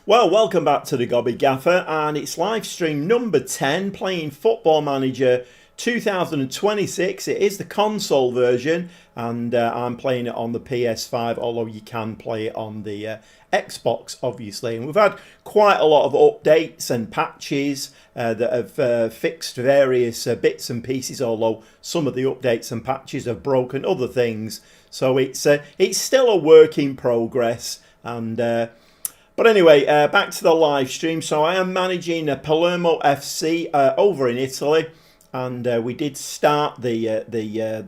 Well, welcome back to the Gobby Gaffer, and it's live stream number 10 playing Football Manager 2026. It is the console version, and I'm playing it on the PS5, although you can play it on the Xbox, obviously. And we've had quite a lot of updates and patches that have fixed various bits and pieces, although some of the updates and patches have broken other things. So it's still a work in progress, and but anyway, back to the live stream. So I am managing Palermo FC over in Italy, and we did start the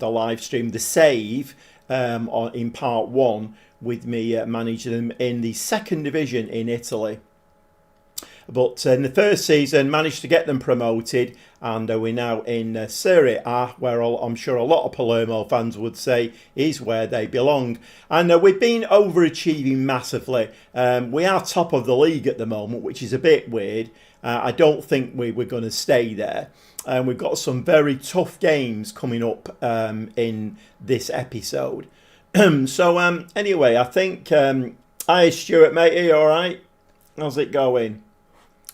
live stream, the save, in part one, with me managing them in the second division in Italy. But in the first season, managed to get them promoted, and we're now in Serie A, where I'm sure a lot of Palermo fans would say is where they belong. And we've been overachieving massively. We are top of the league at the moment, which is a bit weird. I don't think we're going to stay there. And we've got some very tough games coming up in this episode. So anyway, I think... Hi, Stuart, mate. Are you all right? How's it going?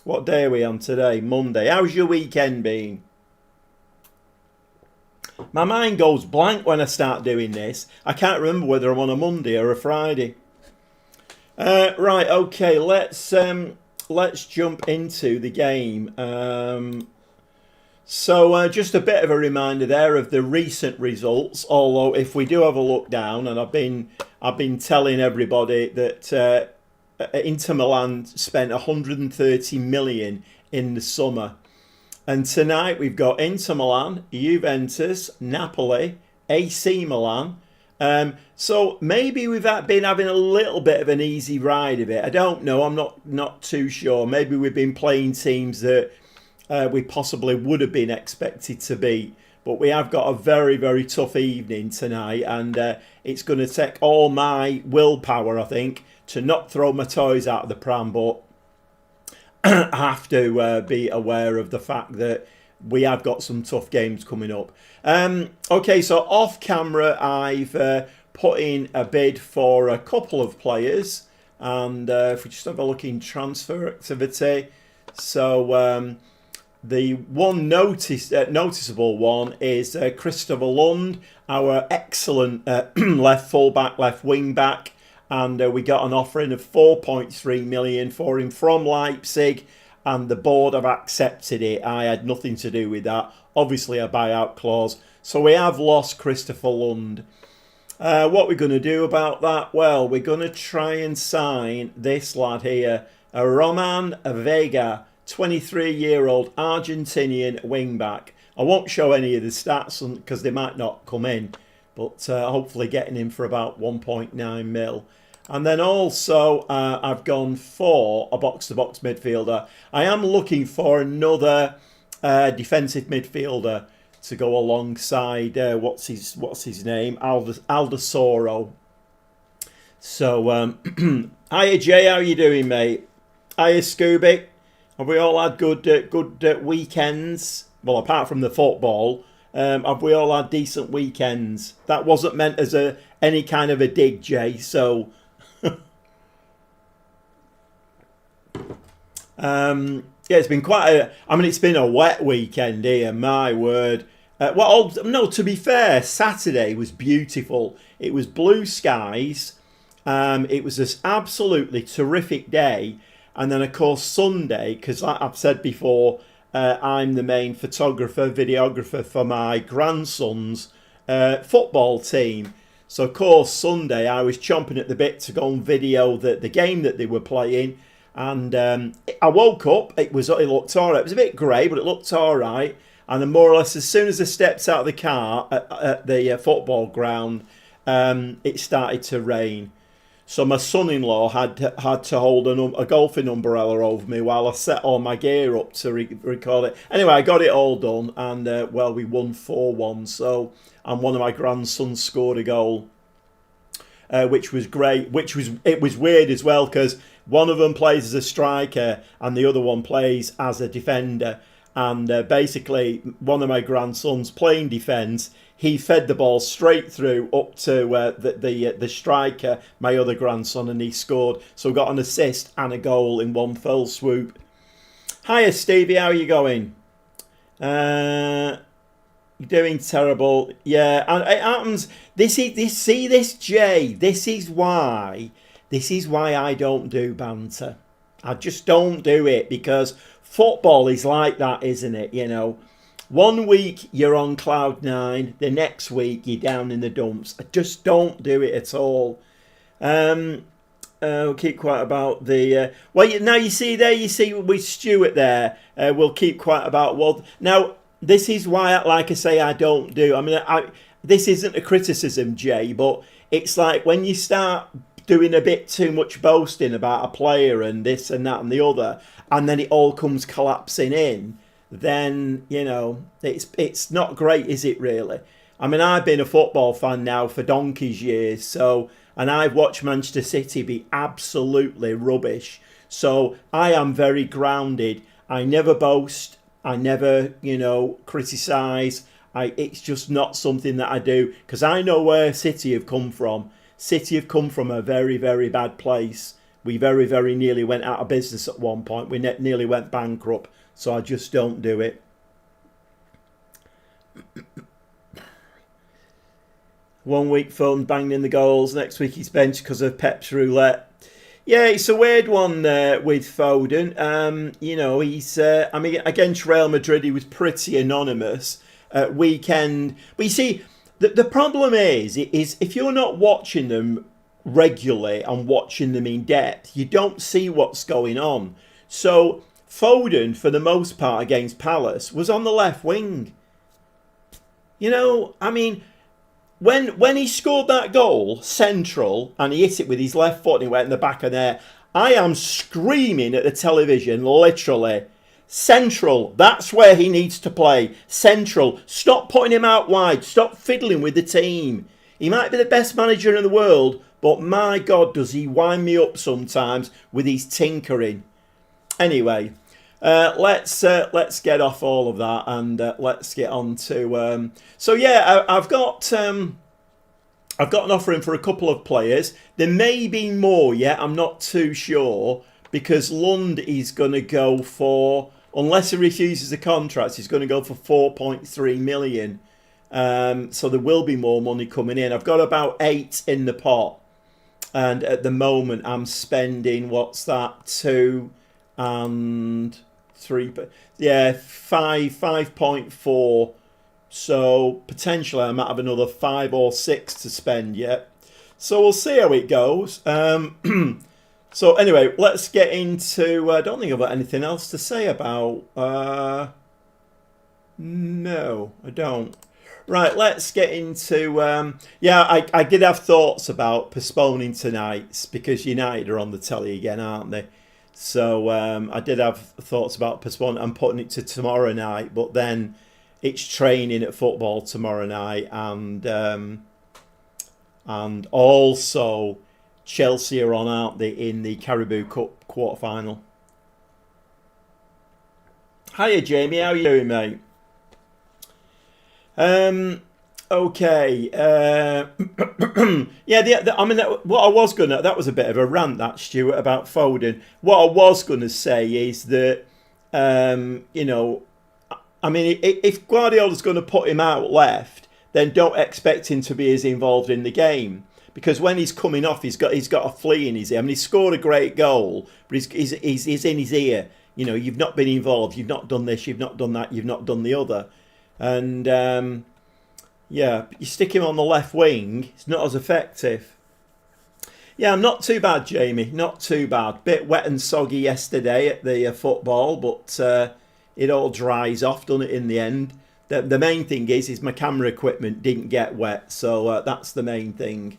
What day are we on today? Monday. How's your weekend been? My mind goes blank when I start doing this. I can't remember whether I'm on a Monday or a Friday. Right, okay, let's jump into the game. So just a bit of a reminder there of the recent results. Although if we do have a look down, and I've been telling everybody that Inter Milan spent 130 million in the summer, and tonight we've got Inter Milan, Juventus, Napoli, AC Milan. So maybe we've been having a little bit of an easy ride of it. I don't know. I'm not too sure. Maybe we've been playing teams that we possibly would have been expected to beat. But we have got a very, very tough evening tonight, and it's going to take all my willpower, I think, to not throw my toys out of the pram, but I have to be aware of the fact that we have got some tough games coming up. Okay, so off camera, I've put in a bid for a couple of players, and if we just have a look in transfer activity, so the one noticeable one is Christopher Lund, our excellent left fullback, left wing back. And we got an offering of 4.3 million for him from Leipzig, and the board have accepted it. I had nothing to do with that. Obviously a buyout clause. So we have lost Christopher Lund. What we're going to do about that? Well, we're going to try and sign this lad here, a Roman Vega, 23-year-old Argentinian wing-back. I won't show any of the stats because they might not come in, but hopefully getting him for about 1.9 mil. And then also I've gone for a box-to-box midfielder. I am looking for another defensive midfielder to go alongside, what's his name? Aldasoro. So, hiya Jay, how you doing, mate? Hiya Scooby. Have we all had good weekends? Well, apart from the football, have we all had decent weekends? That wasn't meant as any kind of a dig, Jay. So, yeah, it's been it's been a wet weekend here. My word. Well, no, to be fair, Saturday was beautiful. It was blue skies. It was this absolutely terrific day. And then, of course, Sunday, because like I've said before, I'm the main photographer, videographer for my grandson's football team. So, of course, Sunday I was chomping at the bit to go and video the game that they were playing. And I woke up, it looked all right. It was a bit grey, but it looked all right. And then more or less as soon as I stepped out of the car at the football ground, it started to rain. So my son-in-law had to hold a golfing umbrella over me while I set all my gear up to record it. Anyway, I got it all done, and well, we won 4-1. So, and one of my grandsons scored a goal, which was great. It was weird as well because one of them plays as a striker and the other one plays as a defender. And basically, one of my grandsons playing defence, he fed the ball straight through up to the striker, my other grandson, and he scored. So we got an assist and a goal in one fell swoop. Hiya, Stevie. How are you going? You're doing terrible. Yeah, and it happens. See this, Jay. This is why I don't do banter. I just don't do it, because football is like that, isn't it? You know, one week you're on cloud nine, the next week you're down in the dumps. I just don't do it at all. We'll keep quiet about the... now you see with Stuart there, we'll keep quiet about... Well, now, this is why, like I say, I don't do... I mean, this isn't a criticism, Jay, but it's like when you start doing a bit too much boasting about a player and this and that and the other, and then it all comes collapsing in, then, you know, it's not great, is it, really? I mean, I've been a football fan now for donkey's years, so... And I've watched Manchester City be absolutely rubbish. So I am very grounded. I never boast. I never, criticise. It's just not something that I do, because I know where City have come from. City have come from a very, very bad place. We very, very nearly went out of business at one point. We nearly went bankrupt. So I just don't do it. 1 week Foden banged in the goals. Next week he's benched because of Pep's roulette. Yeah, it's a weird one with Foden. He's... against Real Madrid, he was pretty anonymous at weekend. But you see, the problem is if you're not watching them regularly and watching them in depth, you don't see what's going on. So Foden, for the most part against Palace, was on the left wing. When he scored that goal, central, and he hit it with his left foot and he went in the back of there, I am screaming at the television, literally. Central, that's where he needs to play. Central, stop putting him out wide. Stop fiddling with the team. He might be the best manager in the world, but my God, does he wind me up sometimes with his tinkering. Anyway, let's get off all of that and let's get on to... I've got an offer in for a couple of players. There may be more yet. I'm not too sure, because Lund is going to go for, unless he refuses the contract, he's going to go for 4.3 million. So there will be more money coming in. I've got about 8 in the pot, and at the moment I'm spending, what's that, 2 and 3, but yeah, 5.4. So potentially I might have another 5 or 6 to spend yet. So we'll see how it goes. So anyway, let's get into... I don't think I've got anything else to say about... No, I don't. Right, let's get into... I did have thoughts about postponing tonight's, because United are on the telly again, aren't they? So I did have thoughts about postponing and putting it to tomorrow night, but then it's training at football tomorrow night, and also Chelsea are on, aren't they, in the Carabao Cup quarter-final. Hiya, Jamie. How are you doing, mate? Okay. What I was gonna... That was a bit of a rant, that, Stuart, about Foden. What I was gonna say is that, if Guardiola's going to put him out left, then don't expect him to be as involved in the game, because when he's coming off, he's got a flea in his ear. I mean, he scored a great goal, but he's in his ear. You've not been involved. You've not done this. You've not done that. You've not done the other. And you stick him on the left wing, it's not as effective. Yeah, I'm not too bad, Jamie. Not too bad. Bit wet and soggy yesterday at the football, but it all dries off, doesn't it, in the end? The main thing is my camera equipment didn't get wet, so that's the main thing.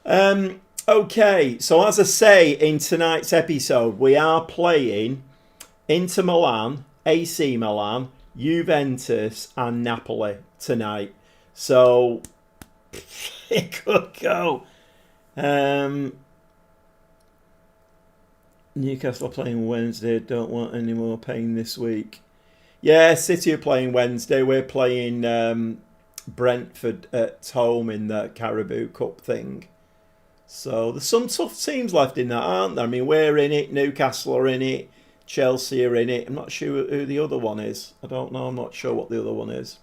Okay, so as I say in tonight's episode, we are playing Inter Milan, AC Milan, Juventus and Napoli tonight. So it could go. Newcastle are playing Wednesday. Don't want any more pain this week. Yeah, City are playing Wednesday. We're playing Brentford at home in the Caribou Cup thing. So there's some tough teams left in that, aren't there? I mean, we're in it, Newcastle are in it, Chelsea are in it. I'm not sure who the other one is. I don't know. I'm not sure what the other one is.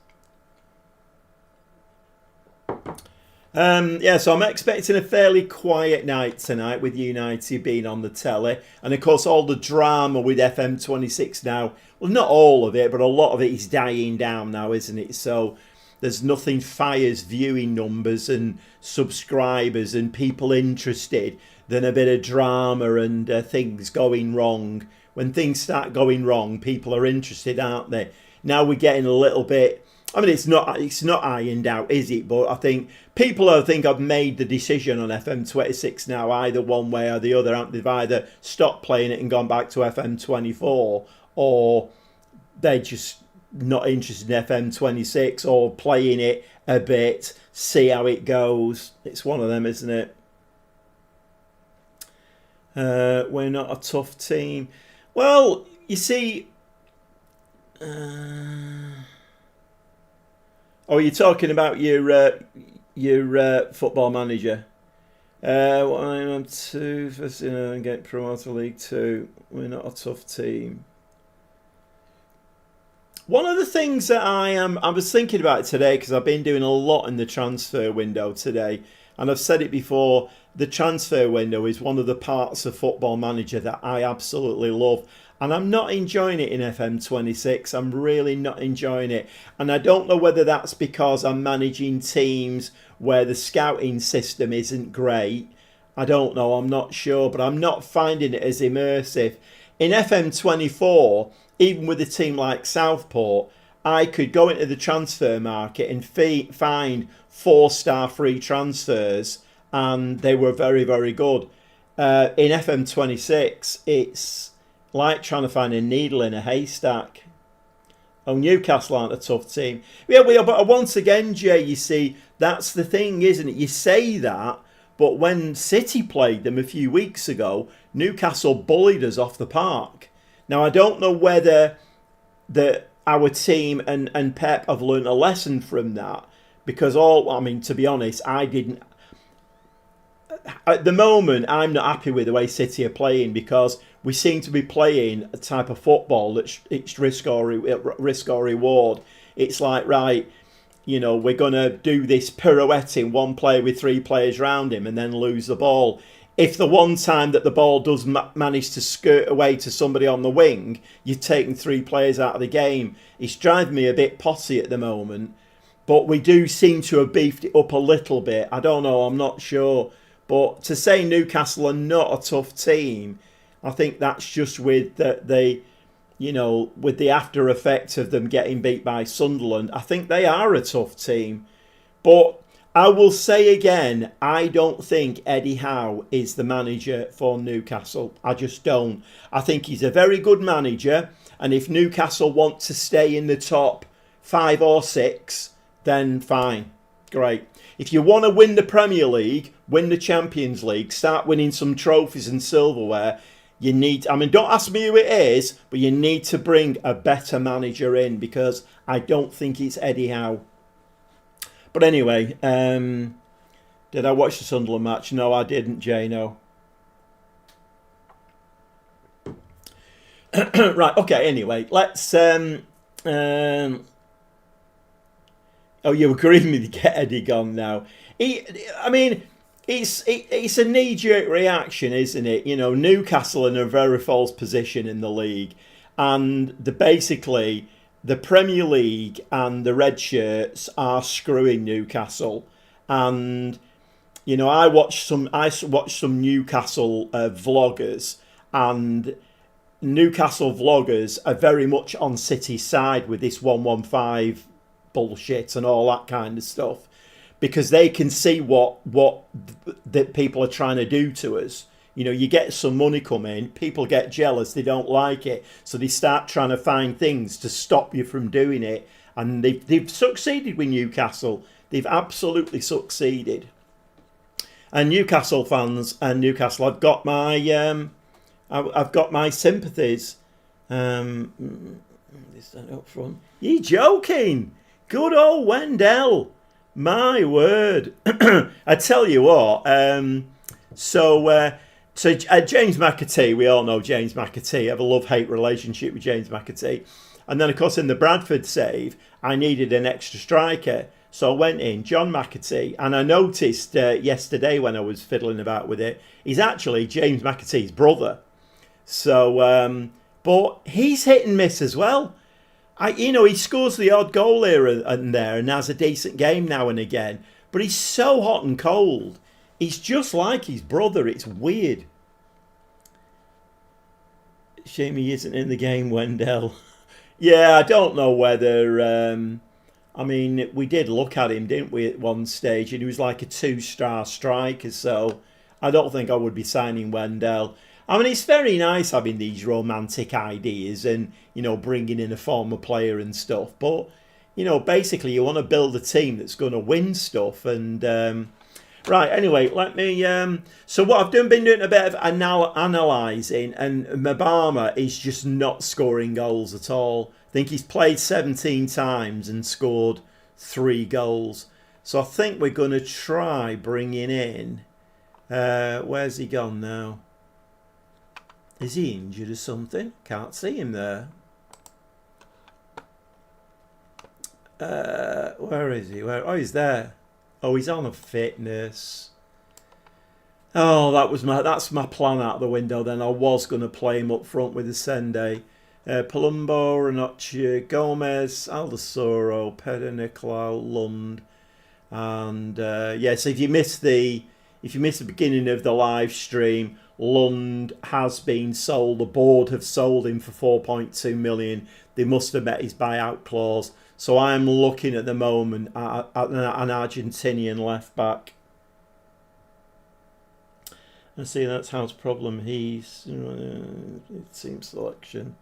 So I'm expecting a fairly quiet night tonight with United being on the telly. And of course, all the drama with FM26 now. Well, not all of it, but a lot of it is dying down now, isn't it? So there's nothing fires viewing numbers and subscribers and people interested than a bit of drama and things going wrong. When things start going wrong, people are interested, aren't they? Now we're getting a little bit... I mean, it's not ironed out, is it? But I think people, have made the decision on FM26 now, either one way or the other. They've either stopped playing it and gone back to FM24, or they're just not interested in FM26 or playing it a bit, see how it goes. It's one of them, isn't it? We're not a tough team. Well, you see... Oh, you're talking about your football manager. What I'm up to, first, get promoted to League Two. We're not a tough team. One of the things that I was thinking about today, because I've been doing a lot in the transfer window today, and I've said it before, the transfer window is one of the parts of Football Manager that I absolutely love. And I'm not enjoying it in FM26. I'm really not enjoying it. And I don't know whether that's because I'm managing teams where the scouting system isn't great. I don't know. I'm not sure. But I'm not finding it as immersive. In FM24, even with a team like Southport, I could go into the transfer market and find 4-star free transfers. And they were very, very good. In FM26, it's like trying to find a needle in a haystack. Oh, Newcastle aren't a tough team. Yeah, we are, but once again, Jay, you see, that's the thing, isn't it? You say that, but when City played them a few weeks ago, Newcastle bullied us off the park. Now, I don't know whether our team and Pep have learned a lesson from that, because to be honest, I didn't. At the moment, I'm not happy with the way City are playing, because we seem to be playing a type of football that's it's risk or reward. It's like, right, we're going to do this pirouetting one player with 3 players around him and then lose the ball. If the one time that the ball does manage to skirt away to somebody on the wing, you're taking 3 players out of the game. It's driving me a bit potty at the moment. But we do seem to have beefed it up a little bit. I don't know, I'm not sure. But to say Newcastle are not a tough team, I think that's just with with the after effect of them getting beat by Sunderland. I think they are a tough team. But I will say again, I don't think Eddie Howe is the manager for Newcastle. I just don't. I think he's a very good manager. And if Newcastle want to stay in the top 5 or 6, then fine. Great. If you want to win the Premier League, win the Champions League, start winning some trophies and silverware, you need... don't ask me who it is, but you need to bring a better manager in, because I don't think it's Eddie Howe. But anyway, did I watch the Sunderland match? No, I didn't, Jay, no. Right, okay, anyway, let's... Oh, you agree with me to get Eddie gone now. It's a knee-jerk reaction, isn't it? Newcastle in a very false position in the league. And basically, the Premier League and the Red Shirts are screwing Newcastle. And, I watched some Newcastle vloggers, and Newcastle vloggers are very much on City's side with this 115 bullshit and all that kind of stuff, because they can see what the people are trying to do to us. You get some money come in, people get jealous, they don't like it, so they start trying to find things to stop you from doing it. And they've succeeded with Newcastle. They've absolutely succeeded. And Newcastle fans and Newcastle, I've got my sympathies. This up front. You joking? Good old Wendell. My word. I tell you what. James McAtee, we all know James McAtee. I have a love-hate relationship with James McAtee. And then, of course, in the Bradford save, I needed an extra striker. So I went in, John McAtee, and I noticed yesterday when I was fiddling about with it, he's actually James McAtee's brother. So, but he's hit and miss as well. He scores the odd goal here and there and has a decent game now and again. But he's so hot and cold. He's just like his brother. It's weird. Shame he isn't in the game, Wendell. Yeah, I don't know whether. We did look at him, didn't we, at one stage? And he was like a 2-star striker. So I don't think I would be signing Wendell. I mean, it's very nice having these romantic ideas and, bringing in a former player and stuff. But, basically you want to build a team that's going to win stuff. And, right, anyway, let me... so what I've been doing a bit of analysing, and Mabama is just not scoring goals at all. I think he's played 17 times and scored 3 goals. So I think we're going to try bringing in... where's he gone now? Is he injured or something? Can't see him there. Where is he? Oh, he's there. Oh, he's on a fitness. Oh, that's my plan out the window then. I was going to play him up front with Ascende. Palumbo, Ranocchia, Gomez, Aldasoro, Pedro Nicolau, Lund. And so if you missed the beginning of the live stream, Lund has been sold. The board have sold him for 4.2 million. They must have met his buyout clause. So I'm looking at the moment at an Argentinian left back. I see that's House problem. He's team selection.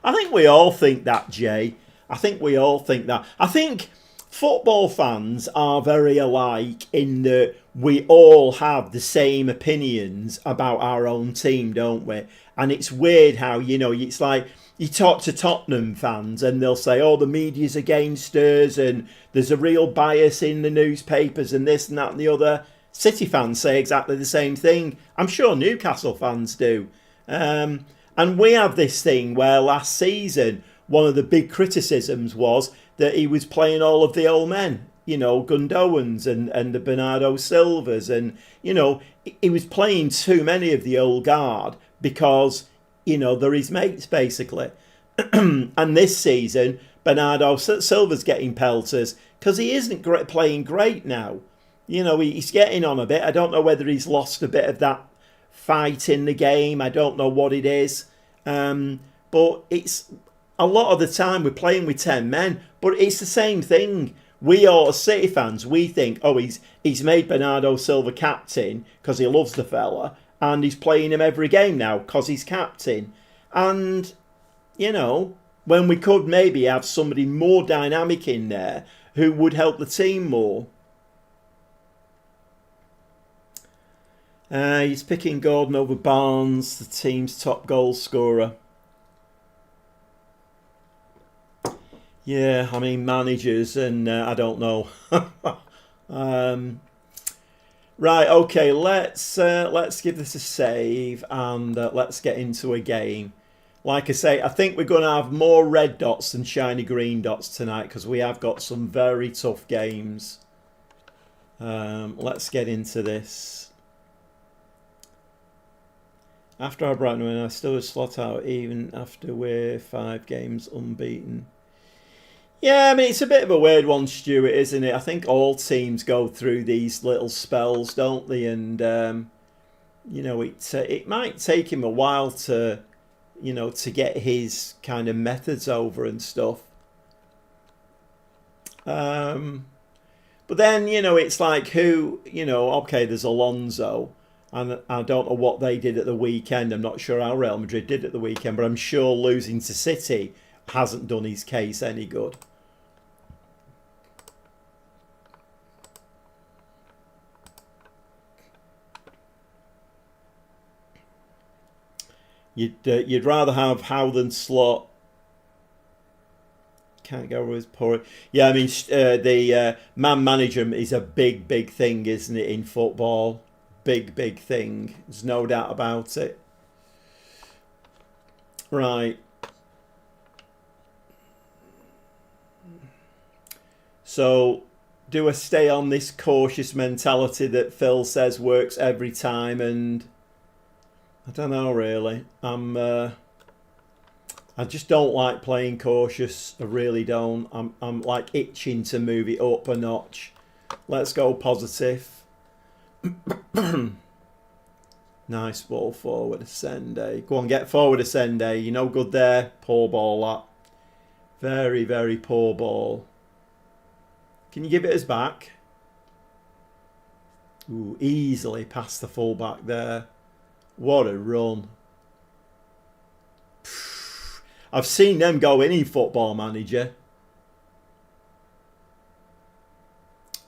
I think we all think that, Jay. I think we all think that. I think football fans are very alike in that we all have the same opinions about our own team, don't we? And it's weird how, it's like you talk to Tottenham fans and they'll say, oh, the media's against us and there's a real bias in the newspapers and this and that and the other. City fans say exactly the same thing. I'm sure Newcastle fans do. And we have this thing where last season, one of the big criticisms was that he was playing all of the old men, Gundogan's and the Bernardo Silvas. And, he was playing too many of the old guard because, they're his mates, basically. And this season, Bernardo Silva's getting pelters because he isn't playing great now. He's getting on a bit. I don't know whether he's lost a bit of that fight in the game. I don't know what it is. But it's a lot of the time we're playing with 10 men. But it's the same thing. We all, as City fans, we think, oh, he's made Bernardo Silva captain because he loves the fella. And he's playing him every game now because he's captain. And, when we could maybe have somebody more dynamic in there who would help the team more. He's picking Gordon over Barnes, the team's top goal scorer. Yeah, managers and I don't know. Right, okay, let's give this a save and let's get into a game. Like I say, I think we're going to have more red dots than shiny green dots tonight because we have got some very tough games. Let's get into this. After our Brighton win, I still would slot out even after we're 5 games unbeaten. Yeah, it's a bit of a weird one, Stuart, isn't it? I think all teams go through these little spells, don't they? And, it might take him a while to, to get his kind of methods over and stuff. But then, it's like who, okay, there's Alonso. And I don't know what they did at the weekend. I'm not sure how Real Madrid did at the weekend, but I'm sure losing to City hasn't done his case any good. You'd rather have Howe than Slot. can't go with poor. Yeah, I mean, the man management is a big thing, isn't it, in football? Big thing. There's no doubt about it. Right. So, do I stay on this cautious mentality that Phil says works every time? And I don't know, really. I just don't like playing cautious. I really don't. I'm like itching to move it up a notch. Let's go positive. Nice ball forward, Ascende. Go on, get forward, Ascende. You're no good there. Poor ball, that. Very poor ball. Can you give it us back? Ooh, easily past the fullback there. What a run. I've seen them go in Football Manager.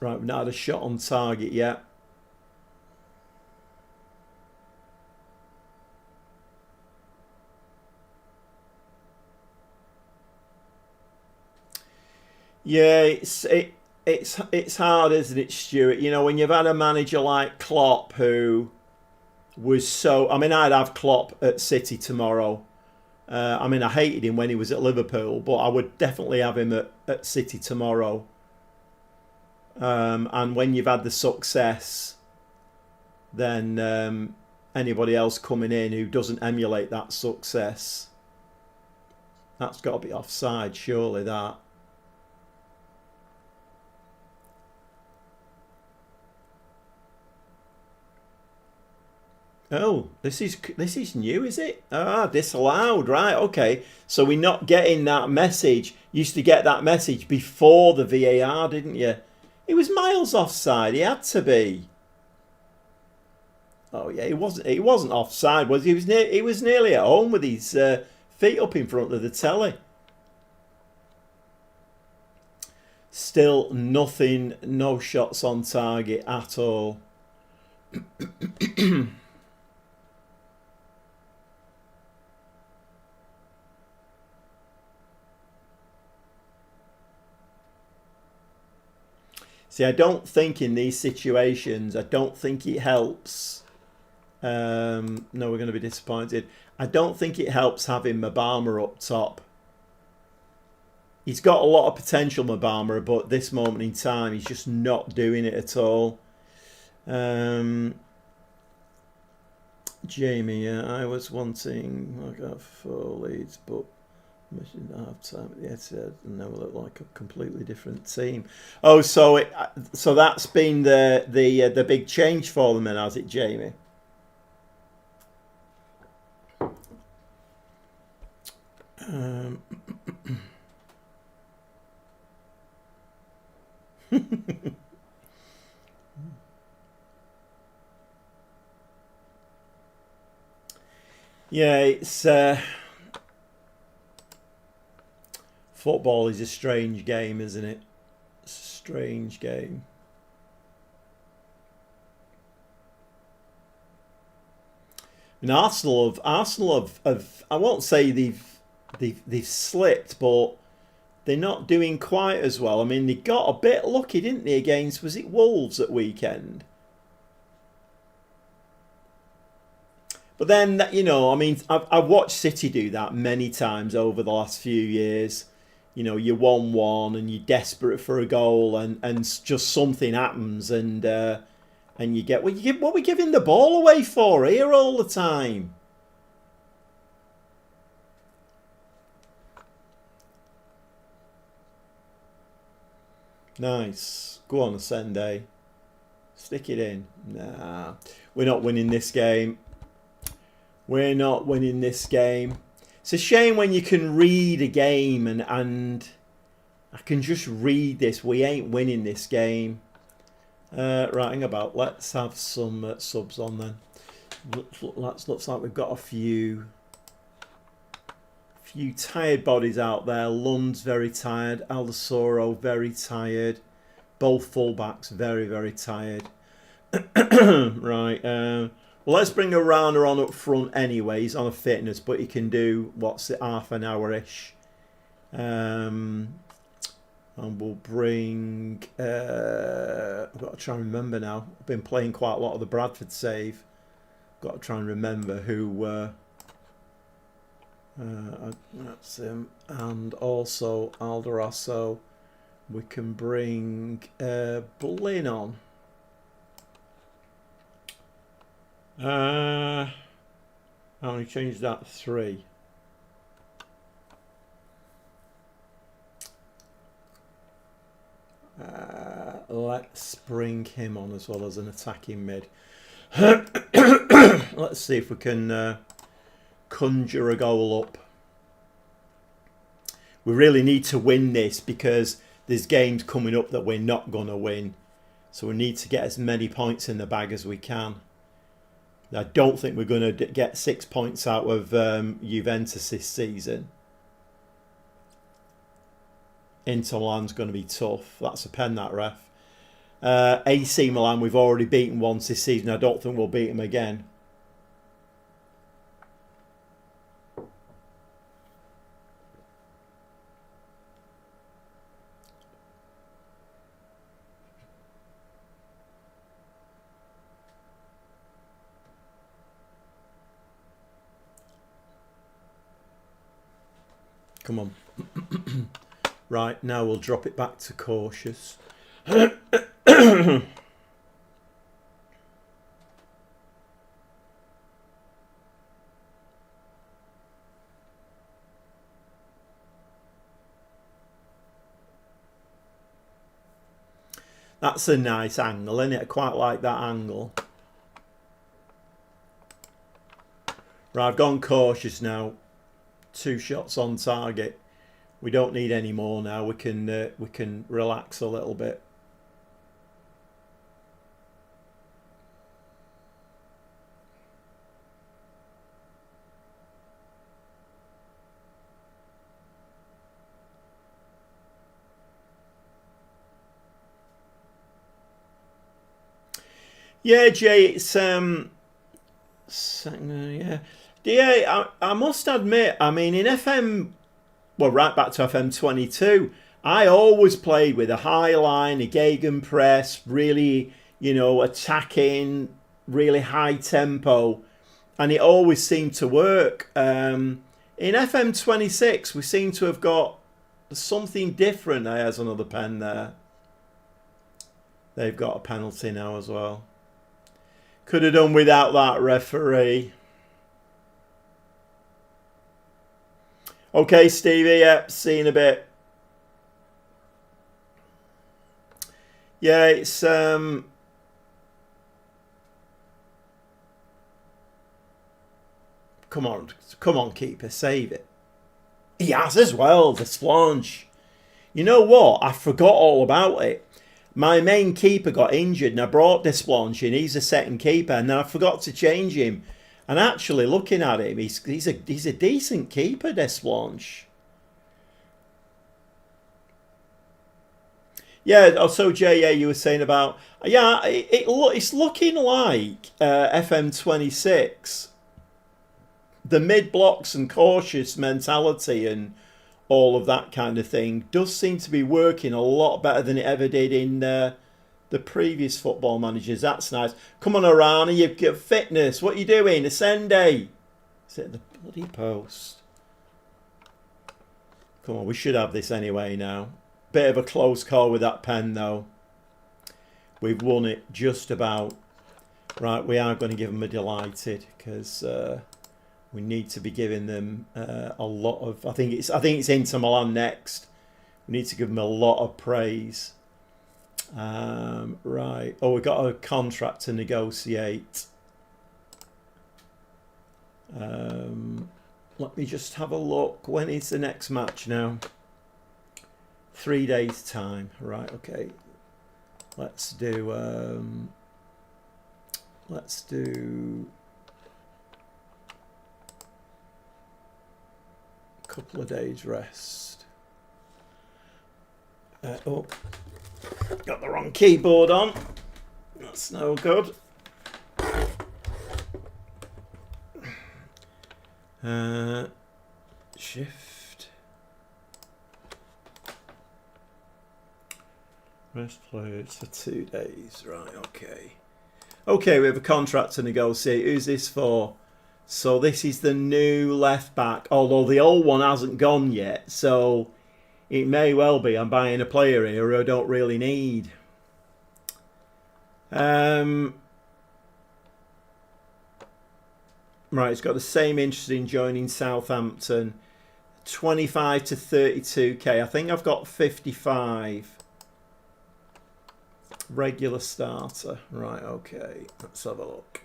Right, we've not had a shot on target yet. Yeah, it's hard, isn't it, Stuart? You know, when you've had a manager like Klopp who was so... I mean, I'd have Klopp at City tomorrow. I mean, I hated him when he was at Liverpool, but I would definitely have him at City tomorrow. And when you've had the success, then anybody else coming in who doesn't emulate that success, that's got to be offside, surely, that. Oh, this is new, is it? Ah, disallowed, right? Okay, so we're not getting that message. You used to get that message before the VAR, didn't you? He was miles offside. He had to be. Oh yeah, he wasn't. He wasn't offside, was he? He was nearly at home with his feet up in front of the telly. Still nothing. No shots on target at all. See, I don't think in these situations, I don't think it helps. No, we're going to be disappointed. I don't think it helps having Mabama up top. He's got a lot of potential, Mabama, but at this moment in time, he's just not doing it at all. Jamie, I was wanting... I got 4 leads, but... half time at the Etihad, and now we look like a completely different team. Oh, so that's been the big change for them, then, has it, Jamie? Yeah, it's football is a strange game, isn't it? It's a strange game. And Arsenal have I won't say they've slipped, but they're not doing quite as well. I mean, they got a bit lucky, didn't they, against, was it Wolves at weekend? But then, you know, I mean, I've watched City do that many times over the last few years. You know, you're 1-1 and you're desperate for a goal, and just something happens, and you get what are we giving the ball away for here all the time? Nice. Go on, Ascende. Stick it in. Nah, we're not winning this game. We're not winning this game. It's a shame when you can read a game and I can just read this. We ain't winning this game. Right, hang about. Let's have some subs on then. Looks like we've got a few tired bodies out there. Lund's very tired. Aldasoro very tired. Both fullbacks very tired. Right. Well, let's bring a Rana on up front anyway. He's on a fitness, but he can do, what's it, half an hour-ish. And we'll bring... I've got to try and remember now. I've been playing quite a lot of the Bradford save. Got to try and remember who... that's him. And also Alderosso. We can bring Blin on. I only changed that to 3. Let's bring him on as well as an attacking mid. Let's see if we can conjure a goal up. We really need to win this because there's games coming up that we're not going to win. So we need to get as many points in the bag as we can. I don't think we're going to get 6 points out of Juventus this season. Inter Milan's going to be tough. That's a pen, that ref. AC Milan, we've already beaten once this season. I don't think we'll beat them again. Come on. Right, now we'll drop it back to cautious. That's a nice angle, isn't it? I quite like that angle. Right, I've gone cautious now. 2 shots on target. We don't need any more now. We can relax a little bit. Yeah, Jay, it's yeah. I must admit, I mean, in FM, well, right back to FM 22, I always played with a high line, a gegenpress, really, you know, attacking, really high tempo, and it always seemed to work. In FM 26, we seem to have got something different. There's another pen there. They've got a penalty now as well. Could have done without that referee. Okay, Stevie, yeah, see you in a bit. Yeah, it's come on, keeper, save it. He has as well, the splunge. You know what? I forgot all about it. My main keeper got injured and I brought Desplanche in. He's a second keeper and then I forgot to change him. And actually, looking at him, he's a decent keeper, Desplanche. Yeah, so Jay, yeah, you were saying about... Yeah, it's looking like FM26. The mid-blocks and cautious mentality and all of that kind of thing does seem to be working a lot better than it ever did in the previous football managers. That's nice. Come on, Arana, you've got fitness. What are you doing? Ascende. Is it the bloody post? Come on, we should have this anyway now. Bit of a close call with that pen, though. We've won it just about. Right, we are going to give them a delighted because we need to be giving them a lot of. I think it's Inter Milan next. We need to give them a lot of praise. Right. Oh, we've got a contract to negotiate. Let me just have a look. When is the next match now? 3 days time. Right, okay. Let's do a couple of days rest. Oh, got the wrong keyboard on. That's no good. Shift. Rest players for 2 days. Right, okay. Okay, we have a contract to negotiate. Who's this for? So this is the new left back, although the old one hasn't gone yet. So it may well be I'm buying a player here who I don't really need. Right, it's got the same interest in joining Southampton. 25 to 32k. I think I've got 55. Regular starter. Right, okay. Let's have a look.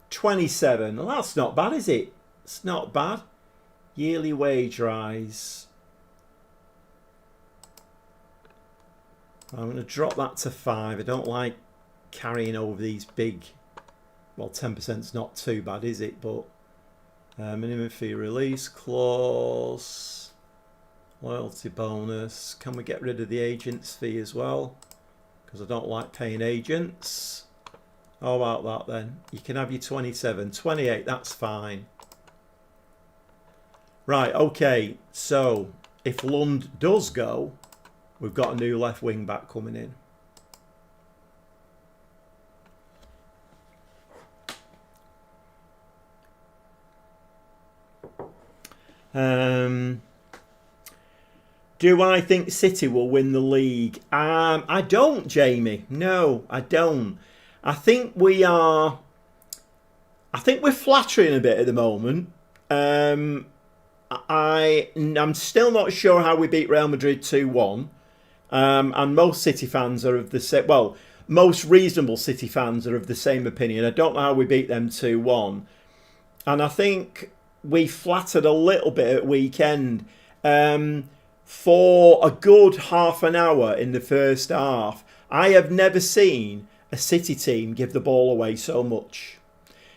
27. Well, that's not bad, is it? It's not bad. Yearly wage rise. I'm going to drop that to 5. I don't like carrying over these big... Well, 10% is not too bad, is it? But minimum fee release clause, loyalty bonus. Can we get rid of the agent's fee as well? Because I don't like paying agents. How about that then? You can have your 27. 28, that's fine. Right, okay. So, if Lund does go, we've got a new left wing back coming in. Do I think City will win the league? I don't, Jamie. No, I don't. I think we're flattering a bit at the moment. I'm still not sure how we beat Real Madrid 2-1. And most City fans are of the same. Well, most reasonable City fans are of the same opinion. I don't know how we beat them 2-1. And I think we flattered a little bit at weekend. For a good half an hour in the first half, I have never seen a City team give the ball away so much.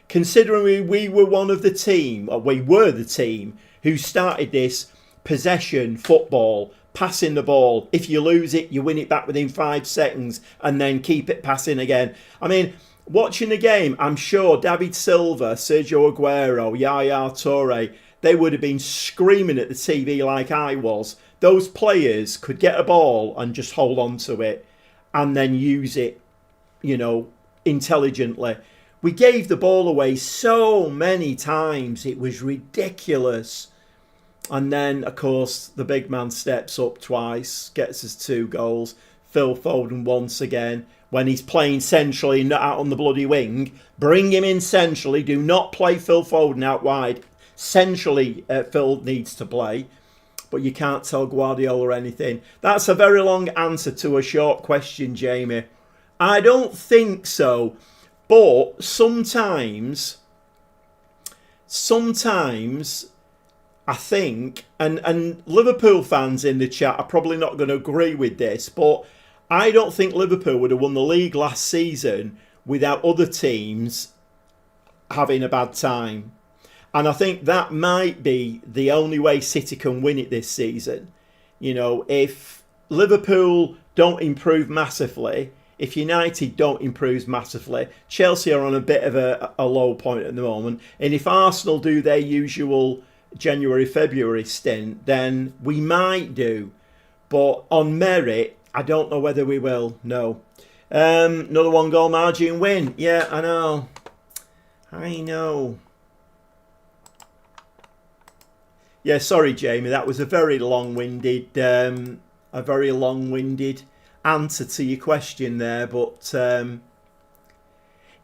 Considering we were one of the team, or we were the team, who started this possession football, passing the ball. If you lose it, you win it back within 5 seconds and then keep it passing again. I mean, watching the game, I'm sure David Silva, Sergio Aguero, Yaya Toure, they would have been screaming at the TV like I was. Those players could get a ball and just hold on to it and then use it, you know, intelligently. We gave the ball away so many times. It was ridiculous. And then, of course, the big man steps up twice, gets us 2 goals. Phil Foden once again. When he's playing centrally, not out on the bloody wing, bring him in centrally. Do not play Phil Foden out wide. Centrally, Phil needs to play. But you can't tell Guardiola anything. That's a very long answer to a short question, Jamie. I don't think so. But sometimes I think, and Liverpool fans in the chat are probably not going to agree with this, but I don't think Liverpool would have won the league last season without other teams having a bad time. And I think that might be the only way City can win it this season. You know, if Liverpool don't improve massively, if United don't improve massively, Chelsea are on a bit of a low point at the moment. And if Arsenal do their usual January, February stint, then we might do. But on merit, I don't know whether we will. No. Another 1 goal margin win. Yeah, I know. Yeah, sorry, Jamie. That was a very long-winded answer to your question there. But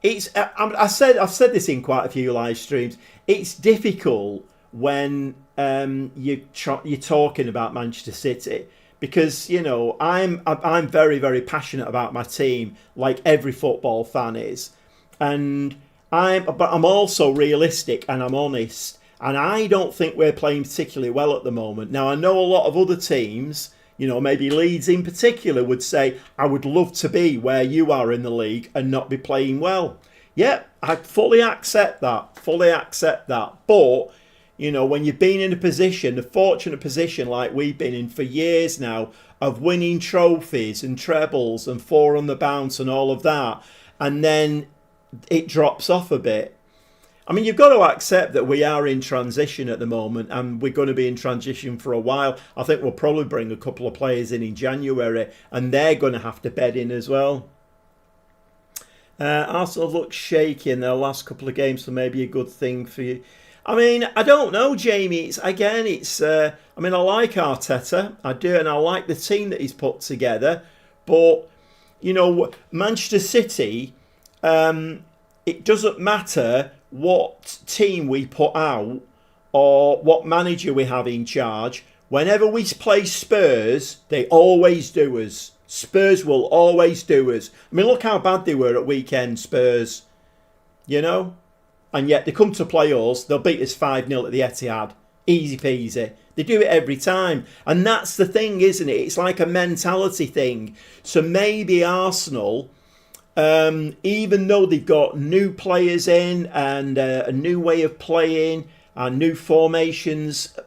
I've said this in quite a few live streams. It's difficult when you're talking about Manchester City because you know I'm very, very passionate about my team, like every football fan is, but I'm also realistic and I'm honest. And I don't think we're playing particularly well at the moment. Now, I know a lot of other teams, you know, maybe Leeds in particular, would say, I would love to be where you are in the league and not be playing well. Yeah, I fully accept that. But, you know, when you've been in a fortunate position like we've been in for years now, of winning trophies and trebles and 4 on the bounce and all of that, and then it drops off a bit. I mean, you've got to accept that we are in transition at the moment, and we're going to be in transition for a while. I think we'll probably bring a couple of players in January, and they're going to have to bed in as well. Arsenal look shaky in their last couple of games, so maybe a good thing for you. I mean, I don't know, Jamie. I mean, I like Arteta, I do, and I like the team that he's put together. But you know, Manchester City, it doesn't matter what team we put out or what manager we have in charge. Whenever we play Spurs, they always do us. Spurs will always do us. I mean, look how bad they were at weekend, Spurs. You know? And yet they come to play us, they'll beat us 5-0 at the Etihad. Easy peasy. They do it every time. And that's the thing, isn't it? It's like a mentality thing. So maybe Arsenal, even though they've got new players in and a new way of playing and new formations,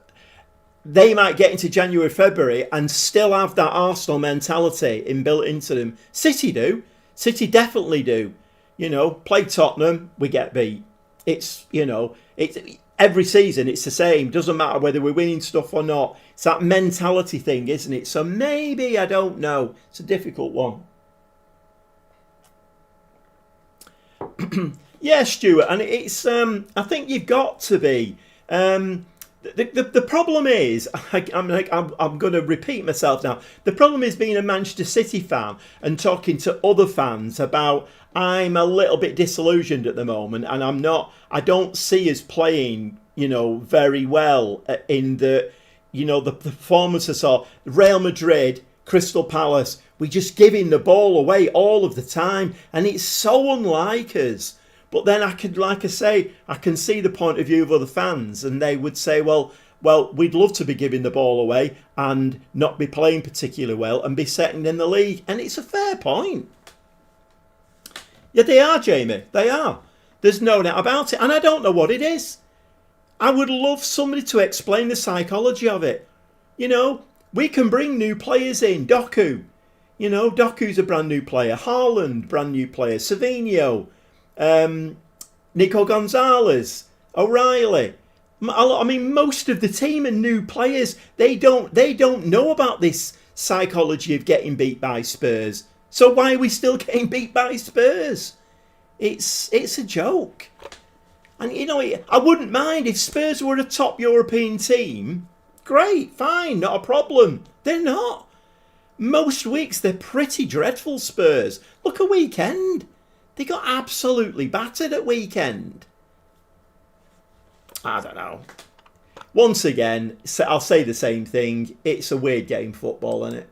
they might get into January, February and still have that Arsenal mentality inbuilt into them. City do. City definitely do. You know, play Tottenham, we get beat. It's, you know, it's every season it's the same. Doesn't matter whether we're winning stuff or not. It's that mentality thing, isn't it? So maybe, I don't know. It's a difficult one. Yeah, Stuart, and it's I think you've got to be. The problem is, I'm going to repeat myself now. The problem is being a Manchester City fan and talking to other fans about, I'm a little bit disillusioned at the moment, and I don't see us playing, you know, very well in the, you know, the performance I saw. Real Madrid, Crystal Palace, we just giving the ball away all of the time, and it's so unlike us. But then I could, like I say, I can see the point of view of other fans, and they would say, well, we'd love to be giving the ball away and not be playing particularly well and be second in the league. And it's a fair point. Yeah, they are, Jamie. They are. There's no doubt about it. And I don't know what it is. I would love somebody to explain the psychology of it. You know, we can bring new players in. Doku. You know, Doku's a brand new player. Haaland, brand new player. Savinho. Nico Gonzalez, O'Reilly. I mean, most of the team are new players. They don't know about this psychology of getting beat by Spurs. So why are we still getting beat by Spurs? It's a joke. And you know, I wouldn't mind if Spurs were a top European team. Great, fine, not a problem. They're not. Most weeks they're pretty dreadful, Spurs. Look at weekend. They got absolutely battered at weekend. I don't know. Once again, I'll say the same thing. It's a weird game, football, isn't it?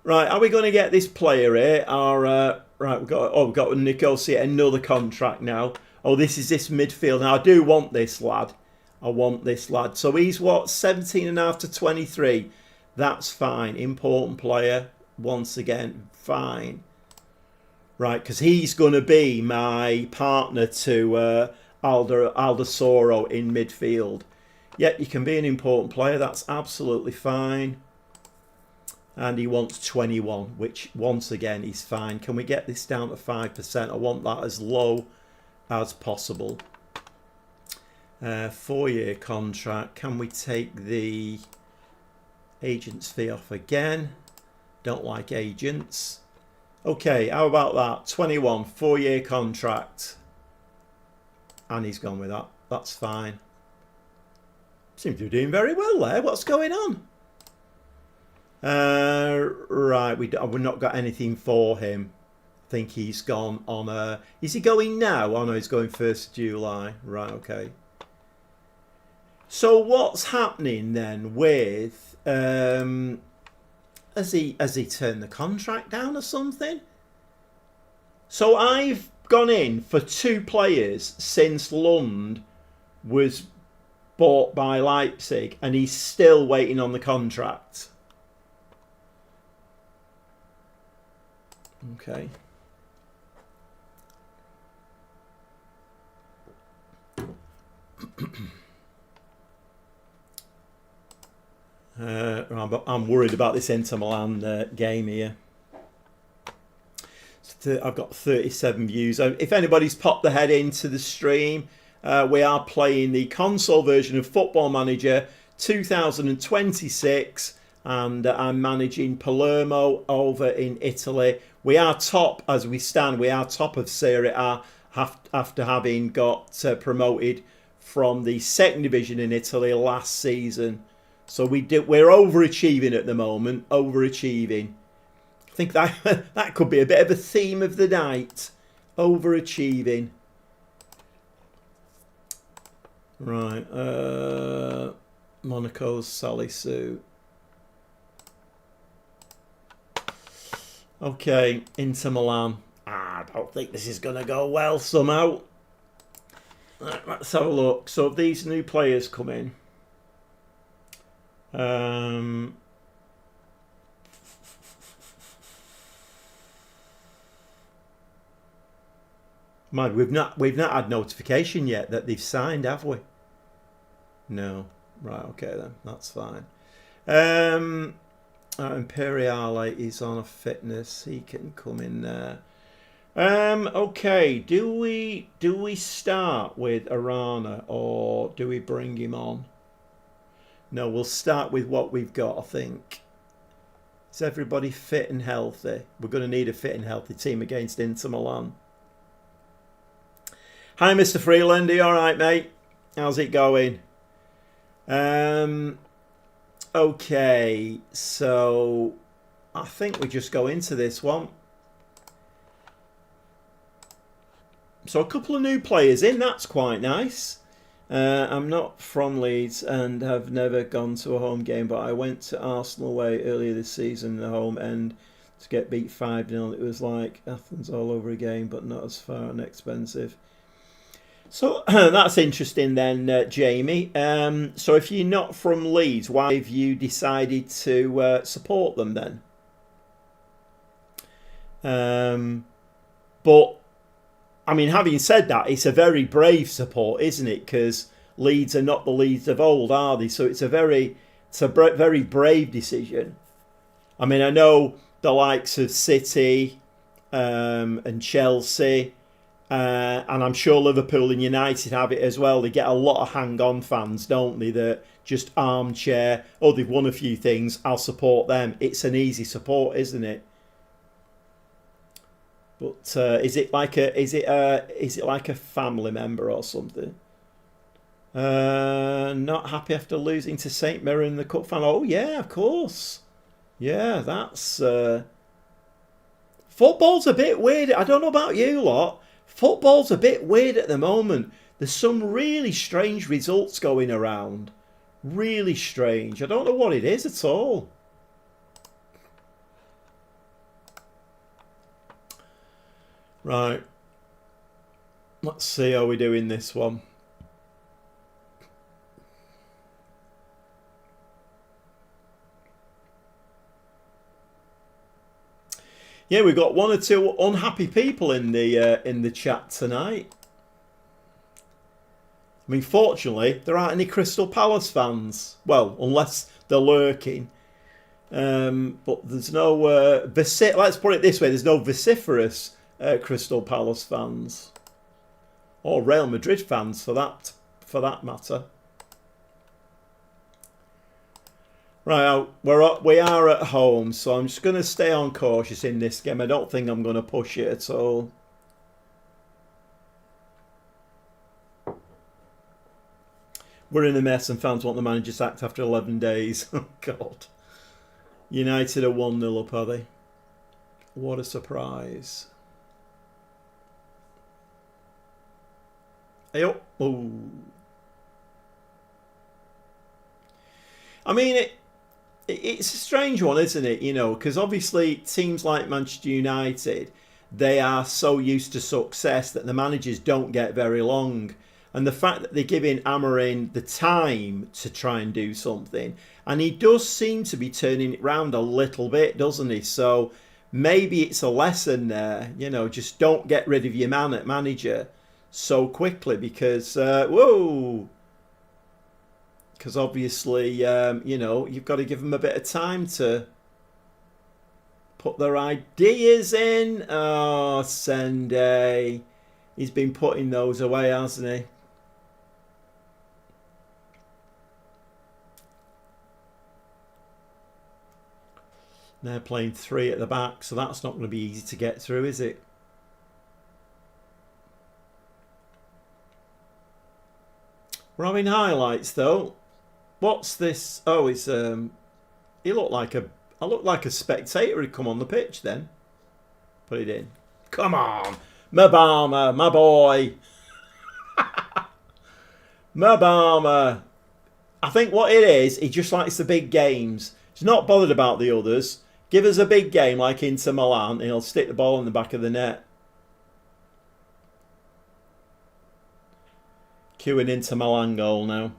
Right, are we going to get this player here? Right, we've got to negotiate another contract now. Oh, this midfield. Now, I do want this lad. I want this lad. So he's what, 17.5 to 23. That's fine. Important player. Once again, fine. Right, because he's going to be my partner to Aldasoro in midfield. Yep, you can be an important player. That's absolutely fine. And he wants 21, which, once again, is fine. Can we get this down to 5%? I want that as low as possible. 4-year contract. Can we take the agent's fee off again? Don't like agents. Okay, how about that? 21, 4-year contract. And he's gone with that. That's fine. Seems to be doing very well there. What's going on? Right, we've not got anything for him. I think he's gone on a... Is he going now? Oh no, he's going 1st of July. Right, okay. So what's happening then with... Has he turned the contract down or something? So I've gone in for 2 players since Lund was bought by Leipzig, and he's still waiting on the contract. Okay. I'm worried about this Inter Milan game here. I've got 37 views. If anybody's popped their head into the stream, we are playing the console version of Football Manager 2026, and I'm managing Palermo over in Italy. We are top as we stand. We are top of Serie A after having got promoted from the second division in Italy last season. So we're overachieving at the moment. Overachieving. I think that could be a bit of a theme of the night. Overachieving. Right. Monaco's Sally Sue. Okay, Inter Milan. I don't think this is going to go well somehow. Right, let's have a look. So these new players come in. Man, we've not had notification yet that they've signed, have we? No. Right, okay then. That's fine. Imperiale is on a fitness. He can come in there. Okay. Do we start with Arana or do we bring him on? No, we'll start with what we've got, I think. Is everybody fit and healthy? We're going to need a fit and healthy team against Inter Milan. Hi, Mr. Freeland. Are you all right, mate? How's it going? Okay, so I think we just go into this one. So a couple of new players in. That's quite nice. I'm not from Leeds and have never gone to a home game, but I went to Arsenal away earlier this season in the home end to get beat 5-0. It was like Athens all over again, but not as far and expensive. So that's interesting then, Jamie. So if you're not from Leeds, why have you decided to support them then? But, I mean, having said that, it's a very brave support, isn't it? Because Leeds are not the Leeds of old, are they? So it's a very brave decision. I mean, I know the likes of City and Chelsea... and I'm sure Liverpool and United have it as well. They get a lot of hang-on fans, don't they? That just armchair. Oh, they've won a few things. I'll support them. It's an easy support, isn't it? But is it like a family member or something? Not happy after losing to St Mirren in the cup final. Oh yeah, of course. Yeah, that's football's a bit weird. I don't know about you lot. Football's a bit weird at the moment. There's some really strange results going around. Really strange. I don't know what it is at all. Right. Let's see how we do in this one. Yeah, we've got one or two unhappy people in the chat tonight. I mean, fortunately, there aren't any Crystal Palace fans. Well, unless they're lurking. But there's no let's put it this way: there's no vociferous Crystal Palace fans, or Real Madrid fans for that matter. Right, we are at home, so I'm just going to stay on cautious in this game. I don't think I'm going to push it at all. We're in a mess and fans want the manager sacked after 11 days. Oh, God. United are 1-0 up, are they? What a surprise. Hey, oh. I mean, it's a strange one, isn't it? You know, because obviously teams like Manchester United, they are so used to success that the managers don't get very long. And the fact that they're giving Amorim the time to try and do something, and he does seem to be turning it round a little bit, doesn't he? So maybe it's a lesson there. You know, just don't get rid of your manager so quickly because, whoa. Because obviously, you know, you've got to give them a bit of time to put their ideas in. Oh, Sende. He's been putting those away, hasn't he? They're playing 3 at the back, so that's not going to be easy to get through, is it? We're having highlights though. What's this? Oh, it's he looked like I looked like a spectator who'd come on the pitch then. Put it in. Come on, Mabama, my boy. Mabama. I think what it is, he just likes the big games. He's not bothered about the others. Give us a big game like Inter Milan and he'll stick the ball in the back of the net. Queuing Inter Milan goal now.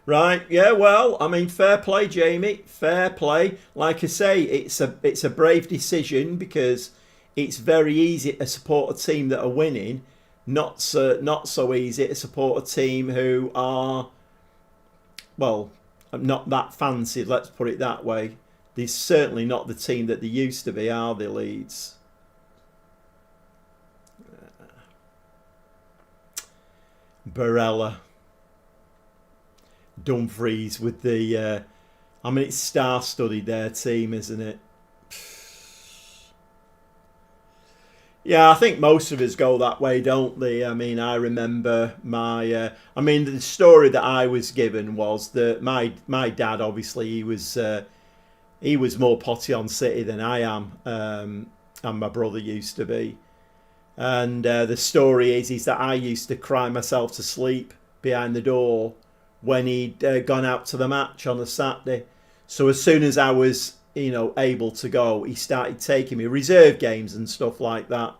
Right, yeah, well, I mean, fair play, Jamie. Fair play. Like I say, it's a brave decision because it's very easy to support a team that are winning. Not so easy to support a team who are, well, not that fancied. Let's put it that way. They're certainly not the team that they used to be, are they, Leeds? Barella. Dumfries with the I mean, it's star-studded their team, isn't it? Yeah, I think most of us go that way, don't they? I mean, I remember my I mean, the story that I was given was that my dad, obviously, he was more potty on City than I am, and my brother used to be. And the story is that I used to cry myself to sleep behind the door when he'd gone out to the match on a Saturday. So as soon as I was, able to go, he started taking me reserve games and stuff like that.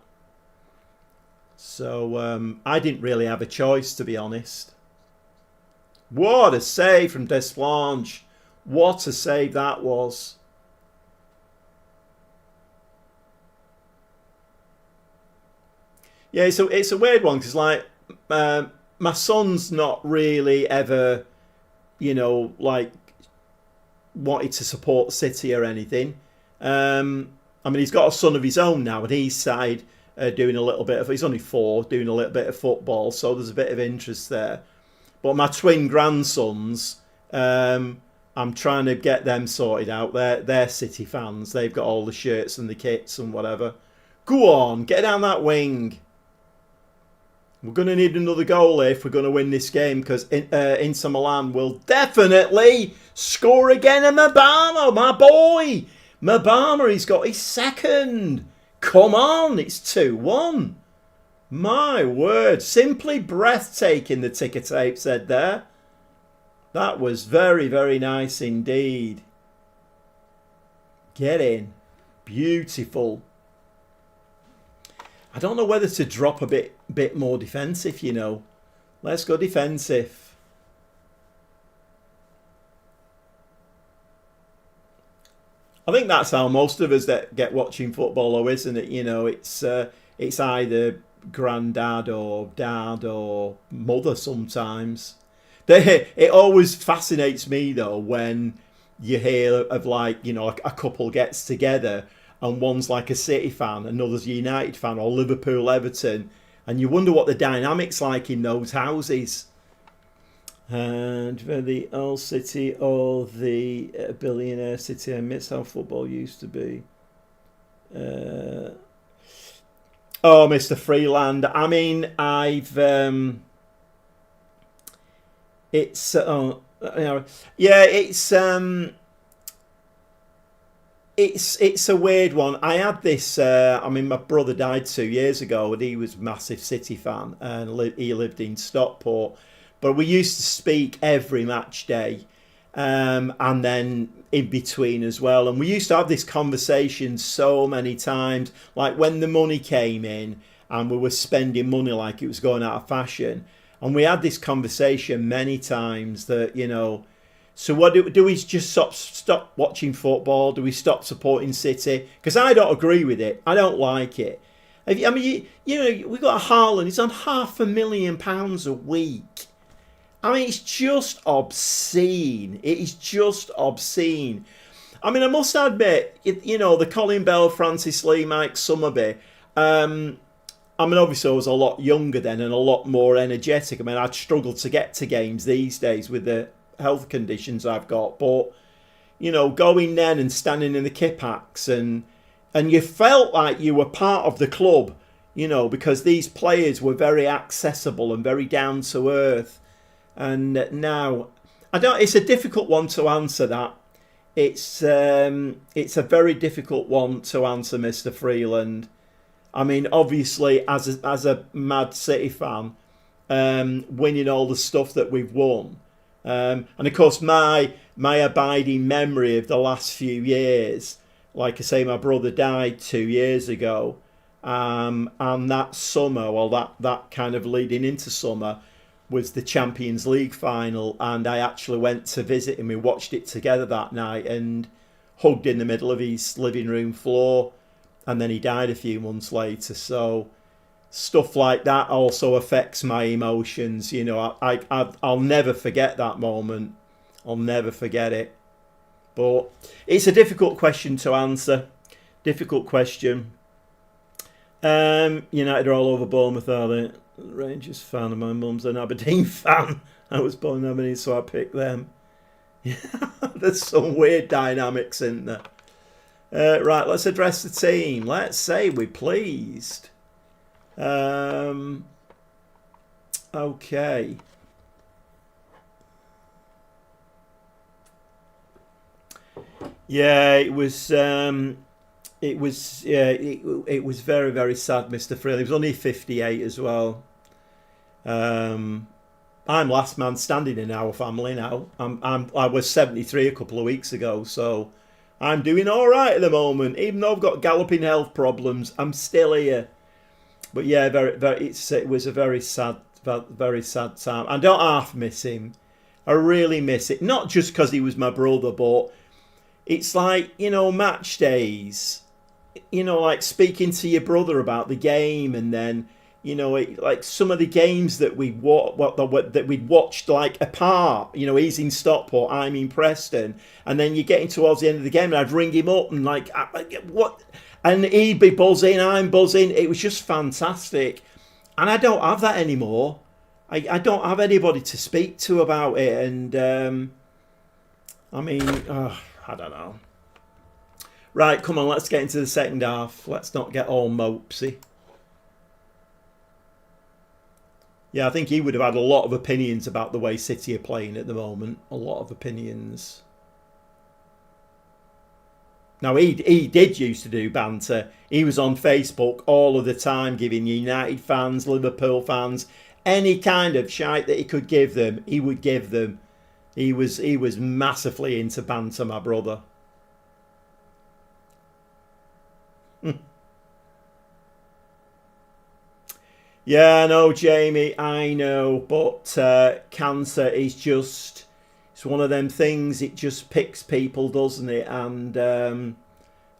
So I didn't really have a choice, to be honest. What a save from Desplanche. What a save that was. Yeah, so it's a weird one because, like, my son's not really ever, like, wanted to support City or anything. I mean, he's got a son of his own now, and he's started doing a little bit of, he's only 4, doing a little bit of football, so there's a bit of interest there. But my twin grandsons, I'm trying to get them sorted out. They're City fans. They've got all the shirts and the kits and whatever. Go on, get down that wing. We're going to need another goal if we're going to win this game because Inter Milan will definitely score again. And Mabama, my boy. Mabama, he's got his second. Come on, it's 2-1. My word. Simply breathtaking, the ticker tape said there. That was very, very nice indeed. Get in. Beautiful. I don't know whether to drop a bit more defensive, Let's go defensive. I think that's how most of us that get watching football, though, isn't it? It's either granddad or dad or mother sometimes. It always fascinates me, though, when you hear of, like, a couple gets together and one's like a City fan, another's a United fan, or Liverpool, Everton, and you wonder what the dynamic's like in those houses. And for the old City or the billionaire City, I miss how football used to be. Oh, Mr. Freeland. I mean, it's it's a weird one. I had this. My brother died 2 years ago, and he was a massive City fan, and he lived in Stockport. But we used to speak every match day, and then in between as well. And we used to have this conversation so many times, like when the money came in, and we were spending money like it was going out of fashion. And we had this conversation many times that, so what do we just stop watching football? Do we stop supporting City? Because I don't agree with it. I don't like it. I mean, you know, we got a Haaland. He's on £500,000 a week. I mean, it's just obscene. It is just obscene. I mean, I must admit, you know, the Colin Bell, Francis Lee, Mike Summerby. I mean, obviously, I was a lot younger then and a lot more energetic. I mean, I'd struggle to get to games these days with the health conditions I've got. But, you know, going then and standing in the Kippax and you felt like you were part of the club, you know, because these players were very accessible and very down to earth. And now, it's a difficult one to answer that. It's a very difficult one to answer, Mr. Freeland. I mean, obviously, as a mad City fan, winning all the stuff that we've won, and of course my abiding memory of the last few years, like I say, my brother died 2 years ago, and that summer, well, that kind of leading into summer, was the Champions League final, and I actually went to visit him. We watched it together that night and hugged in the middle of his living room floor, and then he died a few months later. So stuff like that also affects my emotions. You know, I'll never forget that moment. I'll never forget it. But it's a difficult question to answer. Difficult question. United are all over Bournemouth, are they? Rangers fan, and my mum's an Aberdeen fan. I was born in Aberdeen, so I picked them. There's some weird dynamics in there. Right, let's address the team. Let's say we're pleased. Okay. Yeah, it was very, very sad, Mr. Freeland. He was only 58 as well. I'm last man standing in our family now. I was 73 a couple of weeks ago, so I'm doing all right at the moment. Even though I've got galloping health problems, I'm still here. But yeah, it was a very sad time. I don't half miss him. I really miss it. Not just because he was my brother, but it's like, you know, match days. You know, like speaking to your brother about the game, and then, you know, like some of the games that we'd watched like apart. You know, he's in Stockport, I'm in Preston, and then you're getting towards the end of the game, and I'd ring him up and like, what? And he'd be buzzing, I'm buzzing. It was just fantastic, and I don't have that anymore. I don't have anybody to speak to about it, and I mean, I don't know. Right, come on, let's get into the second half. Let's not get all mopesy. Yeah, I think he would have had a lot of opinions about the way City are playing at the moment. A lot of opinions. Now, he did used to do banter. He was on Facebook all of the time giving United fans, Liverpool fans, any kind of shite that he could give them, he would give them. He was massively into banter, my brother. Yeah, I know, Jamie, I know, but cancer is just, it's one of them things, it just picks people, doesn't it? And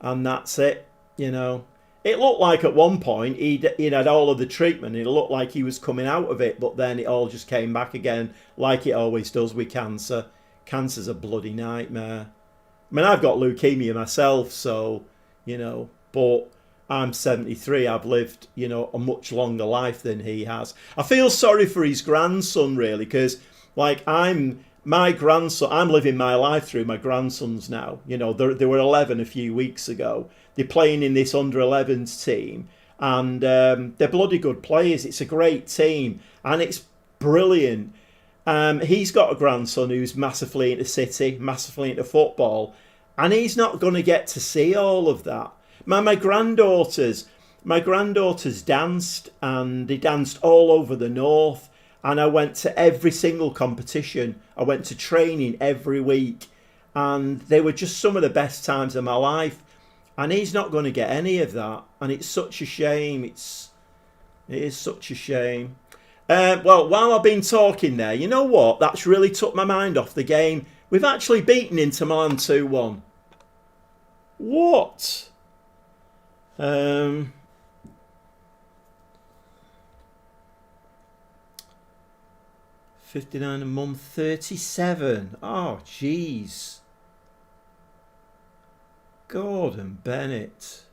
that's it, you know. It looked like at one point he'd had all of the treatment, it looked like he was coming out of it, but then it all just came back again, like it always does with cancer. Cancer's a bloody nightmare. I mean, I've got leukemia myself, so, you know, but I'm 73. I've lived, you know, a much longer life than he has. I feel sorry for his grandson, really, because, like, I'm living my life through my grandsons now. You know, they were 11 a few weeks ago. They're playing in this under-11s team, and they're bloody good players. It's a great team, and it's brilliant. He's got a grandson who's massively into City, massively into football, and he's not going to get to see all of that. My granddaughters danced, and they danced all over the north, and I went to every single competition. I went to training every week, and they were just some of the best times of my life, and he's not going to get any of that, and it's such a shame. It is such a shame. Well, while I've been talking there, you know what? That's really took my mind off the game. We've actually beaten Inter Milan 2-1. What? £59 a month, 37. Oh, jeez. Gordon Bennett.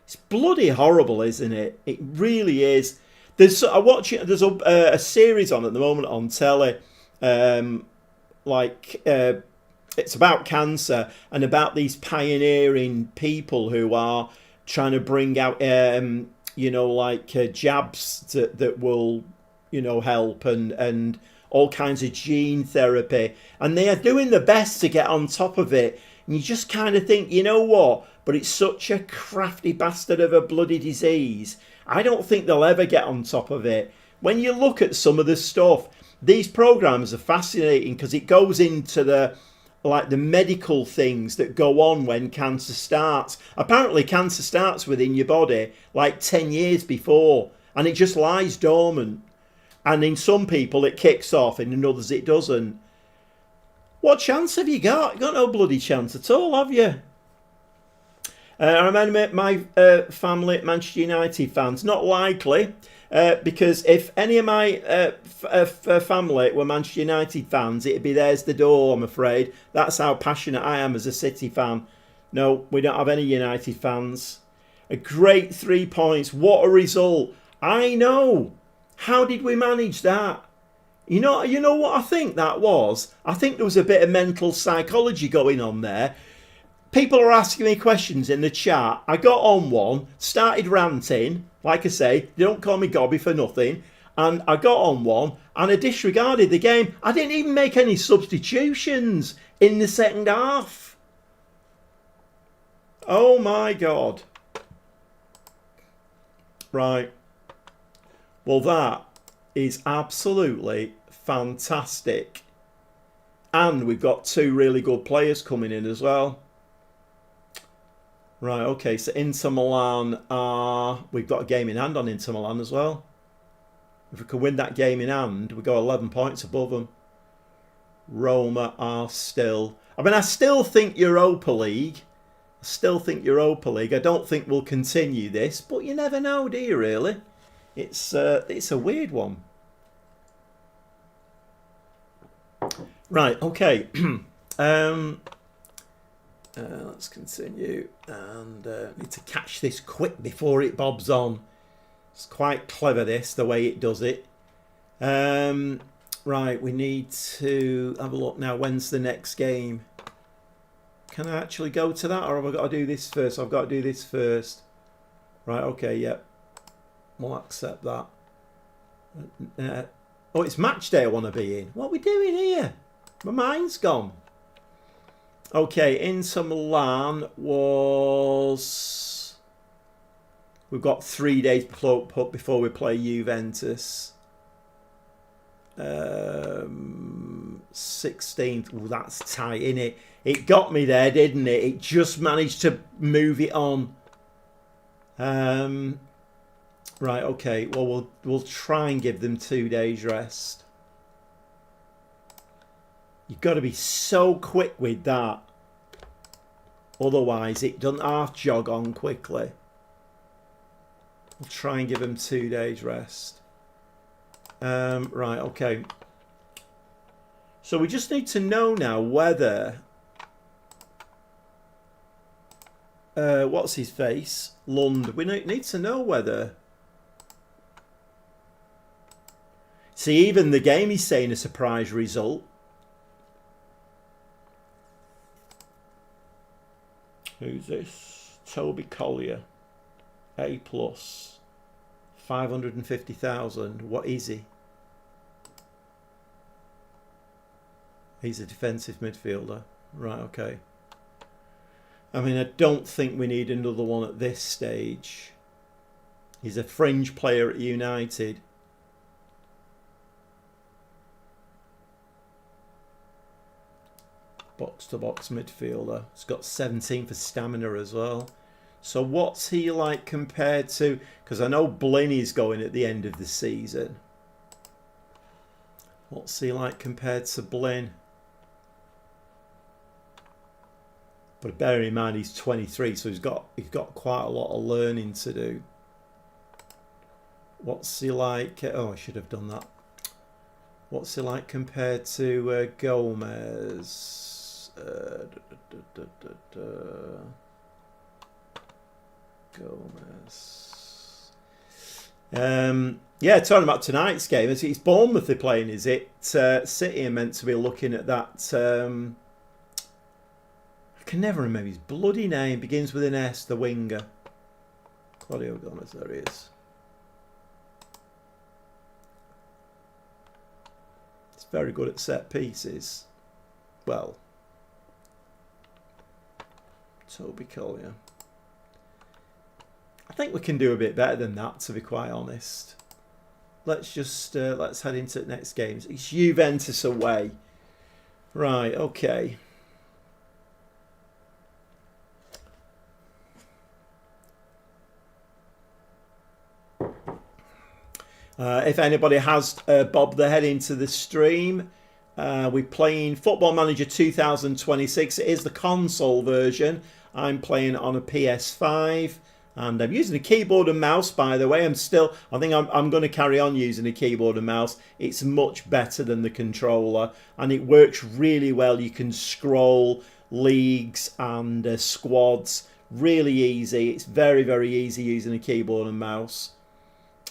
It's bloody horrible, isn't it? It really is. There's a series on at the moment on telly, it's about cancer and about these pioneering people who are trying to bring out jabs that will help and all kinds of gene therapy, and they are doing the best to get on top of it. And you just kind of think, you know what? But it's such a crafty bastard of a bloody disease. I don't think they'll ever get on top of it. When you look at some of the stuff, these programs are fascinating because it goes into the medical things that go on when cancer starts. Apparently cancer starts within your body like 10 years before, and it just lies dormant. And in some people it kicks off, and in others it doesn't. What chance have you got? You got no bloody chance at all, have you? I remember my family, Manchester United fans. Not likely, because if any of my family were Manchester United fans, it'd be there's the door, I'm afraid. That's how passionate I am as a City fan. No, we don't have any United fans. A great 3 points. What a result. I know. How did we manage that? You know what I think that was? I think there was a bit of mental psychology going on there. People are asking me questions in the chat. I got on one, started ranting. Like I say, they don't call me Gobby for nothing. And I got on one and I disregarded the game. I didn't even make any substitutions in the second half. Oh my God. Right. Well, that is absolutely fantastic. And we've got 2 really good players coming in as well. Right, okay, so Inter Milan we've got a game in hand on Inter Milan as well. If we can win that game in hand, we go 11 points above them. Roma are still... I still think Europa League. I don't think we'll continue this, but you never know, do you, really? It's a weird one. Right, okay. Let's continue, and need to catch this quick before it bobs on. It's quite clever, this, the way it does it. Right, we need to have a look now. When's the next game? Can I actually go to that, or have I got to do this first? I've got to do this first. Right, okay, yep. We'll accept that. Oh, it's match day I want to be in. What are we doing here? My mind's gone. Okay, Inter Milan was... We've got 3 days before we play Juventus. 16th. Oh, that's tight, innit? It got me there, didn't it? It just managed to move it on. Right, okay. Well, we'll try and give them 2 days rest. You've got to be so quick with that. Otherwise, it doesn't half jog on quickly. We'll try and give them 2 days rest. Right, okay. So we just need to know now whether... what's his face? Lund. We need to know whether... See, even the game is saying a surprise result. Who's this? Toby Collier. A+. 550,000. What is he? He's a defensive midfielder. Right, okay. I mean, I don't think we need another one at this stage. He's a fringe player at United. Box-to-box midfielder. He's got 17 for stamina as well. So what's he like compared to... Because I know Blinny's going at the end of the season. What's he like compared to Blin? But bearing in mind he's 23, so he's got quite a lot of learning to do. What's he like? Oh, I should have done that. What's he like compared to Gomez? Gomez. Yeah, talking about tonight's game. It's Bournemouth they're playing, is it? City are meant to be looking at that. I can never remember his bloody name. Begins with an S, the winger. Claudio Gomez, there he is. He's very good at set pieces. Well, Toby Collier. I think we can do a bit better than that, to be quite honest. Let's just let's head into the next games. It's Juventus away. Right, okay. If anybody has bobbed their head into the stream, we're playing Football Manager 2026. It is the console version. I'm playing on a PS5. And I'm using a keyboard and mouse, by the way. I think I'm going to carry on using a keyboard and mouse. It's much better than the controller. And it works really well. You can scroll leagues and squads really easy. It's very, very easy using a keyboard and mouse.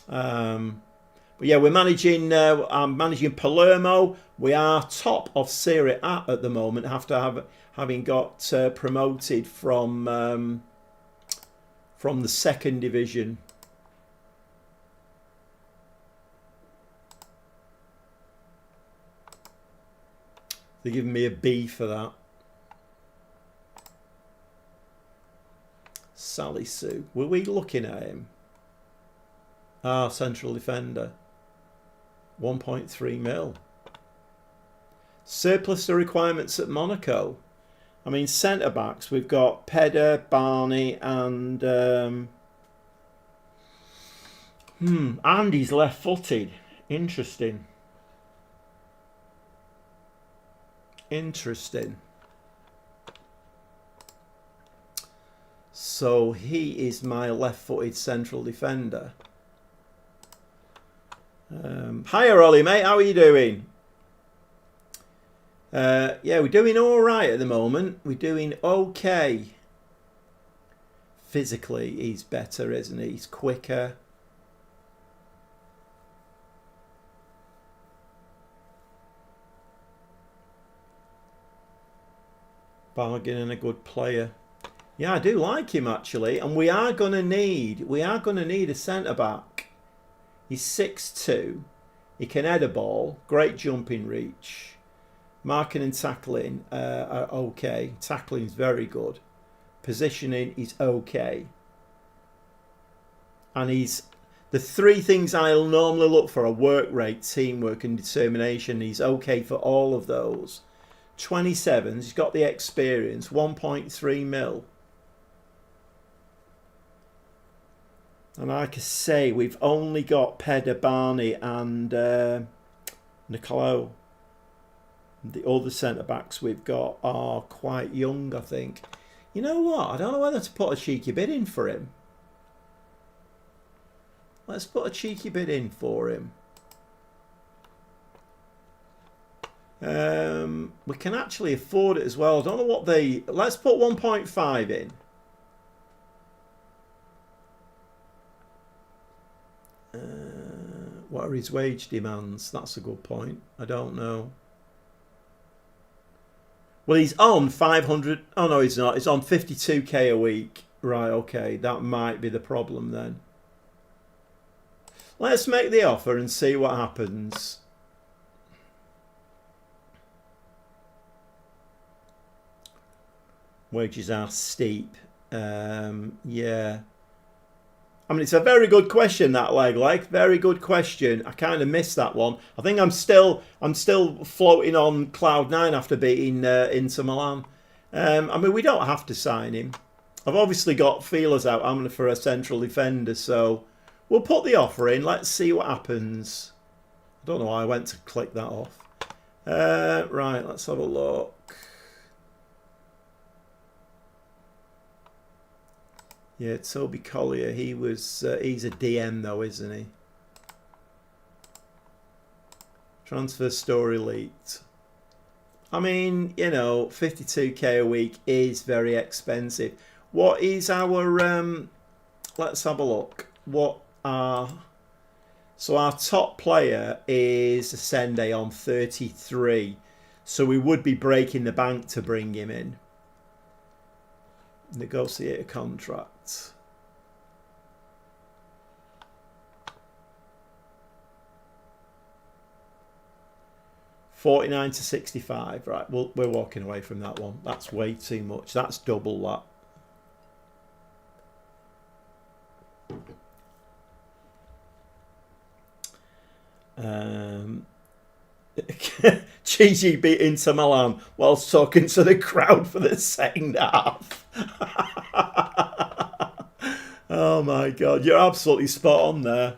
But yeah, we're managing. I'm managing Palermo. We are top of Serie A at the moment after having got promoted from the second division. They're giving me a B for that. Sally Sue. Were we looking at him? Ah, central defender. 1.3 mil. Surplus to requirements at Monaco. I mean, centre-backs, we've got Pedder, Barney and... Andy's left-footed. Interesting. So he is my left-footed central defender. Hiya, Ollie, mate. How are you doing? Yeah, we're doing all right at the moment. We're doing okay. Physically, he's better, isn't he? He's quicker. Bargain and a good player. Yeah, I do like him actually, and we are gonna need a centre back. He's 6'2". He can head a ball. Great jumping reach. Marking and tackling are okay. Tackling's very good. Positioning is okay. And the three things I'll normally look for are work rate, teamwork and determination. He's okay for all of those. 27, he's got the experience, 1.3 mil. And like I say, we've only got Pedder, Barney and Nicolo. The other centre-backs we've got are quite young, I think. You know what? I don't know whether to put a cheeky bid in for him. Let's put a cheeky bid in for him. We can actually afford it as well. I don't know what they... Let's put 1.5 in. What are his wage demands? That's a good point. I don't know. Well, he's on 500. Oh, no, he's not. He's on 52k a week. Right, okay. That might be the problem then. Let's make the offer and see what happens. Wages are steep. Yeah. I mean, it's a very good question, that leg. Very good question. I kind of missed that one. I think I'm still floating on cloud 9 after beating Inter Milan. I mean, we don't have to sign him. I've obviously got feelers out for a central defender, so we'll put the offer in. Let's see what happens. I don't know why I went to click that off. Right, let's have a look. Yeah, Toby Collier, he's a DM though, isn't he? Transfer story leaked. I mean, you know, 52k a week is very expensive. What is our let's have a look. So our top player is Sende on 33. So we would be breaking the bank to bring him in. Negotiate a contract. $49 to $65. Right, we're walking away from that one. That's way too much. That's double that. GG beat Inter Milan whilst talking to the crowd for the second half. Oh my God, you're absolutely spot on there.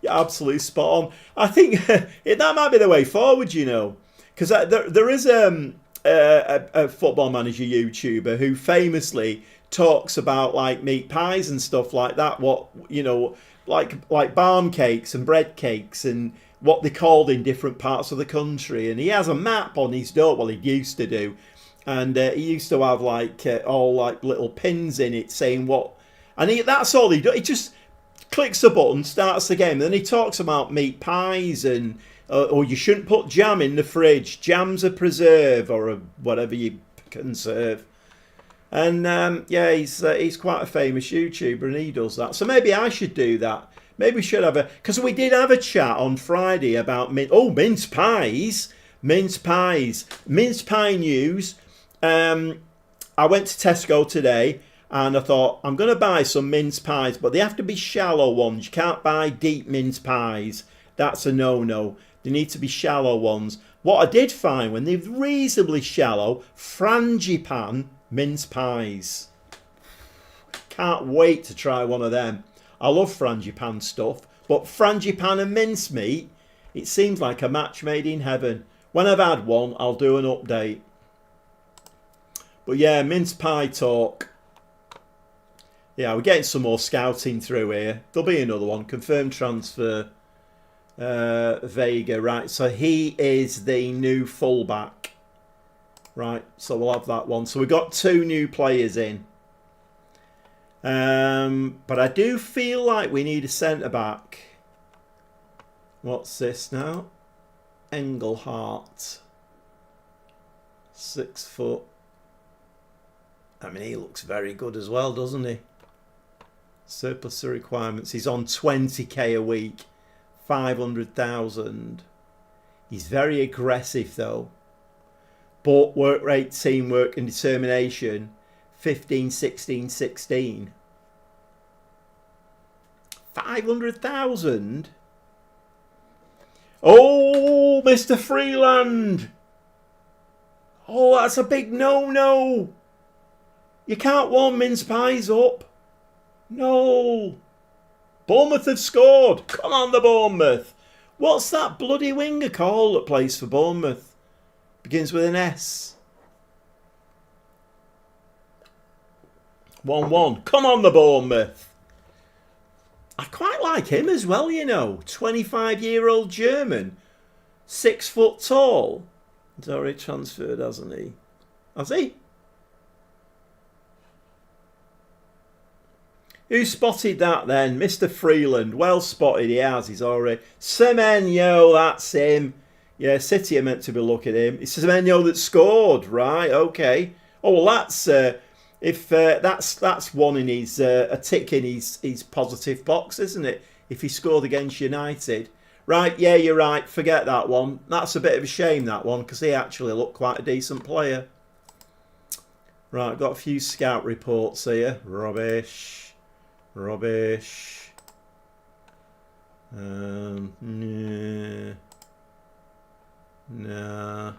You're absolutely spot on. I think that might be the way forward, you know, because there is a football manager YouTuber who famously talks about like meat pies and stuff like that. What, you know, like barm cakes and bread cakes and what they called in different parts of the country. And he has a map on his door. Well, he used to do, and he used to have like all like little pins in it saying what. And that's all he does. He just clicks the button, starts the game, and then he talks about meat pies and or you shouldn't put jam in the fridge. Jam's a preserve or whatever you conserve. And yeah, he's quite a famous YouTuber, and he does that. So maybe I should do that. Maybe we should have because we did have a chat on Friday about mince pies, mince pie news. I went to Tesco today. And I thought, I'm going to buy some mince pies, but they have to be shallow ones. You can't buy deep mince pies. That's a no-no. They need to be shallow ones. What I did find, when they're reasonably shallow, frangipan mince pies. Can't wait to try one of them. I love frangipan stuff, but frangipan and mincemeat, it seems like a match made in heaven. When I've had one, I'll do an update. But yeah, mince pie talk. Yeah, we're getting some more scouting through here. There'll be another one. Confirmed transfer. Vega, right. So he is the new fullback. Right, so we'll have that one. So we've got 2 new players in. But I do feel like we need a centre-back. What's this now? Engelhardt. 6 foot. I mean, he looks very good as well, doesn't he? Surplus to requirements. He's on 20k a week, 500,000. He's very aggressive though. But work rate, teamwork and determination, 15, 16, 16. 500,000? Oh, Mr. Freeland. Oh, that's a big no-no. You can't warm mince pies up. No. Bournemouth have scored. Come on, the Bournemouth. What's that bloody winger called that plays for Bournemouth? Begins with an S. 1-1. Come on, the Bournemouth. I quite like him as well, you know. 25-year-old German. 6 foot tall. He's already transferred, hasn't he? Has he? Who spotted that then? Mr. Freeland. Well spotted, he has. He's already... Semenyo, that's him. Yeah, City are meant to be looking at him. It's Semenyo that scored. Right, okay. Oh, well, that's... that's one in his... a tick in his positive box, isn't it? If he scored against United. Right, yeah, you're right. Forget that one. That's a bit of a shame, that one, because he actually looked quite a decent player. Right, I've got a few scout reports here. Rubbish. Rubbish. Nah. Nah.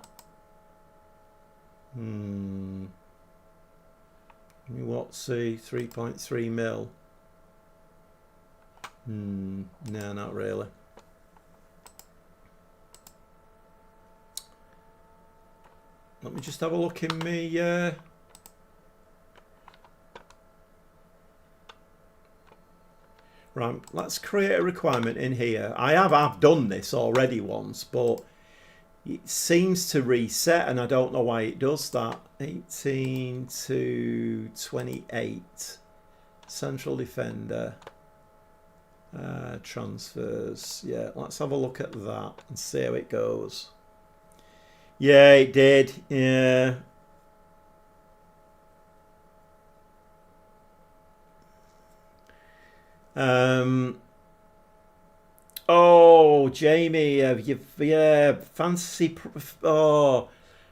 What's the 3.3 mil? No, not really. Let me just have a look in me. Right, let's create a requirement in here. I've done this already once, but it seems to reset, and I don't know why it does that. 18 to 28. Central defender. Transfers. Yeah, let's have a look at that and see how it goes. Yeah, it did. Yeah. Oh, Jamie, fantasy. Oh,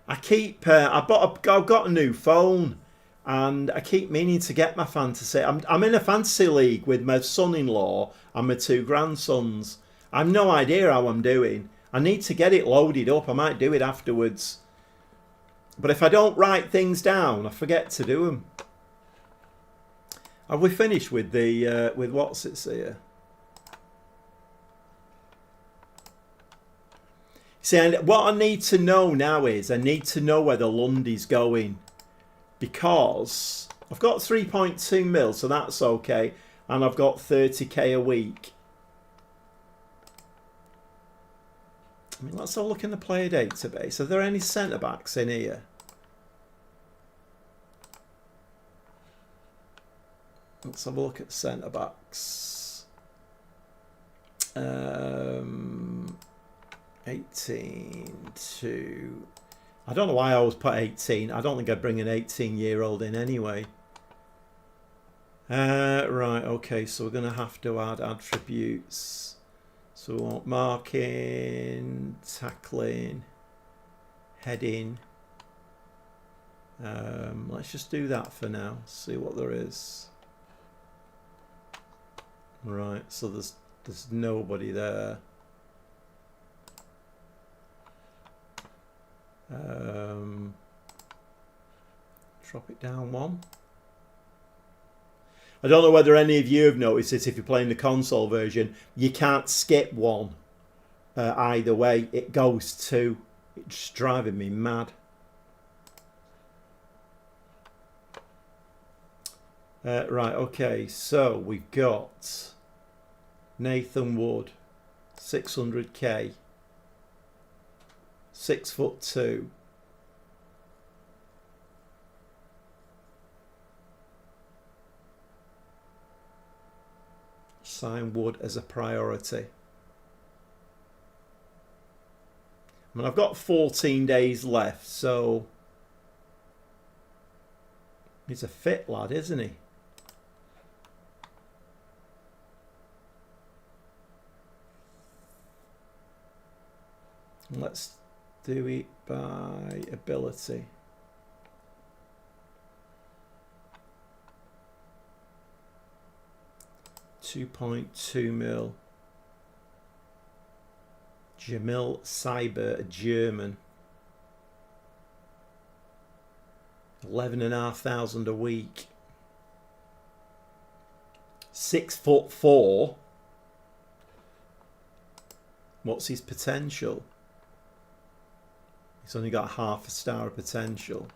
I've got a new phone, and I keep meaning to get my fantasy. I'm in a fantasy league with my son-in-law and my two grandsons. I've no idea how I'm doing. I need to get it loaded up. I might do it afterwards. But if I don't write things down, I forget to do them. Have we finished with the with what's it here? See, what I need to know now is I need to know where the Lundy's going, because I've got 3.2 mil, so that's okay, and I've got 30k a week. I mean, let's have a look in the player database. Are there any centre backs in here? Let's have a look at centre backs. 18 to... I don't know why I always put 18. I don't think I'd bring an 18-year-old in anyway. Right, okay, so we're going to have to add attributes. So we want marking, tackling, heading. Let's just do that for now. See what there is. Right, so there's nobody there. Drop it down one. I don't know whether any of you have noticed this. If you're playing the console version, you can't skip one either way. It goes two. It's just driving me mad. Right, okay, so we've got Nathan Wood, 600k, 6'2". Sign Wood as a priority. I mean, I've got 14 days left, so he's a fit lad, isn't he? Let's do it by ability. £2.2 mil. Jamil Cyber, a German. 11,500 a week. 6'4". What's his potential? He's only got half a star of potential.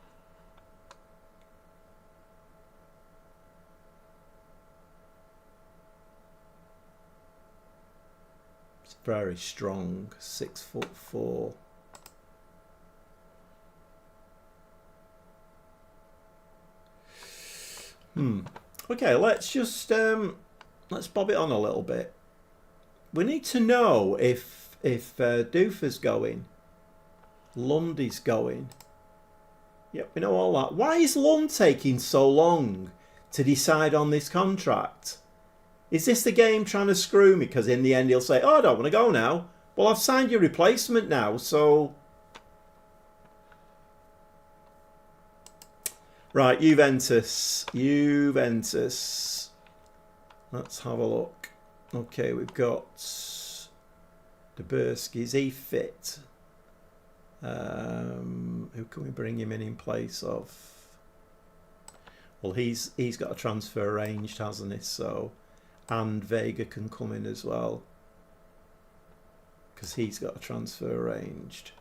It's very strong. 6'4". Okay, let's just let's bob it on a little bit. We need to know if Doofer's going. Lundy's going. Yep, we know all that. Why is Lund taking so long to decide on this contract? Is this the game trying to screw me? Because in the end he'll say, oh, I don't want to go now. Well, I've signed your replacement now, so... Right, Juventus. Let's have a look. Okay, we've got Duberski. Is he fit? Who can we bring him in place of? Well, he's got a transfer arranged, hasn't he? So, and Vega can come in as well because he's got a transfer arranged.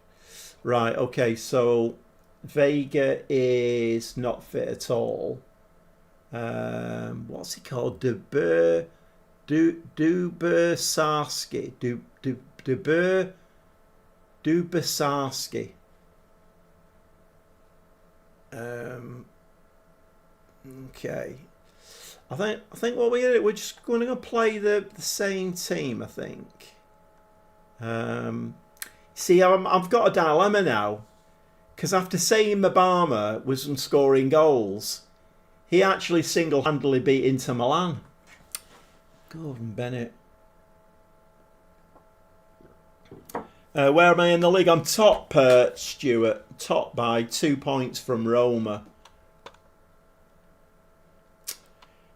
Right. Okay. So Vega is not fit at all. What's he called? Dubersarski. Dubasarski. Okay. I think what we're just going to play the same team, I think. See, I've got a dilemma now. Because after saying Mabama wasn't scoring goals, he actually single-handedly beat Inter Milan. Gordon Bennett. Where am I in the league? I'm top, Stuart. Top by 2 points from Roma.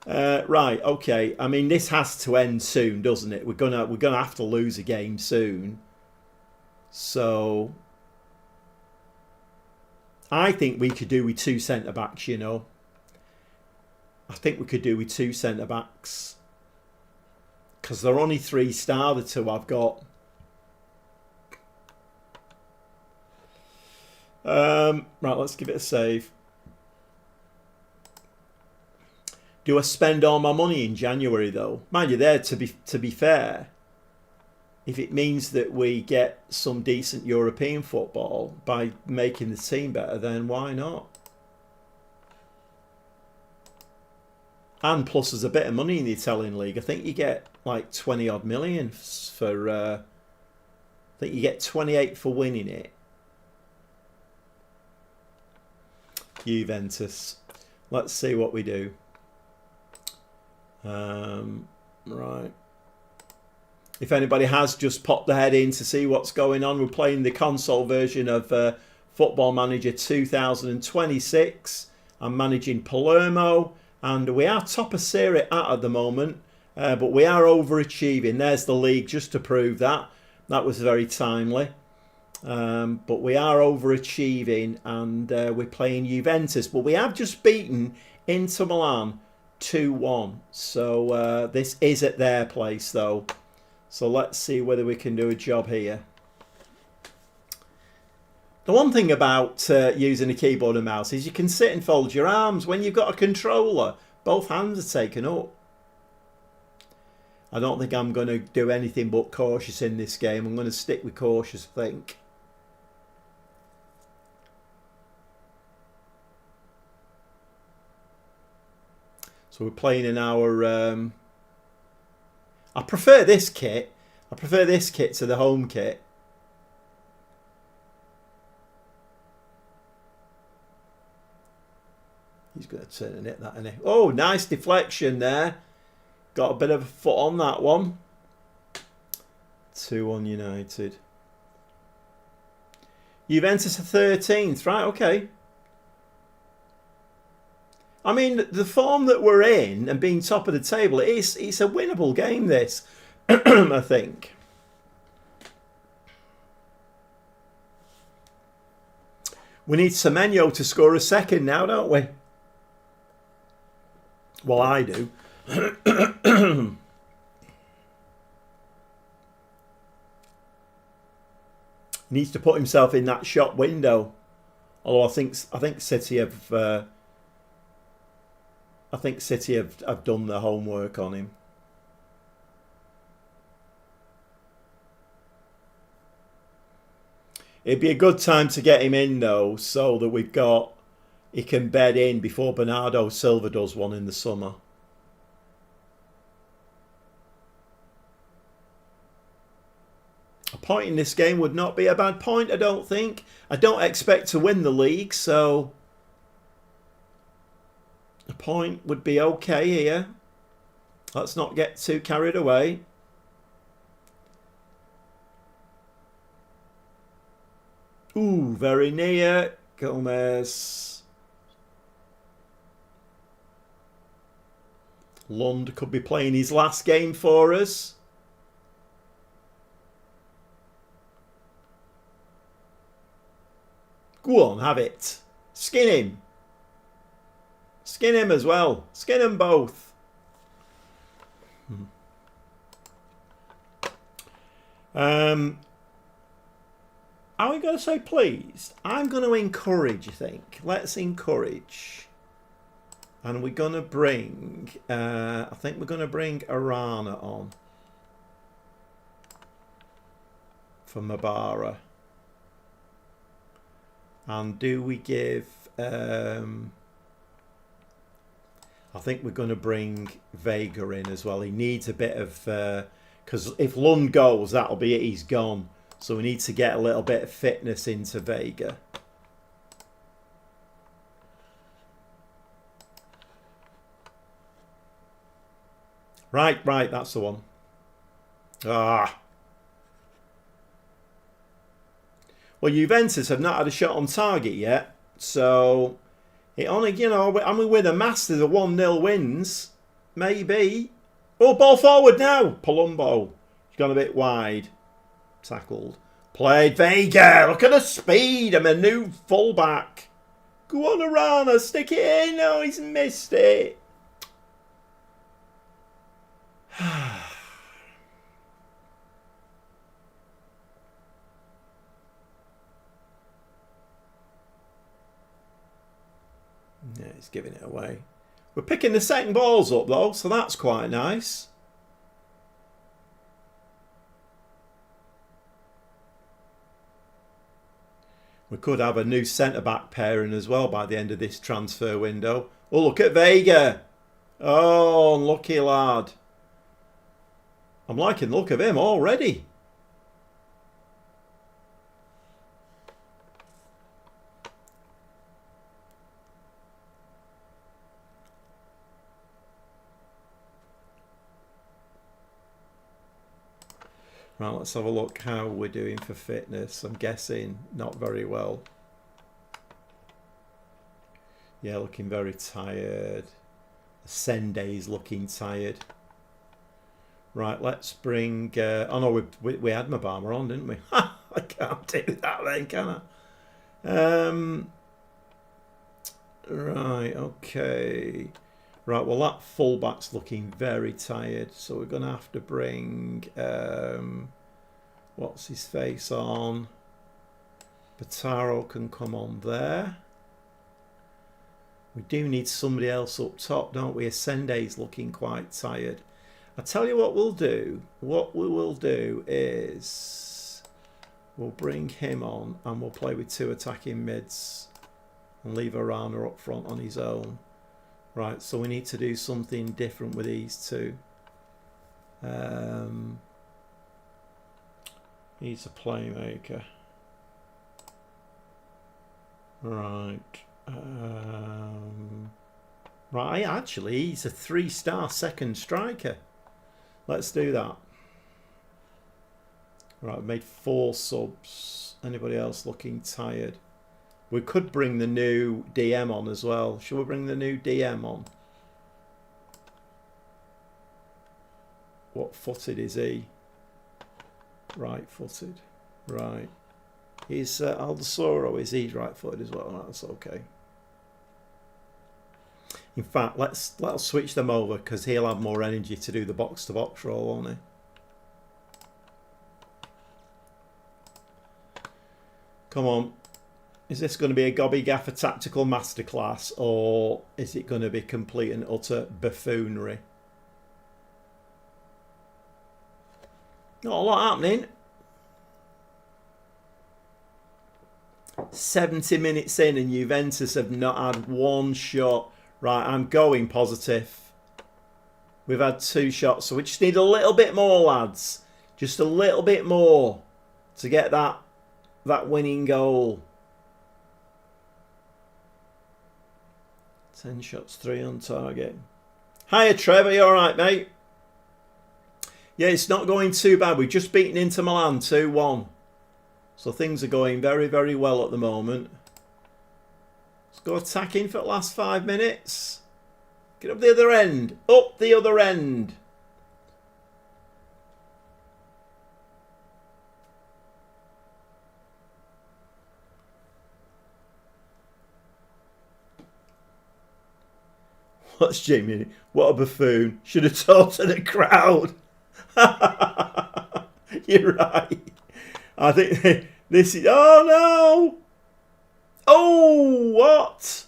Right, okay. I mean, this has to end soon, doesn't it? We're gonna have to lose a game soon. So I think we could do with 2 centre-backs, you know. I think we could do with 2 centre-backs. Because they're only 3-star, the 2 I've got. Right, let's give it a save. Do I spend all my money in January though? Mind you, there to be fair, if it means that we get some decent European football by making the team better, then why not? And plus, there's a bit of money in the Italian league. I think you get like 20 odd million for. I think you get 28 for winning it. Juventus. Let's see what we do. Right. If anybody has just popped their head in to see what's going on, we're playing the console version of Football Manager 2026. I'm managing Palermo, and we are top of Serie A at the moment, but we are overachieving. There's the league just to prove that. That was very timely. But we are overachieving, and we're playing Juventus. But we have just beaten Inter Milan 2-1. So this is at their place, though. So let's see whether we can do a job here. The one thing about using a keyboard and mouse is you can sit and fold your arms. When you've got a controller, both hands are taken up. I don't think I'm going to do anything but cautious in this game. I'm going to stick with cautious, I think. So we're playing in our... I prefer this kit. I prefer this kit to the home kit. He's going to turn and hit that, isn't he? Oh, nice deflection there. Got a bit of a foot on that one. 2-1 United. Juventus are 13th. Right, okay. I mean, the form that we're in and being top of the table, it's a winnable game, this, I think. We need Semenyo to score a second now, don't we? Well, I do. Needs to put himself in that shop window. Although I think City have... I think City have done their homework on him. It'd be a good time to get him in though, so that he can bed in before Bernardo Silva does one in the summer. A point in this game would not be a bad point, I don't think. I don't expect to win the league, so... a point would be okay here. Let's not get too carried away. Ooh, very near. Gomez. Lund could be playing his last game for us. Go on, have it. Skin him. Skin him as well. Skin them both. Are we going to say pleased? I'm going to encourage, I think. Let's encourage. And we're going to bring... I think we're going to bring Arana on. For Mabara. And do we give... I think we're going to bring Vega in as well. He needs a bit of... Because if Lund goes, that'll be it. He's gone. So we need to get a little bit of fitness into Vega. Right, that's the one. Well, Juventus have not had a shot on target yet. So, it only, I mean, we're the masters of 1-0 wins. Maybe. Oh, ball forward now. Palumbo. He's gone a bit wide. Tackled. Played Vega. Look at the speed. I'm a new fullback. Go on, Arana. Stick it in. No, he's missed it. Yeah, he's giving it away. We're picking the second balls up though, so that's quite nice. We could have a new centre-back pairing as well by the end of this transfer window. Oh, look at Vega. Oh, unlucky lad. I'm liking the look of him already. Right, let's have a look how we're doing for fitness. I'm guessing not very well. Yeah, looking very tired. Senday's looking tired. Right, let's bring... oh no, we had Mabama on, didn't we? I can't do that then, can I? Right, okay. Right, well that fullback's looking very tired, so we're going to have to bring... what's his face on? Bataro can come on there. We do need somebody else up top, don't we? Senday's looking quite tired. I tell you what we'll do. What we will do is we'll bring him on and we'll play with 2 attacking mids and leave Arana up front on his own. Right, so we need to do something different with these two. He's a playmaker. Right. Right, actually, he's a 3-star second striker. Let's do that. Right, I've made 4 subs. Anybody else looking tired? We could bring the new DM on as well. Shall we bring the new DM on? What footed is he? Right footed. Right. Is Aldasoro, is he right footed as well? That's okay. In fact, let's switch them over because he'll have more energy to do the box to box role, won't he? Come on. Is this going to be a Gobby Gaffer tactical masterclass or is it going to be complete and utter buffoonery? Not a lot happening. 70 minutes in and Juventus have not had one shot. Right, I'm going positive. We've had 2 shots, so we just need a little bit more, lads. Just a little bit more to get that winning goal. 10 shots, 3 on target. Hiya, Trevor. You all right, mate? Yeah, it's not going too bad. We've just beaten Inter Milan 2-1. So things are going very, very well at the moment. Let's go attacking for the last 5 minutes. Get up the other end. Up the other end. What's Jamie? What a buffoon. Should have talked to the crowd. You're right. I think this is... Oh, no. Oh, what?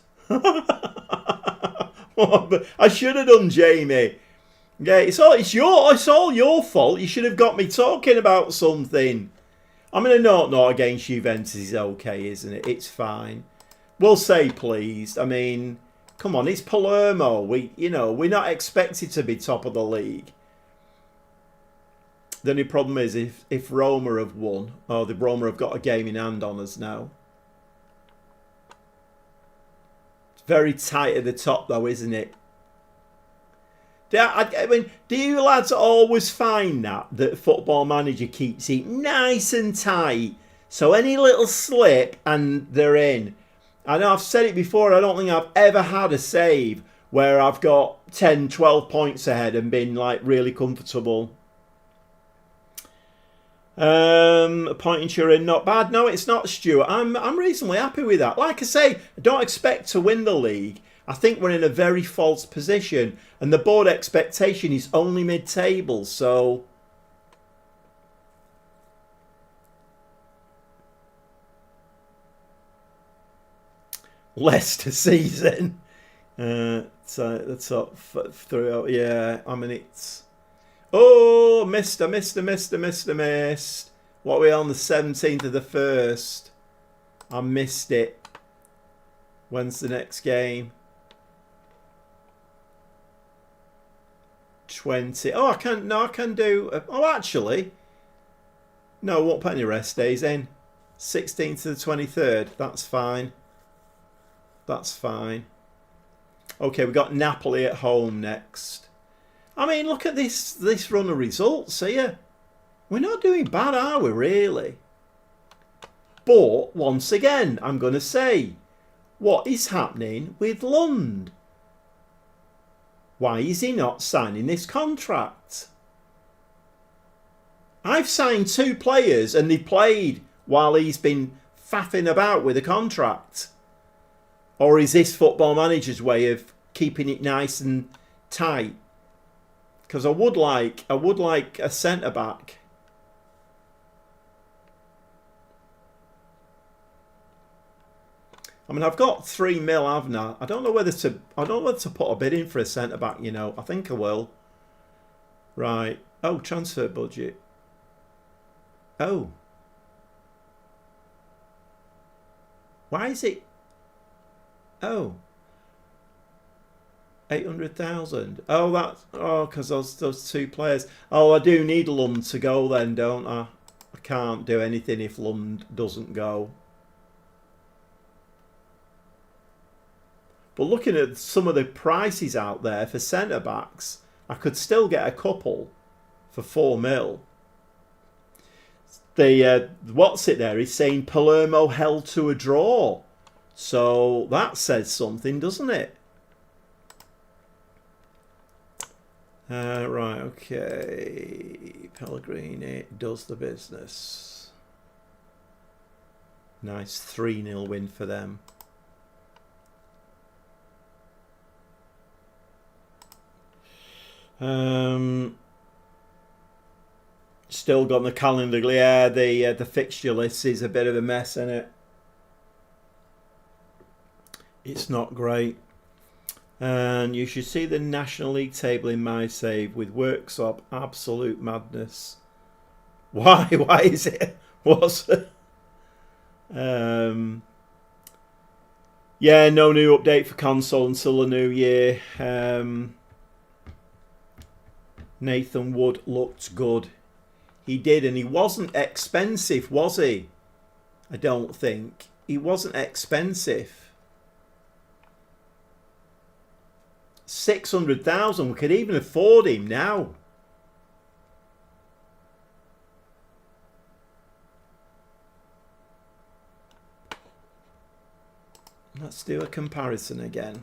I should have done, Jamie. Yeah, it's all your fault. You should have got me talking about something. I mean, a 0-0 against Juventus is okay, isn't it? It's fine. We'll say pleased. I mean, come on, it's Palermo. We're not expected to be top of the league. The only problem is if Roma have won, or the Roma have got a game in hand on us now. It's very tight at the top, though, isn't it? I mean, do you lads always find that Football Manager keeps it nice and tight? So any little slip and they're in. I know I've said it before, I don't think I've ever had a save where I've got 10, 12 points ahead and been like really comfortable. A point in Turin, not bad. No, it's not, Stuart. I'm reasonably happy with that. Like I say, I don't expect to win the league. I think we're in a very false position, and the board expectation is only mid-table, so Leicester season. So the top through. Yeah, I mean it's. Oh, missed. What are we on the 17th of the 1st? I missed it. When's the next game? 20. Oh, I can. No, I can do. Oh, actually, no. I won't put any rest days in. 16th to the 23rd. That's fine. That's fine. Okay, we've got Napoli at home next. I mean, look at this run of results here. We're not doing bad, are we, really? But, once again, I'm going to say, what is happening with Lund? Why is he not signing this contract? I've signed 2 players and they played while he's been faffing about with a contract. Or is this Football Manager's way of keeping it nice and tight? Because I would like a centre back. I mean, I've got 3 mil, haven't I? I don't know whether to put a bid in for a centre back. You know, I think I will. Right. Oh, transfer budget. Oh. Why is it? Oh. 800,000. Oh, because those 2 players. Oh, I do need Lund to go then, don't I? I can't do anything if Lund doesn't go. But looking at some of the prices out there for centre backs, I could still get a couple for 4 mil. The what's it there? He's saying Palermo held to a draw, so that says something, doesn't it? Right, okay. Pellegrini does the business. Nice 3-0 win for them. Still got the calendar. Yeah, the fixture list is a bit of a mess, isn't it? It's not great. And you should see the National League table in my save with Worksop. Absolute madness. Why? Why is it? What's it? Yeah, no new update for console until the new year. Nathan Wood looked good. He did, and he wasn't expensive, was he? I don't think. He wasn't expensive. 600,000. We could even afford him now. Let's do a comparison again.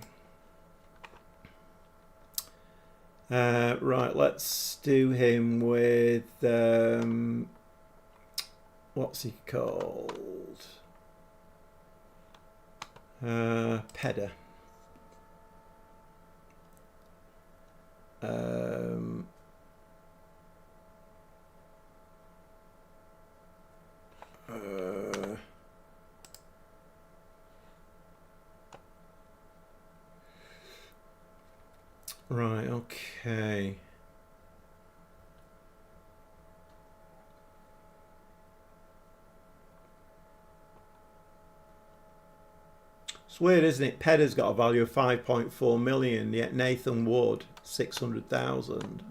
Right, let's do him with what's he called? Pedder. Right, okay. It's weird, isn't it? Pedder's got a value of 5.4 million, yet Nathan Wood 600,000.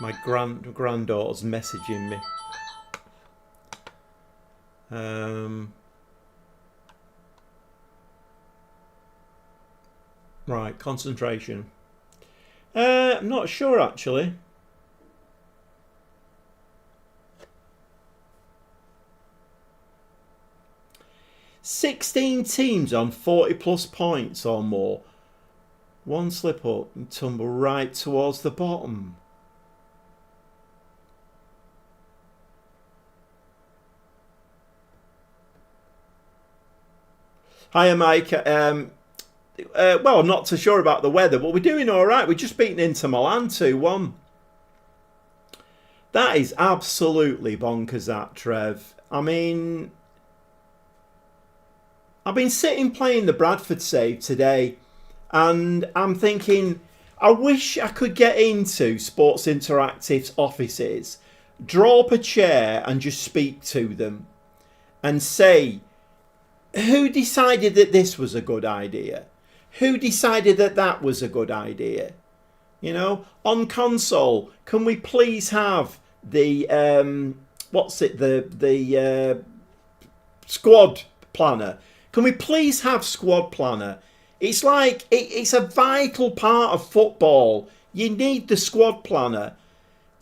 My granddaughter's messaging me. Right, concentration. I'm not sure actually. "16 teams on 40 plus points or more. One slip up and tumble right towards the bottom." Hiya, Mike. Well, I'm not too sure about the weather, but we're doing all right. We're just beating Inter Milan 2-1. That is absolutely bonkers, that, Trev. I mean, I've been sitting playing the Bradford save today, and I'm thinking, I wish I could get into Sports Interactive's offices, draw up a chair and just speak to them and say, who decided that this was a good idea? Who decided that that was a good idea? You know, on console, can we please have the squad planner? Can we please have squad planner? It's like it's a vital part of football. You need the squad planner.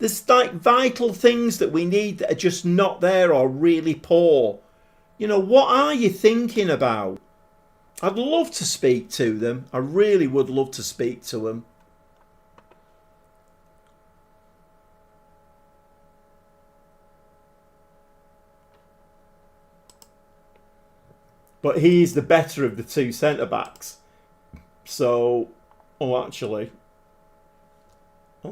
There's like vital things that we need that are just not there or really poor. You know, what are you thinking about? I'd love to speak to them. I really would love to speak to them. But he's the better of the two centre-backs. So, actually,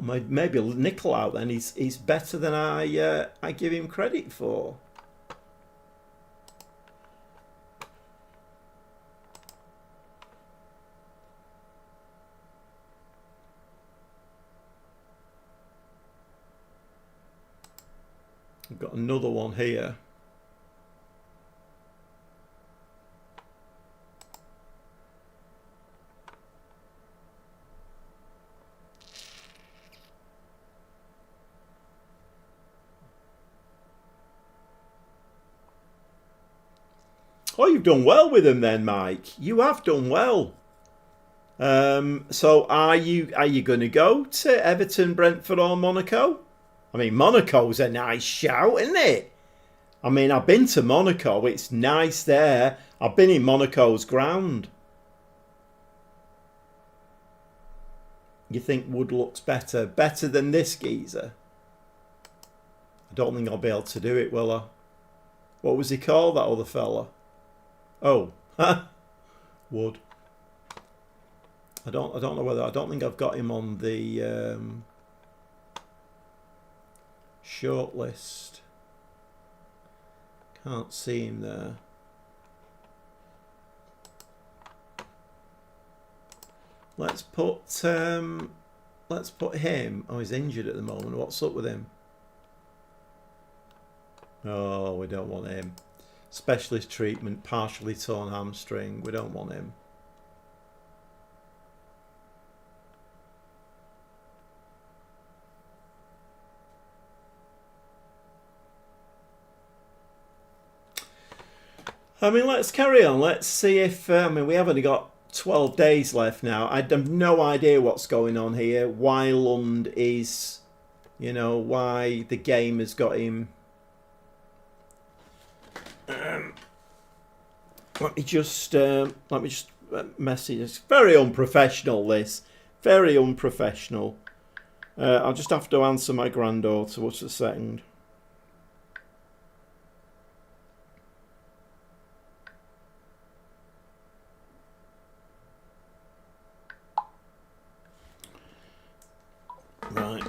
maybe Nickel out then. He's better than I give him credit for. I've got another one here. Oh, you've done well with him then, Mike. You have done well. So are you going to go to Everton, Brentford or Monaco? I mean, Monaco's a nice shout, isn't it? I mean, I've been to Monaco. It's nice there. I've been in Monaco's ground. You think Wood looks better? Better than this geezer? I don't think I'll be able to do it, will I? What was he called, that other fella? Oh, Wood. I don't know whether... I don't think I've got him on the... shortlist. Can't see him there. Let's put him. Oh, he's injured at the moment. What's up with him? Oh, we don't want him. Specialist treatment, partially torn hamstring. We don't want him. I mean, let's carry on. Let's see if... I mean, we have only got 12 days left now. I have no idea what's going on here. Why Lund is... You know, why the game has got him... let me just message. It's very unprofessional, this. Very unprofessional. I'll just have to answer my granddaughter. What's a second? Right.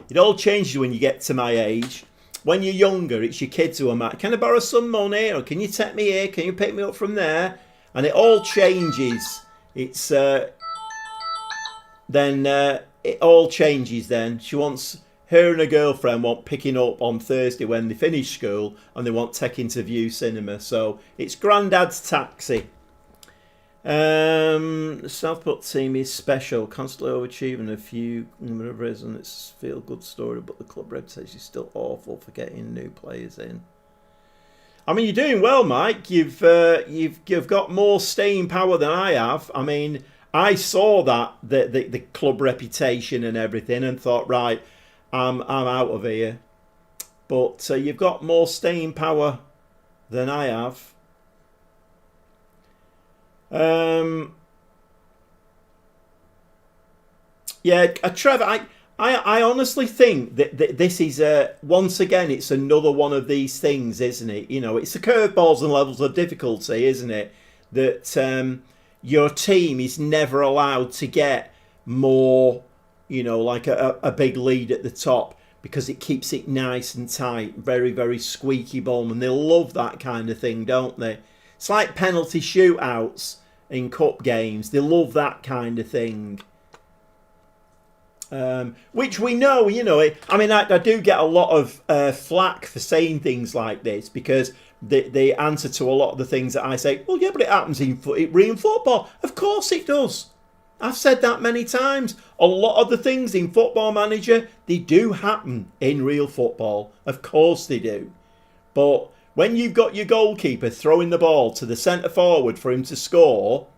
It all changes when you get to my age. when you're younger, it's your kids who are mad. Can I borrow some money? Or can you take me here? Can you pick me up from there? And it all changes. It's then it all changes then. She wants, her and her girlfriend want picking up on Thursday when they finish school, and they want taking to View Cinema. So it's Grandad's Taxi. The Southport team is special, constantly overachieving a few number of reasons. It's a feel good story, but the club reputation is still awful for getting new players in. I mean, you're doing well, Mike. You've got more staying power than I have. I mean, I saw that the club reputation and everything, and thought, right, I'm out of here. But you've got more staying power than I have. Yeah, Trevor, I honestly think that this is once again, it's another one of these things, isn't it? You know, it's the curveballs and levels of difficulty, isn't it? That your team is never allowed to get more, you know, like a big lead at the top, because it keeps it nice and tight, very, very squeaky bum, and they love that kind of thing, don't they? It's like penalty shootouts in cup games. They love that kind of thing. Which we know, you know. I mean, I do get a lot of flack for saying things like this, because the answer to a lot of the things that I say, well, yeah, but it happens in real football. Of course it does. I've said that many times. A lot of the things in Football Manager, they do happen in real football. Of course they do. But when you've got your goalkeeper throwing the ball to the centre forward for him to score,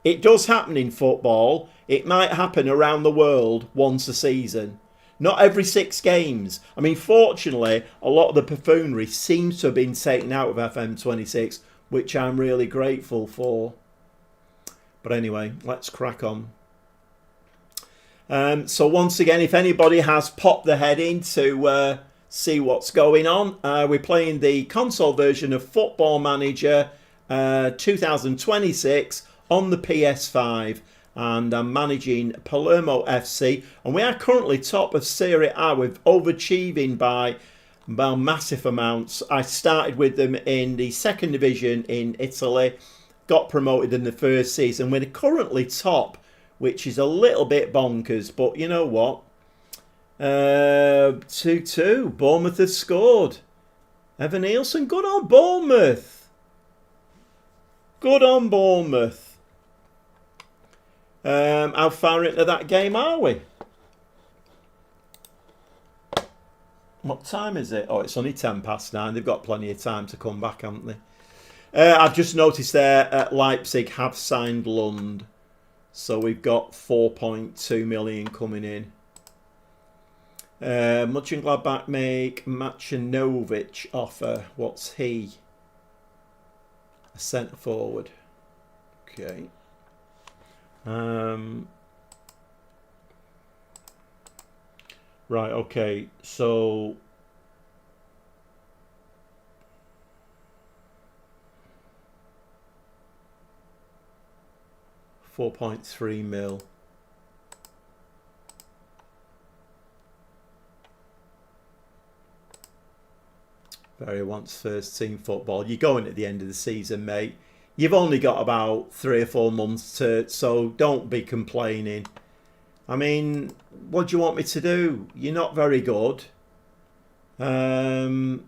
it does happen in football. It might happen around the world once a season. Not every 6 games. I mean, fortunately, a lot of the buffoonery seems to have been taken out of FM26, which I'm really grateful for. But anyway, let's crack on. So once again, if anybody has popped their head in to see what's going on, we're playing the console version of Football Manager 2026 on the PS5, and I'm managing Palermo FC, and we are currently top of Serie A. With overachieving by massive amounts. I started with them in the second division in Italy, got promoted in the first season. We're currently top, which is a little bit bonkers, but you know what? 2-2. Bournemouth has scored. Evan Nielsen, good on Bournemouth. Good on Bournemouth. How far into that game are we? What time is it? Oh, it's only 9:10. They've got plenty of time to come back, haven't they? I've just noticed there Leipzig have signed Lund. So we've got 4.2 million coming in. Mönchengladbach make Machinovic offer. What's he? A centre forward. Okay. Right, okay. So 4.3 mil. Very wants first team football. You're going at the end of the season, mate. You've only got about 3 or 4 months to, so don't be complaining. I mean, what do you want me to do? You're not very good. You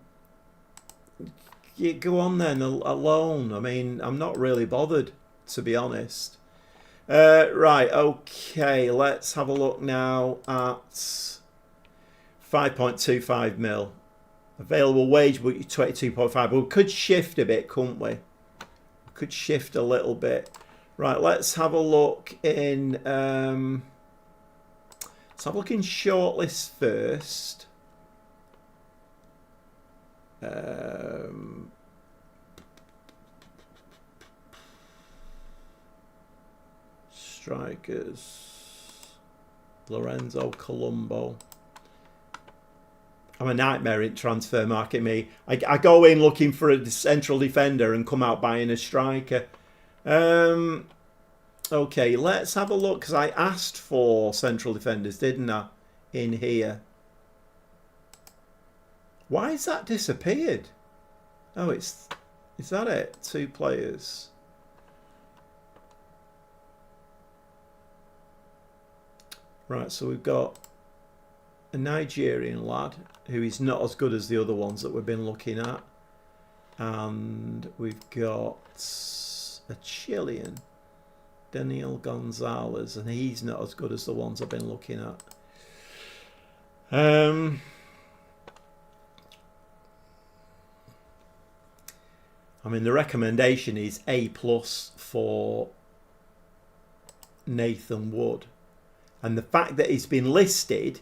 go on then alone. I mean, I'm not really bothered, to be honest. Right, okay. Let's have a look now at 5.25 mil. Available wage, 22.5. We could shift a bit, couldn't we? Could shift a little bit. Right, let's have a look in let's have a look in shortlist first. Strikers. Lorenzo Colombo. I'm a nightmare in transfer market, me. I go in looking for a central defender and come out buying a striker. Okay, let's have a look, because I asked for central defenders, didn't I, in here? Why has that disappeared? Oh, is that it? 2 players. Right, so we've got a Nigerian lad who is not as good as the other ones that we've been looking at. And we've got a Chilean, Daniel Gonzalez, and he's not as good as the ones I've been looking at. I mean, the recommendation is A+ for Nathan Wood. And the fact that he's been listed,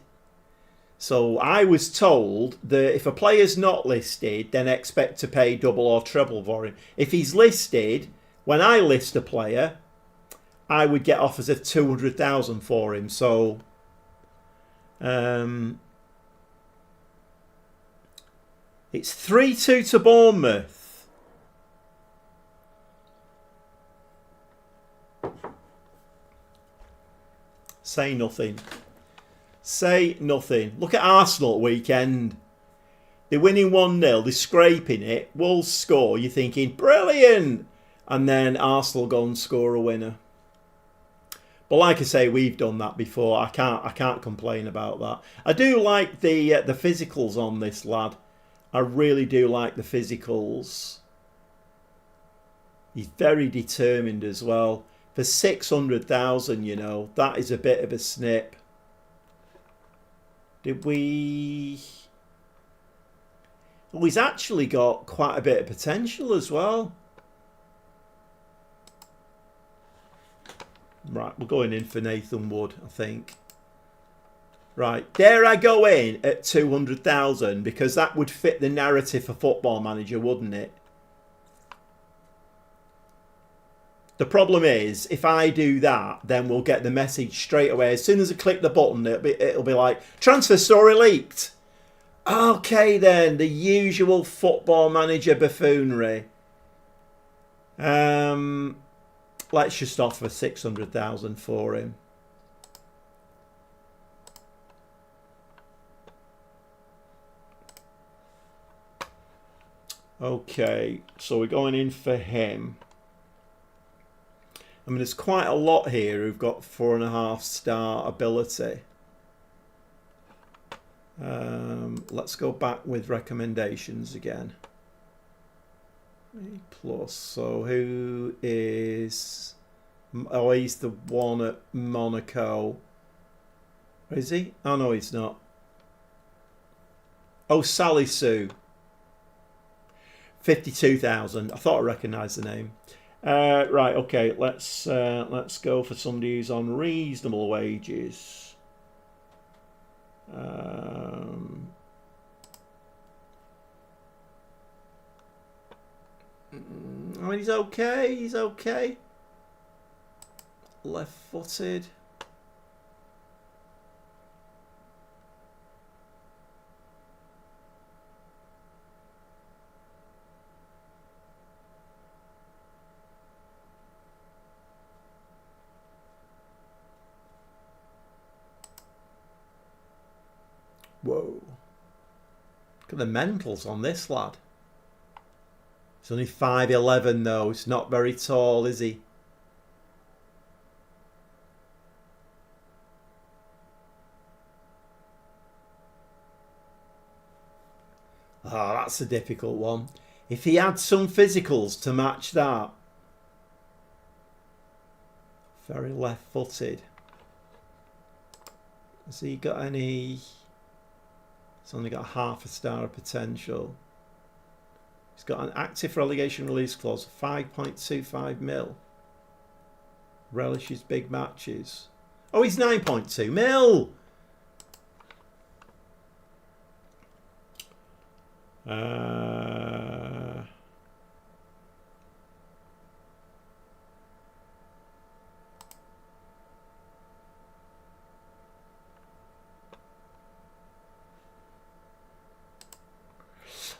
so I was told that if a player's not listed, then expect to pay double or treble for him. If he's listed, when I list a player, I would get offers of 200,000 for him. So, it's 3-2 to Bournemouth. Say nothing. Say nothing. Look at Arsenal at weekend. They're winning 1-0. They're scraping it. Wolves score. You're thinking, brilliant. And then Arsenal go and score a winner. But like I say, we've done that before. I can't complain about that. I do like the physicals on this lad. I really do like the physicals. He's very determined as well. For 600,000, you know, that is a bit of a snip. Did we... Well, he's actually got quite a bit of potential as well. Right, we're going in for Nathan Wood, I think. Right, dare I go in at 200,000? Because that would fit the narrative for Football Manager, wouldn't it? The problem is, if I do that, then we'll get the message straight away. As soon as I click the button, it'll be like, transfer story leaked. Okay then, the usual Football Manager buffoonery. Let's just offer 600,000 for him. Okay, so we're going in for him. I mean, there's quite a lot here who've got 4.5 star ability. Let's go back with recommendations again. A+. So who is... Oh, he's the one at Monaco. Is he? Oh, no, he's not. Oh, Sally Sue. 52,000. I thought I recognised the name. Right, okay, let's go for somebody who's on reasonable wages. I mean, he's okay. He's okay. Left-footed. Whoa. Look at the mentals on this lad. He's only 5'11" though. He's not very tall, is he? Oh, that's a difficult one. If he had some physicals to match that. Very left-footed. Has he got any... He's only got 0.5 star of potential. He's got an active relegation release clause of 5.25 mil. Relishes big matches. Oh, he's 9.2 mil!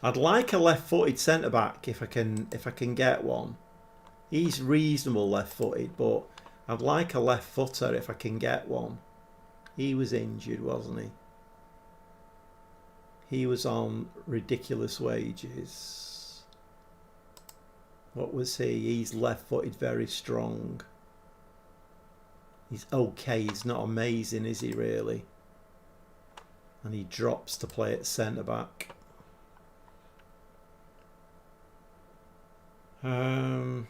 I'd like a left-footed centre-back if I can get one. He's reasonable left-footed, but I'd like a left-footer if I can get one. He was injured, wasn't he? He was on ridiculous wages. What was he? He's left-footed, very strong. He's okay. He's not amazing, is he really? And he drops to play at centre-back. 2.2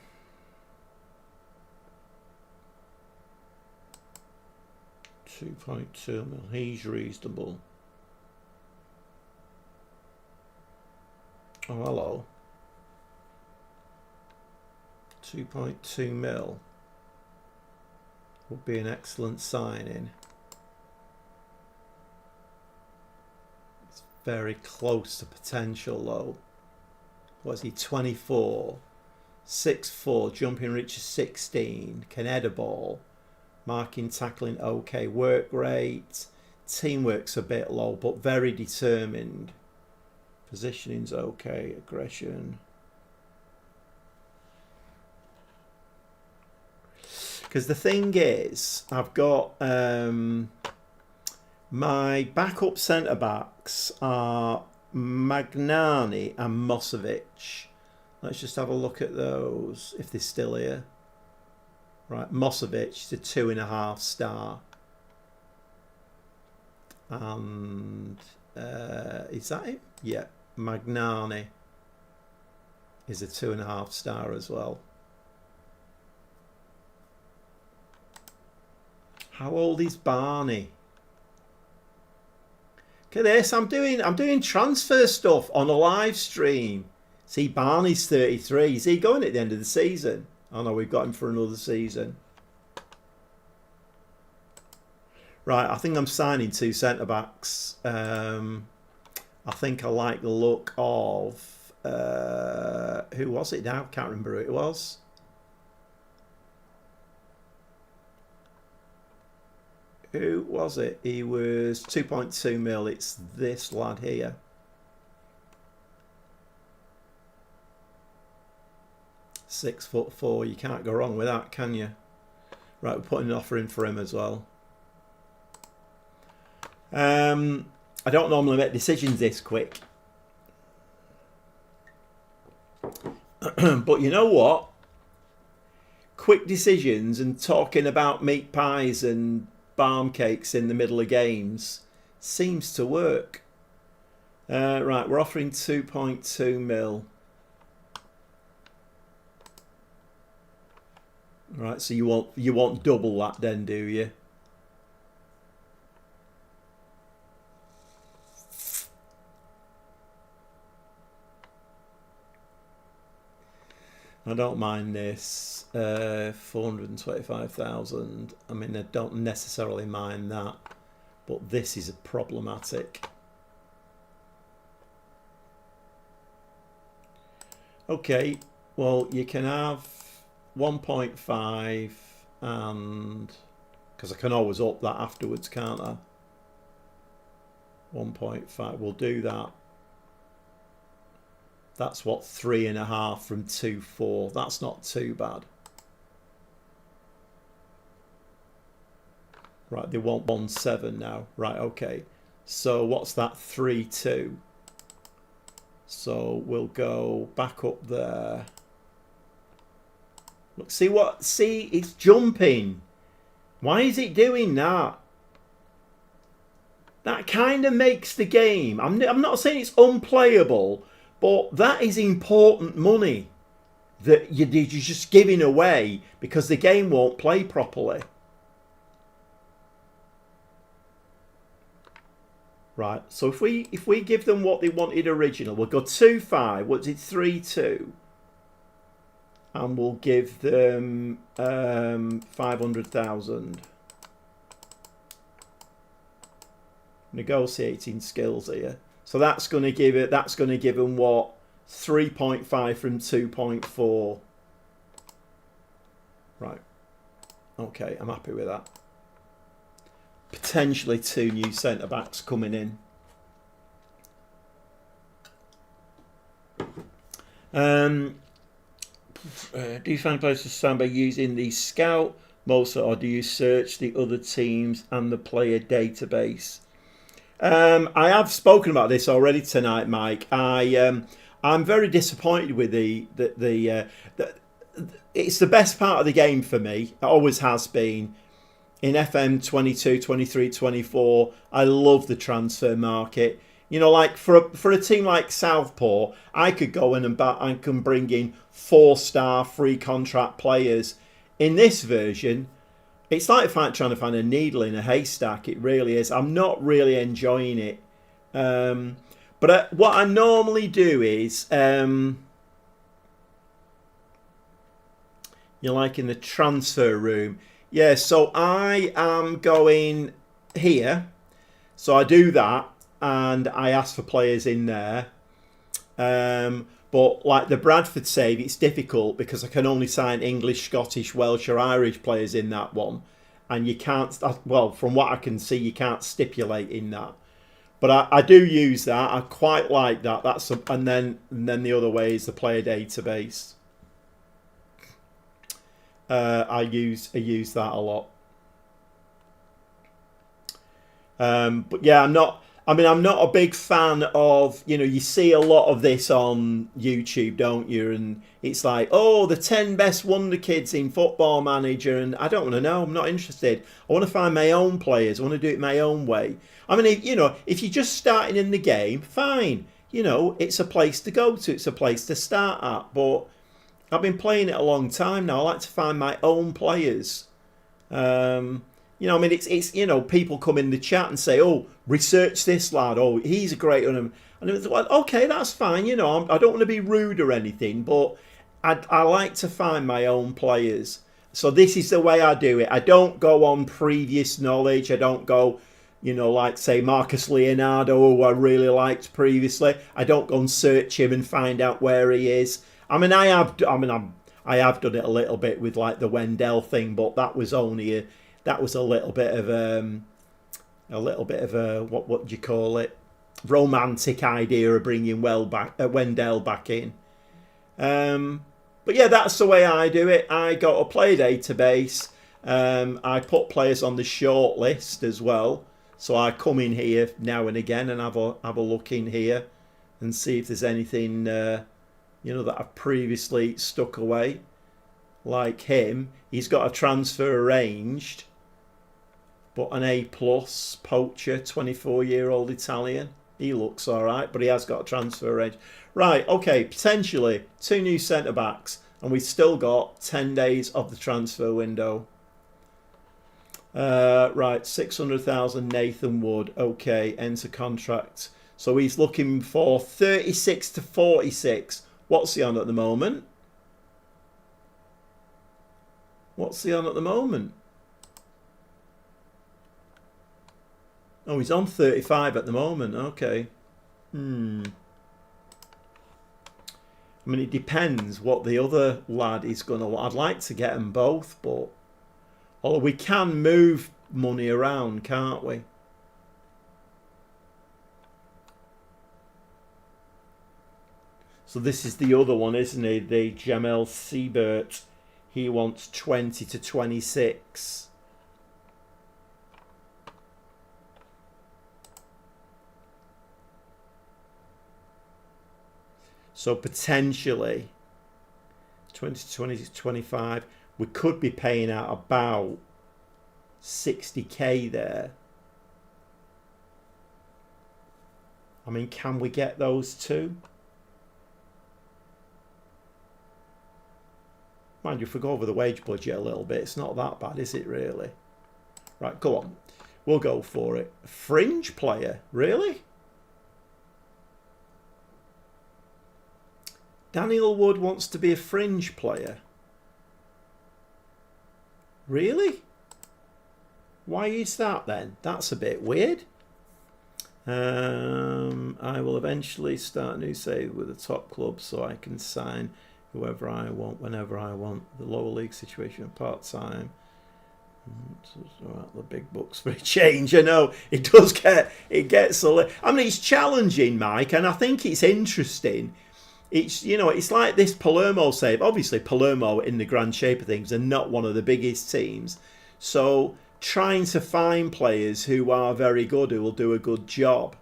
mil. He's reasonable. Oh, hello. 2.2 mil would be an excellent signing. It's very close to potential though. Was he 24? 6'4", jumping reach of 16, can head a ball, marking, tackling okay, work rate, teamwork's a bit low but very determined, positioning's okay, aggression. Because the thing is, I've got my backup centre backs are Magnani and Mosovic. Let's just have a look at those, if they're still here. Right, Mosovic is a 2.5 star. And is that it? Yeah, Magnani is a 2.5 star as well. How old is Barney? Look at this, I'm doing transfer stuff on a live stream. See, Barney's 33. Is he going at the end of the season? Oh no, we've got him for another season. Right, I think I'm signing 2 centre-backs. I think I like the look of... who was it now? Can't remember who it was. Who was it? He was 2.2 mil. It's this lad here. .6'4". You can't go wrong with that, can you? Right, we're putting an offer in for him as well. I don't normally make decisions this quick. But you know what? Quick decisions and talking about meat pies and barm cakes in the middle of games seems to work. Right, we're offering 2.2 mil. Right, so you want double that then, do you? I don't mind this. 425,000. I mean, I don't necessarily mind that, but this is problematic. Okay, well, you can have 1.5 and because I can always up that afterwards, can't I? 1.5, we'll do that. That's what, 3.5 from 2.4. That's not too bad. Right, they want 1.7 now. Right, okay. So what's that? 3.2. So we'll go back up there. Look, see what? See, it's jumping. Why is it doing that? That kind of makes the game. I'm not saying it's unplayable, but that is important money that you're just giving away because the game won't play properly. Right, so if we give them what they wanted original, we'll go 2.5. What's it? 3.2. And we'll give them 500,000. Negotiating skills here. So that's going to give it. That's going to give them what? 3.5 from 2.4. Right. Okay, I'm happy with that. Potentially 2 new centre backs coming in. Do you find players to stand by using the scout mostly, or do you search the other teams and the player database? I have spoken about this already tonight, Mike. I'm very disappointed with the it's the best part of the game for me. It always has been. In FM 22, 23, 24, I love the transfer market. You know, like for a team like Southport, I could go in and I can bring in 4-star free contract players. In this version, it's like trying to find a needle in a haystack. It really is. I'm not really enjoying it. But what I normally do is, you're like in the transfer room. Yeah, so I am going here. So I do that and I ask for players in there. But like the Bradford save, it's difficult because I can only sign English, Scottish, Welsh or Irish players in that one. And you can't, well, from what I can see, you can't stipulate in that. But I do use that. I quite like that. And then the other way is the player database. I use that a lot. But yeah, I'm not a big fan of, you see a lot of this on YouTube, don't you? And it's like, oh, the 10 best wonder kids in Football Manager. And I don't want to know. I'm not interested. I want to find my own players. I want to do it my own way. I mean, if you're just starting in the game, fine. It's a place to go to. It's a place to start at. But I've been playing it a long time now. I like to find my own players. It's people come in the chat and say, oh, research this lad. Oh, he's a great one. And it's like, okay, that's fine. I don't want to be rude or anything, but I like to find my own players. So this is the way I do it. I don't go on previous knowledge. I don't go, like say Marcus Leonardo, who I really liked previously. I don't go and search him and find out where he is. I have done it a little bit with like the Wendell thing, but that was only a little bit of a what do you call it? Romantic idea of bringing Wendell back in. But yeah, that's the way I do it. I go to player database. I put players on the short list as well. So I come in here now and again and have a look in here and see if there's anything that I've previously stuck away. Like him, he's got a transfer arranged, but an A+ poacher, 24-year-old Italian. He looks all right, but he has got a transfer arranged. Right, okay, potentially 2 new centre-backs, and we've still got 10 days of the transfer window. Right, 600,000 Nathan Wood. Okay, enter contract. So he's looking for 36 to 46. What's he on at the moment? What's he on at the moment? Oh, he's on 35 at the moment. Okay. I mean, it depends what the other lad is going to... I'd like to get them both, but... Although we can move money around, can't we? So this is the other one, isn't it? The Jamel Siebert. He wants 20 to 26. So potentially 20 to 20 to 25. We could be paying out about 60k there. I mean, can we get those two? Mind you, if we go over the wage budget a little bit, it's not that bad, is it really? Right, go on. We'll go for it. Fringe player, really? Daniel Wood wants to be a fringe player. Really? Why is that then? That's a bit weird. I will eventually start a new save with a top club so I can sign whoever I want, whenever I want. The lower league situation, part-time. The big bucks for a change. I know it does gets a little... I mean, it's challenging, Mike, and I think it's interesting. It's, it's like this Palermo save. Obviously, Palermo, in the grand shape of things, are not one of the biggest teams. So trying to find players who are very good, who will do a good job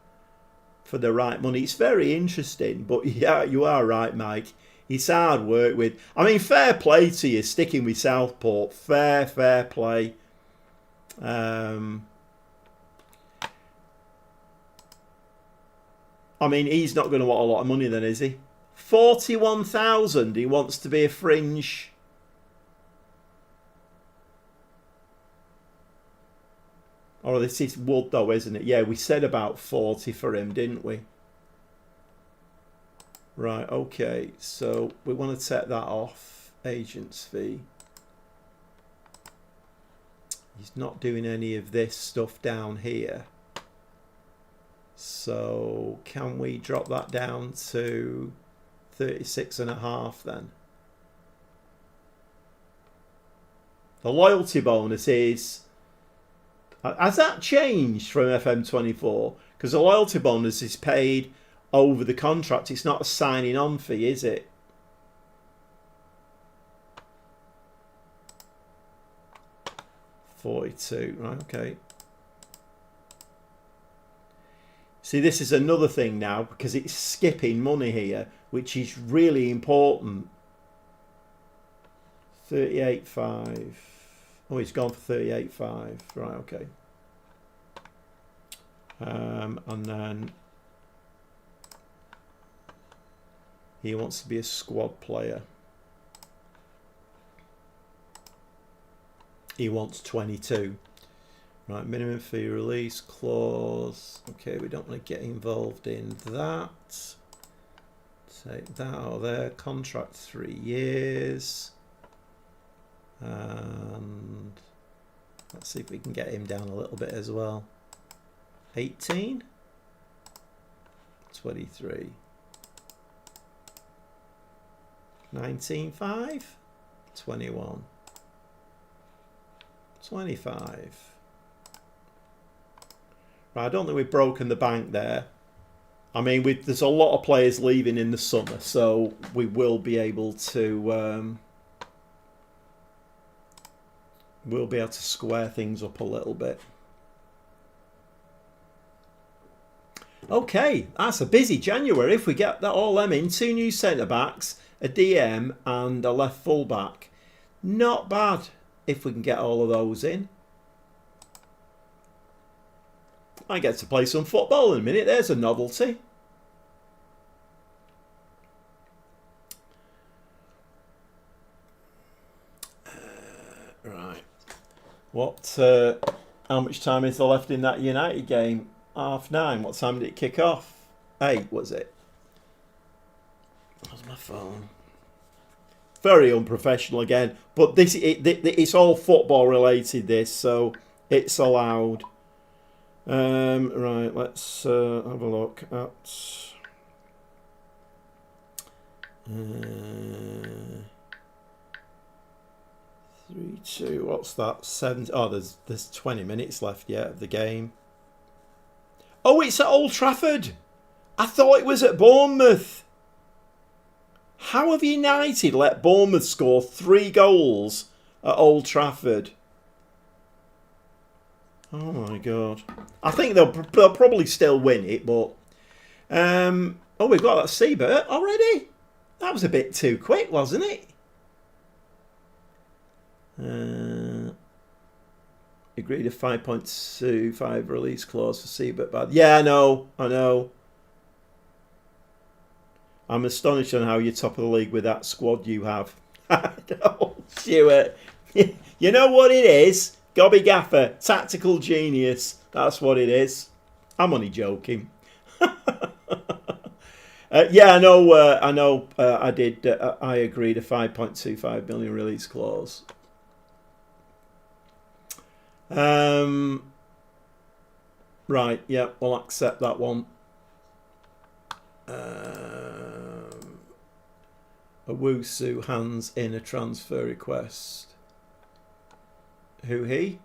for the right money. It's very interesting, but yeah, you are right, Mike. It's hard work with. I mean, fair play to you sticking with Southport. Fair play. I mean, he's not going to want a lot of money then, is he? 41,000. He wants to be a fringe. Oh, this is Wood though, isn't it? Yeah, we said about 40 for him, didn't we? Right, okay. So we want to take that off. Agent's fee. He's not doing any of this stuff down here. So can we drop that down to 36.5 then? The loyalty bonus is... Has that changed from FM24? Because the loyalty bonus is paid over the contract. It's not a signing on fee, is it? $42. Right, okay. See, this is another thing now because it's skipping money here, which is really important. 38.5. Oh, he's gone for 38.5. Right, okay. And then he wants to be a squad player. He wants 22. Right, minimum fee release clause. Okay, we don't want to get involved in that. Take that out of there. Contract 3 years. And let's see if we can get him down a little bit as well. 18, 23, 19.5, 21, 25. Right, I don't think we've broken the bank there. I mean, there's a lot of players leaving in the summer, so we will be able to square things up a little bit. Okay, that's a busy January. If we get that all them in, 2 new centre backs, a DM and a left full back. Not bad if we can get all of those in. I get to play some football in a minute. There's a novelty. Right. How much time is there left in that United game? 9:30. What time did it kick off? 8, was it? Where's my phone? Very unprofessional again. But it's all football related, this, so it's allowed. Right, let's have a look at 3-2. What's that? 7. Oh, there's 20 minutes left yet of the game. Oh, it's at Old Trafford. I thought it was at Bournemouth. How have United let Bournemouth score 3 goals at Old Trafford? Oh my God! I think they'll probably still win it, but oh, we've got that Seabird already. That was a bit too quick, wasn't it? Agreed a 5.25 release clause for Seabird. But yeah, I know. I'm astonished on how you're top of the league with that squad you have. Oh, Stuart. You know what it is? Gobby Gaffer, tactical genius. That's what it is. I'm only joking. Yeah, I know. I did. I agreed a 5.25 million release clause. Right. Yeah, we'll accept that one. Owusu hands in a transfer request. Who he?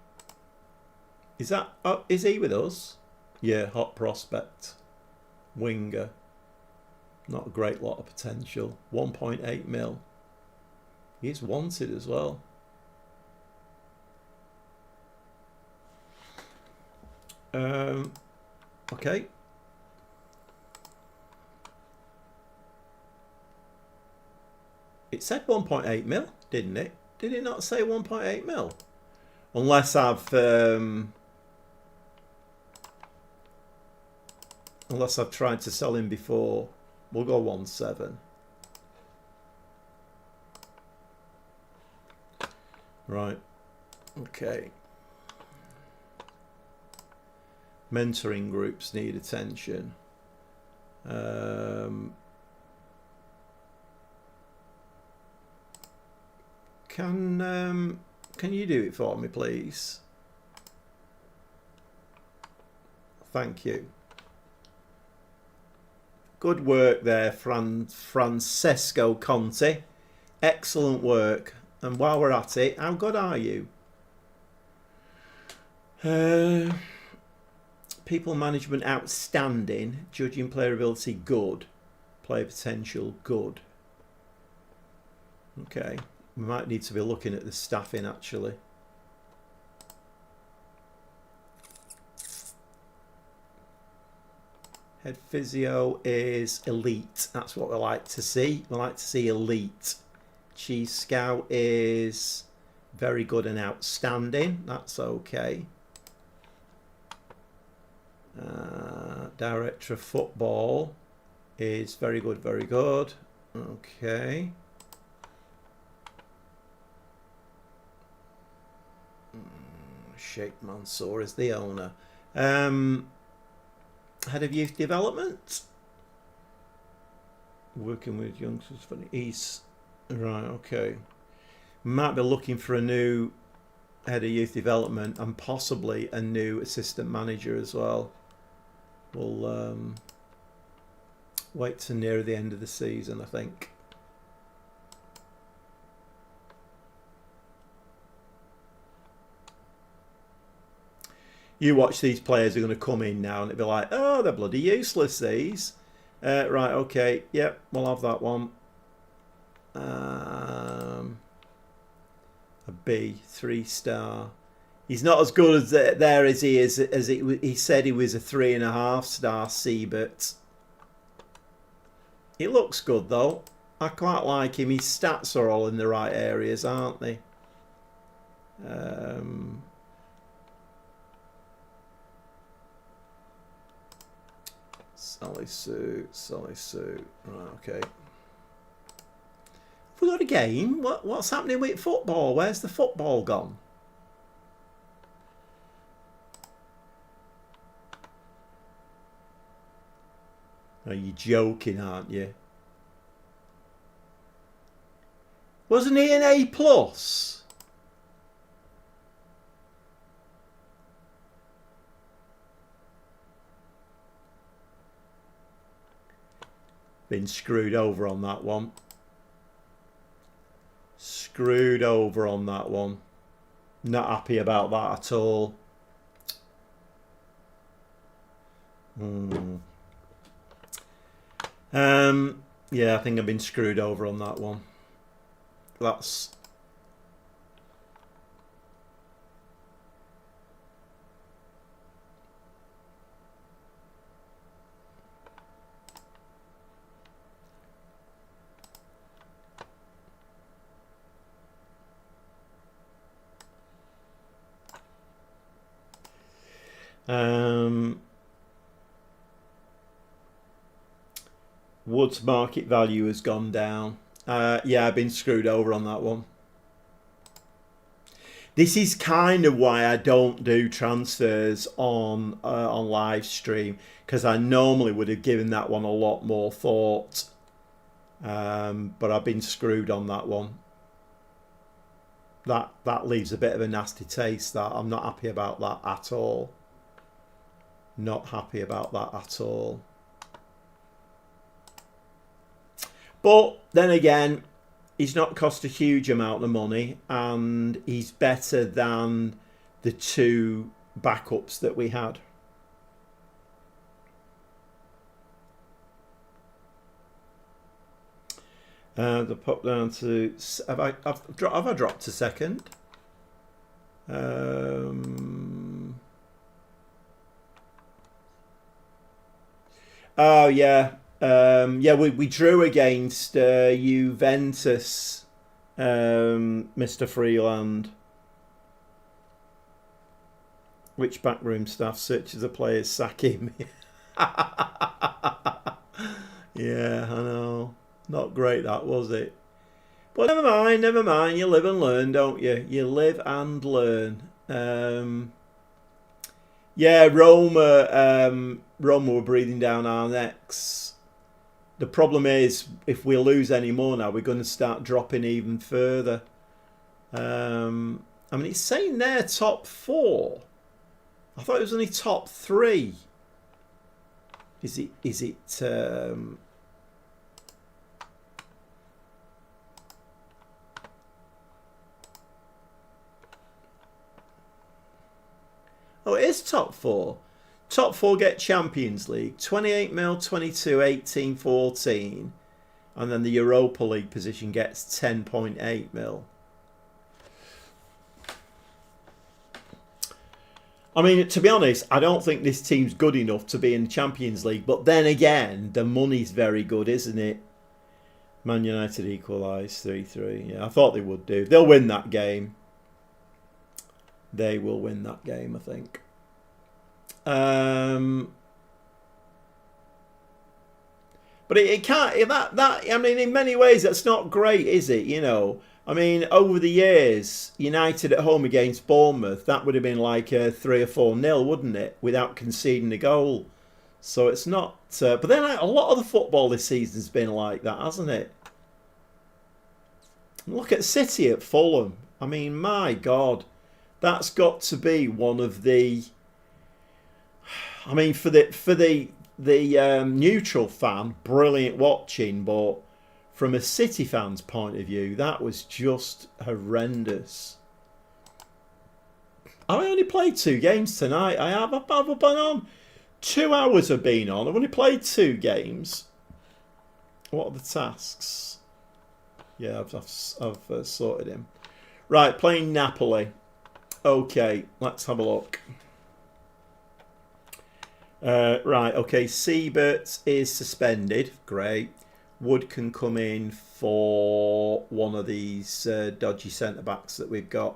Is that? Is he with us? Yeah, hot prospect, winger. Not a great lot of potential. 1.8 mil. He is wanted as well. Okay. It said 1.8 mil, didn't it? Did it not say 1.8 mil? Unless I've tried to sell him before. We'll go 1.7. Right. Okay. Mentoring groups need attention. Can you do it for me, please? Thank you. Good work there, Francesco Conte. Excellent work. And while we're at it, how good are you? People management outstanding. Judging player ability good. Player potential good. Okay. We might need to be looking at the staffing actually. Head physio is elite. That's what we like to see. We like to see elite. Chief scout is very good and outstanding. That's okay. Director of football is very good, very good. Okay. Sheikh Mansour is the owner. Head of youth development. Working with youngsters for the East. Right, okay. Might be looking for a new head of youth development and possibly a new assistant manager as well. We'll wait to near the end of the season, I think. You watch, these players are going to come in now and it'll be like, oh, they're bloody useless, these. Right, okay, yep, we'll have that one. A B, 3-star. He's not as good as there as he is, he said he was a 3.5-star C, but he looks good though. I quite like him. His stats are all in the right areas, aren't they? Sally Sue. Right, okay. Have we got a game? What's happening with football? Where's the football gone? Are you joking, aren't you? Wasn't he an A+? Been screwed over on that one. Screwed over on that one. Not happy about that at all. Yeah, I think I've been screwed over on that one. That's... Wood's market value has gone down. Yeah, I've been screwed over on that one. This is kind of why I don't do transfers on live stream, because I normally would have given that one a lot more thought. But I've been screwed on that one. That leaves a bit of a nasty taste. That I'm not happy about that at all. Not happy about that at all. But then again, he's not cost a huge amount of money and he's better than the two backups that we had. The pop down to... Have I dropped a second? Oh yeah, yeah. We drew against Juventus, Mr. Freeland. Which backroom staff searches the players, sack him? Yeah, I know. Not great, that was it. But never mind, never mind. You live and learn, don't you? You live and learn. Yeah, Roma were breathing down our necks. The problem is, if we lose any more now, we're going to start dropping even further. I mean, it's saying there top 4. I thought it was only top 3. Is it? Oh, it is top 4. Top 4 get Champions League. 28 mil, 22, 18, 14. And then the Europa League position gets 10.8 mil. I mean, to be honest, I don't think this team's good enough to be in the Champions League. But then again, the money's very good, isn't it? Man United equalised 3-3. Yeah, I thought they would do. They'll win that game. They will win that game, I think. But it can't. That I mean, in many ways, that's not great, is it? You know. I mean, over the years, United at home against Bournemouth, that would have been like a 3 or 4-0, wouldn't it? Without conceding a goal. So it's not. But then a lot of the football this season's been like that, hasn't it? Look at City at Fulham. I mean, my God, that's got to be one of the. I mean, for the neutral fan, brilliant watching, but from a City fan's point of view, that was just horrendous. I only played 2 games tonight. I've been on 2 hours. I've been on. I've only played 2 games. What are the tasks? Yeah, I've sorted him. Right, playing Napoli. Okay, let's have a look. Right, okay, Siebert is suspended. Great. Wood can come in for one of these dodgy centre-backs that we've got.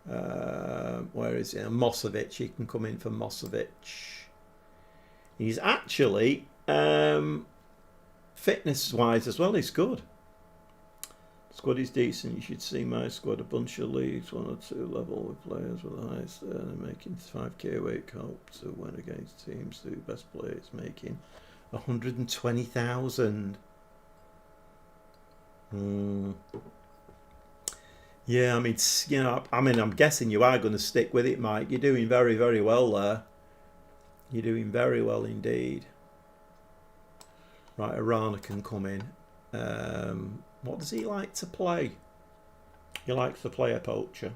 Where is it? Mosovic. He can come in for Mosovic. He's actually, fitness-wise as well, he's good. Squad is decent. You should see my squad. A bunch of leagues, 1 or 2 level with players with the highest earning, making 5k a week. Hope to win against teams who best players making 120,000. Yeah, I mean, you know, I'm guessing you are going to stick with it, Mike. You're doing very, very well there. You're doing very well indeed. Right, Arana can come in. What does he like to play? He likes to play a poacher.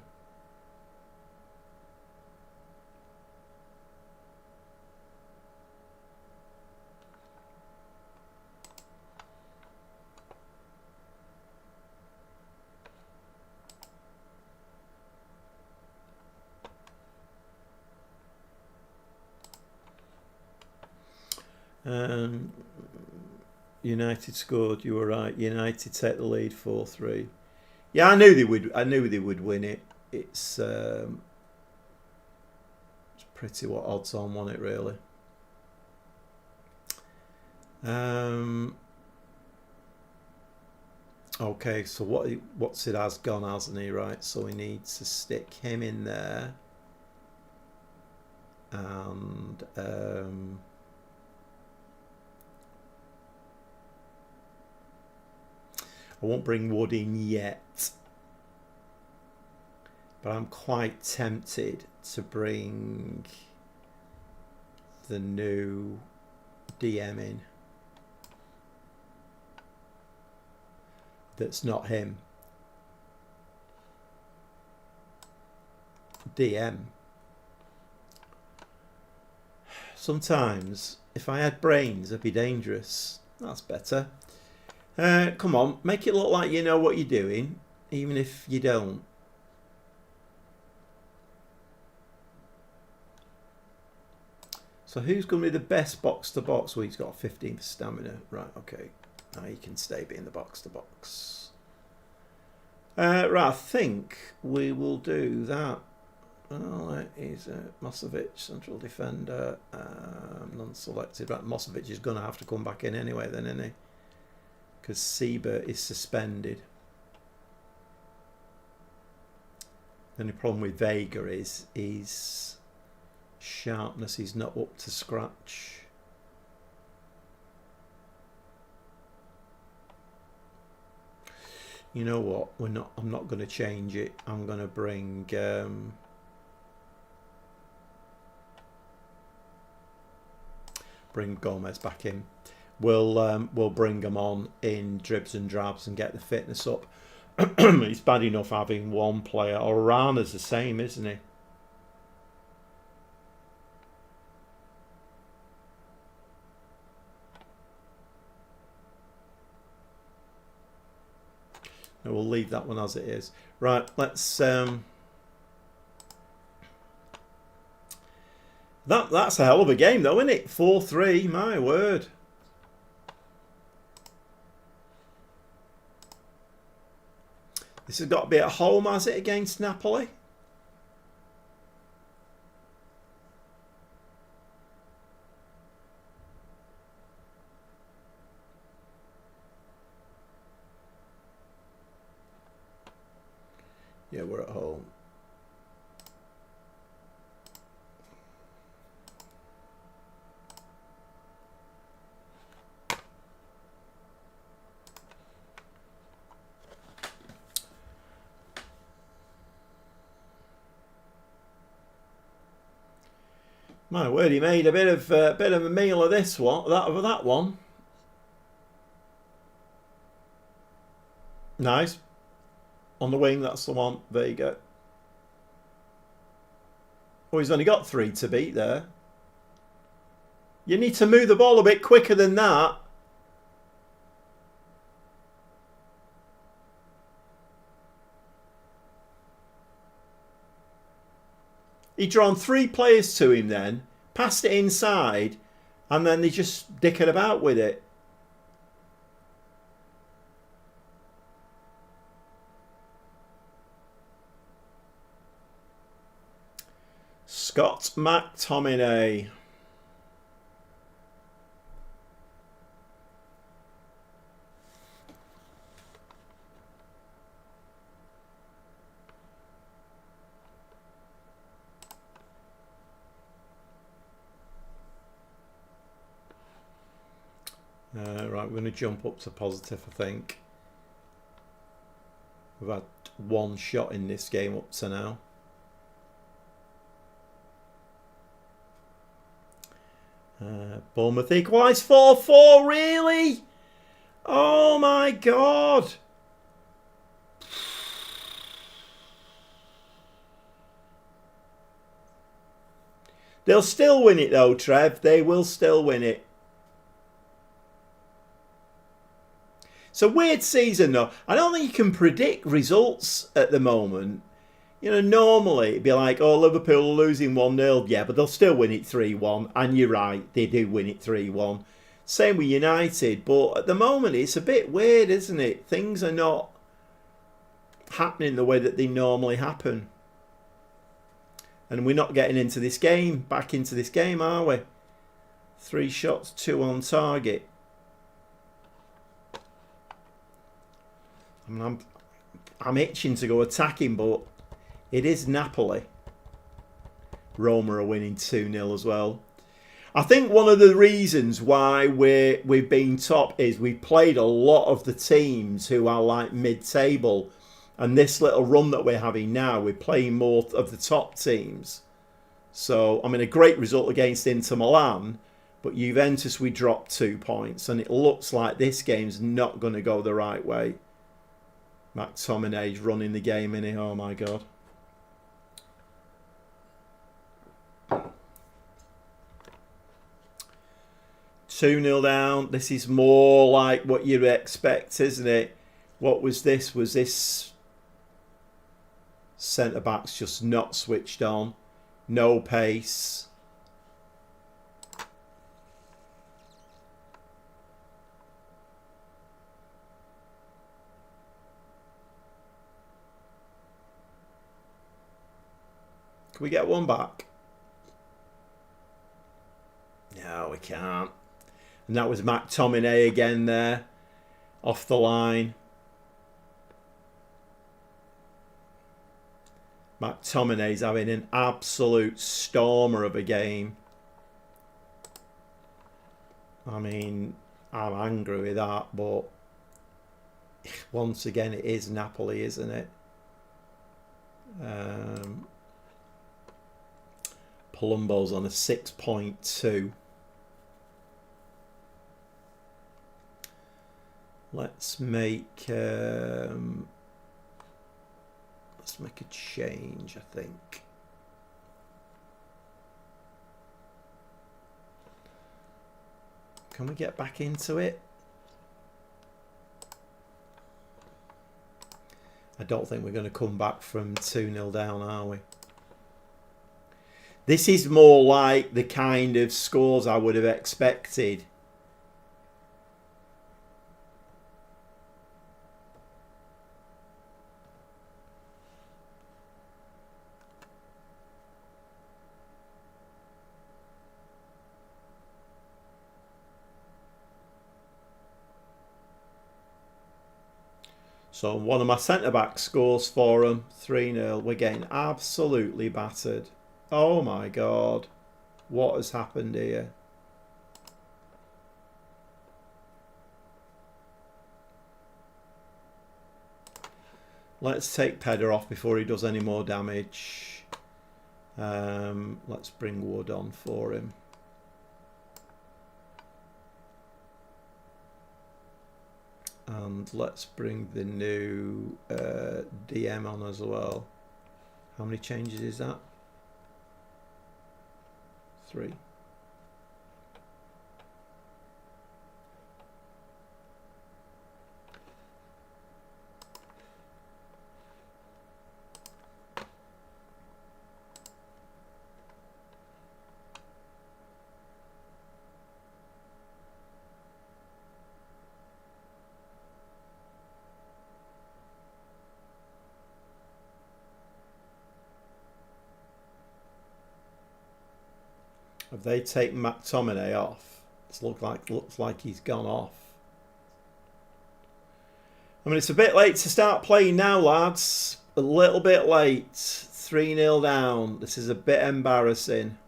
United scored. You were right. United take the lead 4-3. Yeah, I knew they would. I knew they would win it. It's pretty what odds on, wasn't it? Really. Okay, so what's it has gone, hasn't he? Right. So we need to stick him in there, and I won't bring Wood in yet, but I'm quite tempted to bring the new DM in. That's not him. DM. Sometimes, if I had brains, I'd be dangerous. That's better. Come on, make it look like you know what you're doing, even if you don't. So who's going to be the best box-to-box? Well, he's got 15 stamina. Right, okay. Now he can stay being the box-to-box. Right, I think we will do that. Well, he's Mosovic, central defender, non-selected. Right, Mosovic is going to have to come back in anyway then, isn't he? Because Siebert is suspended. The only problem with Vega is his sharpness is not up to scratch. You know what? I'm not going to change it. I'm going to bring Gomez back in. We'll bring him on in dribs and drabs and get the fitness up. It's bad enough having one player. Orana's the same, isn't he? No, we'll leave that one as it is. Right, let's that's a hell of a game though, isn't it? 4-3, my word. This has got to be at home, has it, against Napoli? Yeah, we're at home. My word, he made a bit of a meal of this one, that one. Nice. On the wing, that's the one. There you go. Oh, he's only got 3 to beat there. You need to move the ball a bit quicker than that. He'd drawn 3 players to him then, passed it inside, and then they just dickered about with it. Scott McTominay. Right, we're going to jump up to positive, I think. We've had 1 shot in this game up to now. Bournemouth equalised 4-4, really? Oh my God. They'll still win it though, Trev. They will still win it. It's a weird season though. I don't think you can predict results at the moment. You know, normally it'd be like, oh, Liverpool are losing 1-0. Yeah, but they'll still win it 3-1. And you're right, they do win it 3-1. Same with United. But at the moment, it's a bit weird, isn't it? Things are not happening the way that they normally happen. And we're not getting into this game, back into this game, are we? 3 shots, 2 on target. I mean, I'm itching to go attacking, but it is Napoli. Roma are winning 2-0 as well. I think one of the reasons why we've been top is we've played a lot of the teams who are like mid-table. And this little run that we're having now, we're playing more of the top teams. So, I mean, a great result against Inter Milan. But Juventus, we dropped 2 points. And it looks like this game's not going to go the right way. McTominay's running the game, innit? Oh, my God. Two 2-0 down. This is more like what you'd expect, isn't it? What was this? Was this centre-back's just not switched on? No pace. Can we get one back? No, we can't. And that was McTominay again there. Off the line. McTominay's having an absolute stormer of a game. I mean, I'm angry with that, but once again, it is Napoli, isn't it? Palumbo's on a 6.2. Let's make a change, I think. Can we get back into it? I don't think we're going to come back from 2-0 down, are we? This is more like the kind of scores I would have expected. So one of my centre-back scores for them, 3-0. We're getting absolutely battered. Oh my God. What has happened here? Let's take Pedder off before he does any more damage. Let's bring Wood on for him. And let's bring the new DM on as well. How many changes is that? 3. Have they taken McTominay off? It looks like he's gone off. I mean, it's a bit late to start playing now, lads. A little bit late. 3-0 down. This is a bit embarrassing.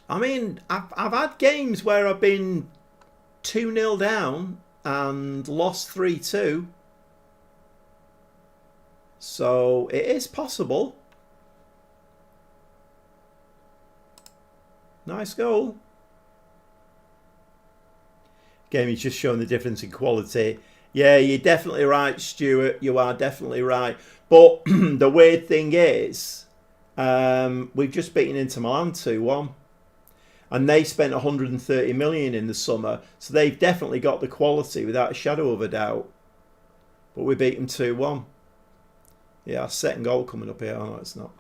I mean, I've had games where I've been 2-0 down and lost 3-2. So it is possible. Nice goal. Game is just showing the difference in quality. Yeah, you're definitely right, Stuart. You are definitely right. But the weird thing is, we've just beaten Inter Milan 2-1. And they spent 130 million in the summer. So they've definitely got the quality without a shadow of a doubt. But we beat them 2-1. Yeah, our second goal coming up here. Oh, no, it's not.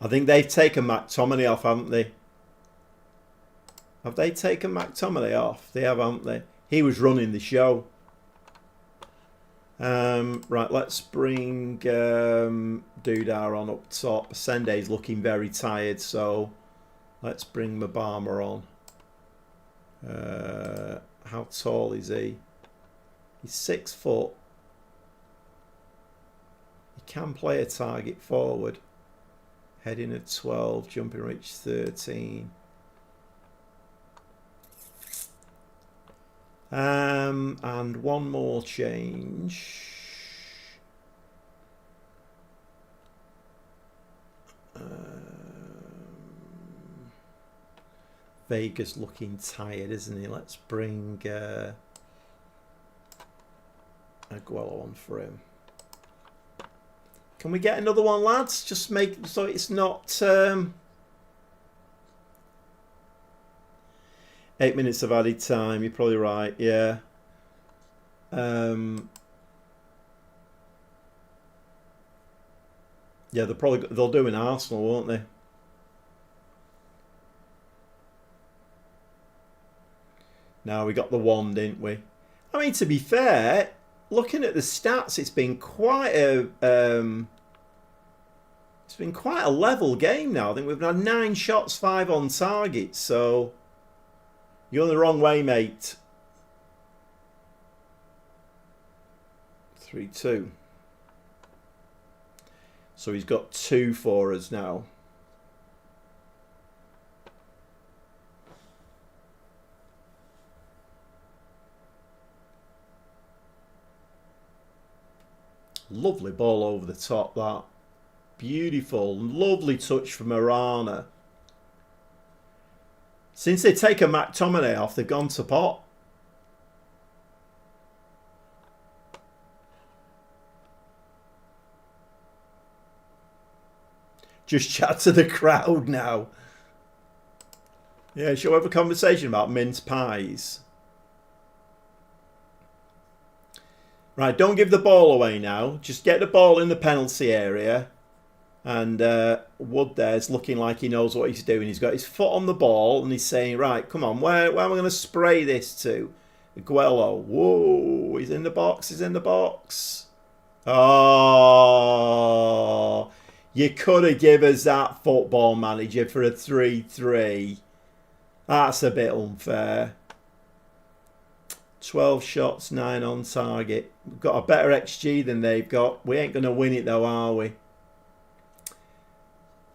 I think they've taken McTominay off, haven't they? Have they taken McTominay off? They have, haven't they? He was running the show. Right, let's bring Dudar on up top. Sende's looking very tired, so let's bring Mabama on. How tall is he? He's 6 foot. He can play a target forward. Heading at 12, jumping reach 13. And one more change. Vega's looking tired, isn't he? Let's bring Aguero on for him. Can we get another one, lads? Just make so it's not 8 minutes of added time. You're probably right. Yeah. Yeah, they'll do an Arsenal, won't they? No, we got the one, didn't we? I mean, to be fair, looking at the stats, it's been quite a level game now. I think we've had 9 shots, 5 on target. So you're the wrong way, mate. 3-2. So he's got 2 for us now. Lovely ball over the top, that. Beautiful. Lovely touch from Arana. Since they take a McTominay off, they've gone to pot. Just chat to the crowd now. Yeah, shall we have a conversation about mince pies? Right, don't give the ball away now. Just get the ball in the penalty area. And Wood there's looking like he knows what he's doing. He's got his foot on the ball and he's saying, right, come on, where am I going to spray this to? Aguero. Whoa, he's in the box, he's in the box. Oh, you could have given us that, Football Manager, for a 3-3. That's a bit unfair. 12 shots, 9 on target. We've got a better XG than they've got. We ain't going to win it though, are we?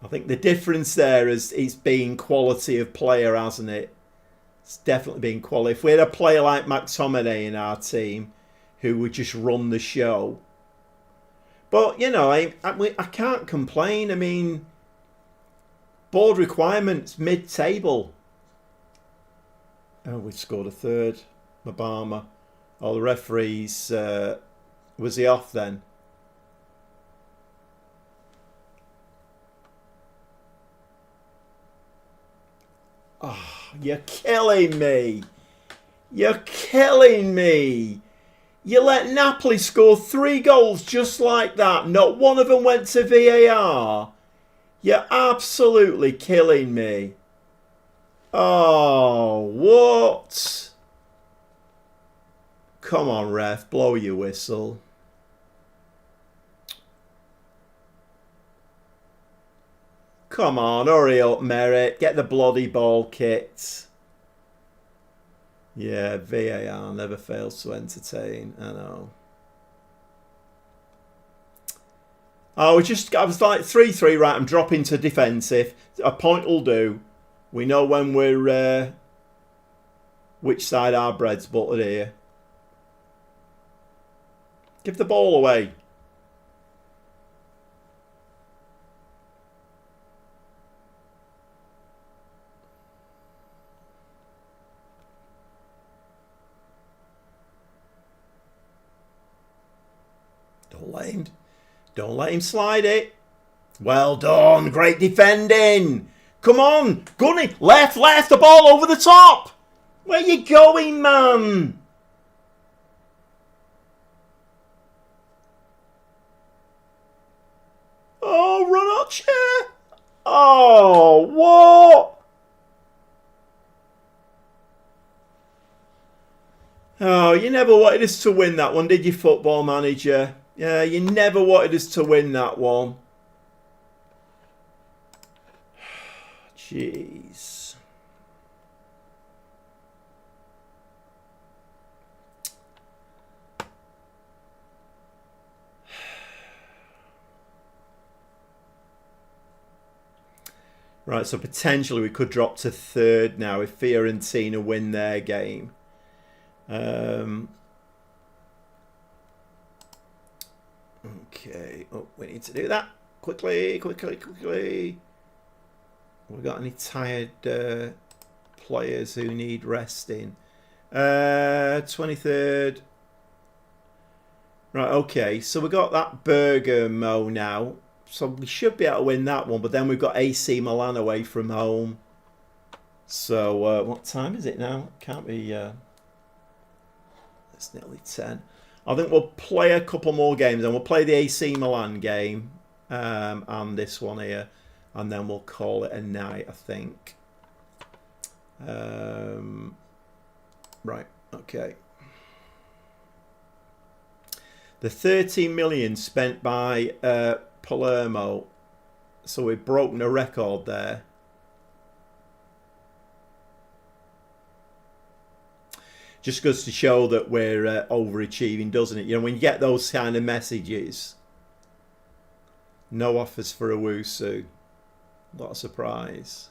I think the difference there is it's been quality of player, hasn't it? It's definitely been quality. If we had a player like McTominay in our team who would just run the show. But, you know, I can't complain. I mean, board requirements, mid-table. Oh, we've scored a third. Mabama. Oh, the referee's... was he off then? Oh, you're killing me. You're killing me. You let Napoli score 3 goals just like that. Not one of them went to VAR. You're absolutely killing me. Oh, what? Come on, ref. Blow your whistle. Come on, hurry up, Merritt. Get the bloody ball kicked. Yeah, VAR never fails to entertain. I know. Oh, I was like 3-3, right? I'm dropping to defensive. A point will do. We know when we're... which side our bread's buttered here. Give the ball away. Don't let him slide it. Well done. Great defending. Come on. Gunny. Left. The ball over the top. Where you going, man? Oh, run out chair. Oh, what? Oh, you never wanted us to win that one, did you, Football Manager? Yeah, you never wanted us to win that one. Jeez. Right, so potentially we could drop to 3rd now if Fiorentina win their game. Okay. Oh, we need to do that. Quickly. We got any tired players who need resting? 23rd. Right, okay. So we got that Bergamo now. So we should be able to win that one. But then we've got AC Milan away from home. So what time is it now? Can't be... it's nearly 10. I think we'll play a couple more games. And we'll play the AC Milan game. And this one here. And then we'll call it a night, I think. Right, okay. The 13 million spent by Palermo. So we've broken a record there. Just goes to show that we're overachieving, doesn't it? You know, when you get those kind of messages, no offers for Owusu. What a surprise.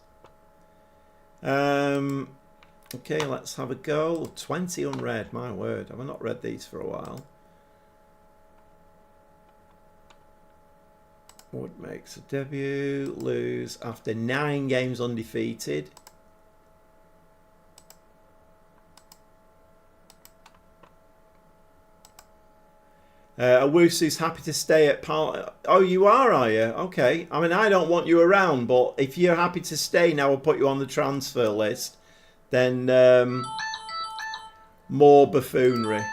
Okay, let's have a go. 20 unread, my word. Have I not read these for a while? Wood makes a debut, lose after 9 games undefeated. Owusu's happy to stay at Oh, you are you? Okay. I mean, I don't want you around, but if you're happy to stay now, I'll put you on the transfer list. Then more buffoonery.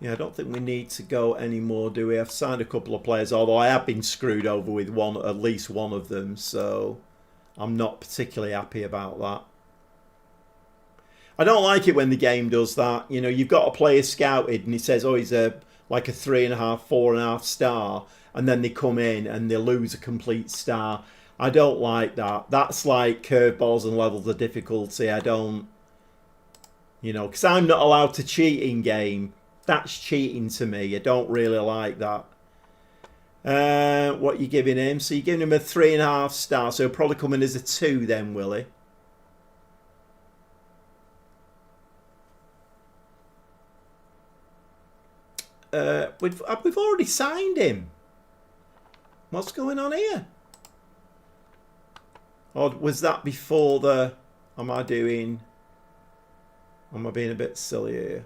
Yeah, I don't think we need to go anymore, do we? I've signed a couple of players, although I have been screwed over with at least one of them, so I'm not particularly happy about that. I don't like it when the game does that. You know, you've got a player scouted and he says, oh, he's like a 3.5, 4.5 star, and then they come in and they lose a complete star. I don't like that. That's like curveballs and levels of difficulty. I don't, you know, because I'm not allowed to cheat in game. That's cheating to me. I don't really like that. What are you giving him? So you're giving him a 3.5 star. So he'll probably come in as a 2 then, will he? We've already signed him. What's going on here? Or was that before the... Am I being a bit silly here?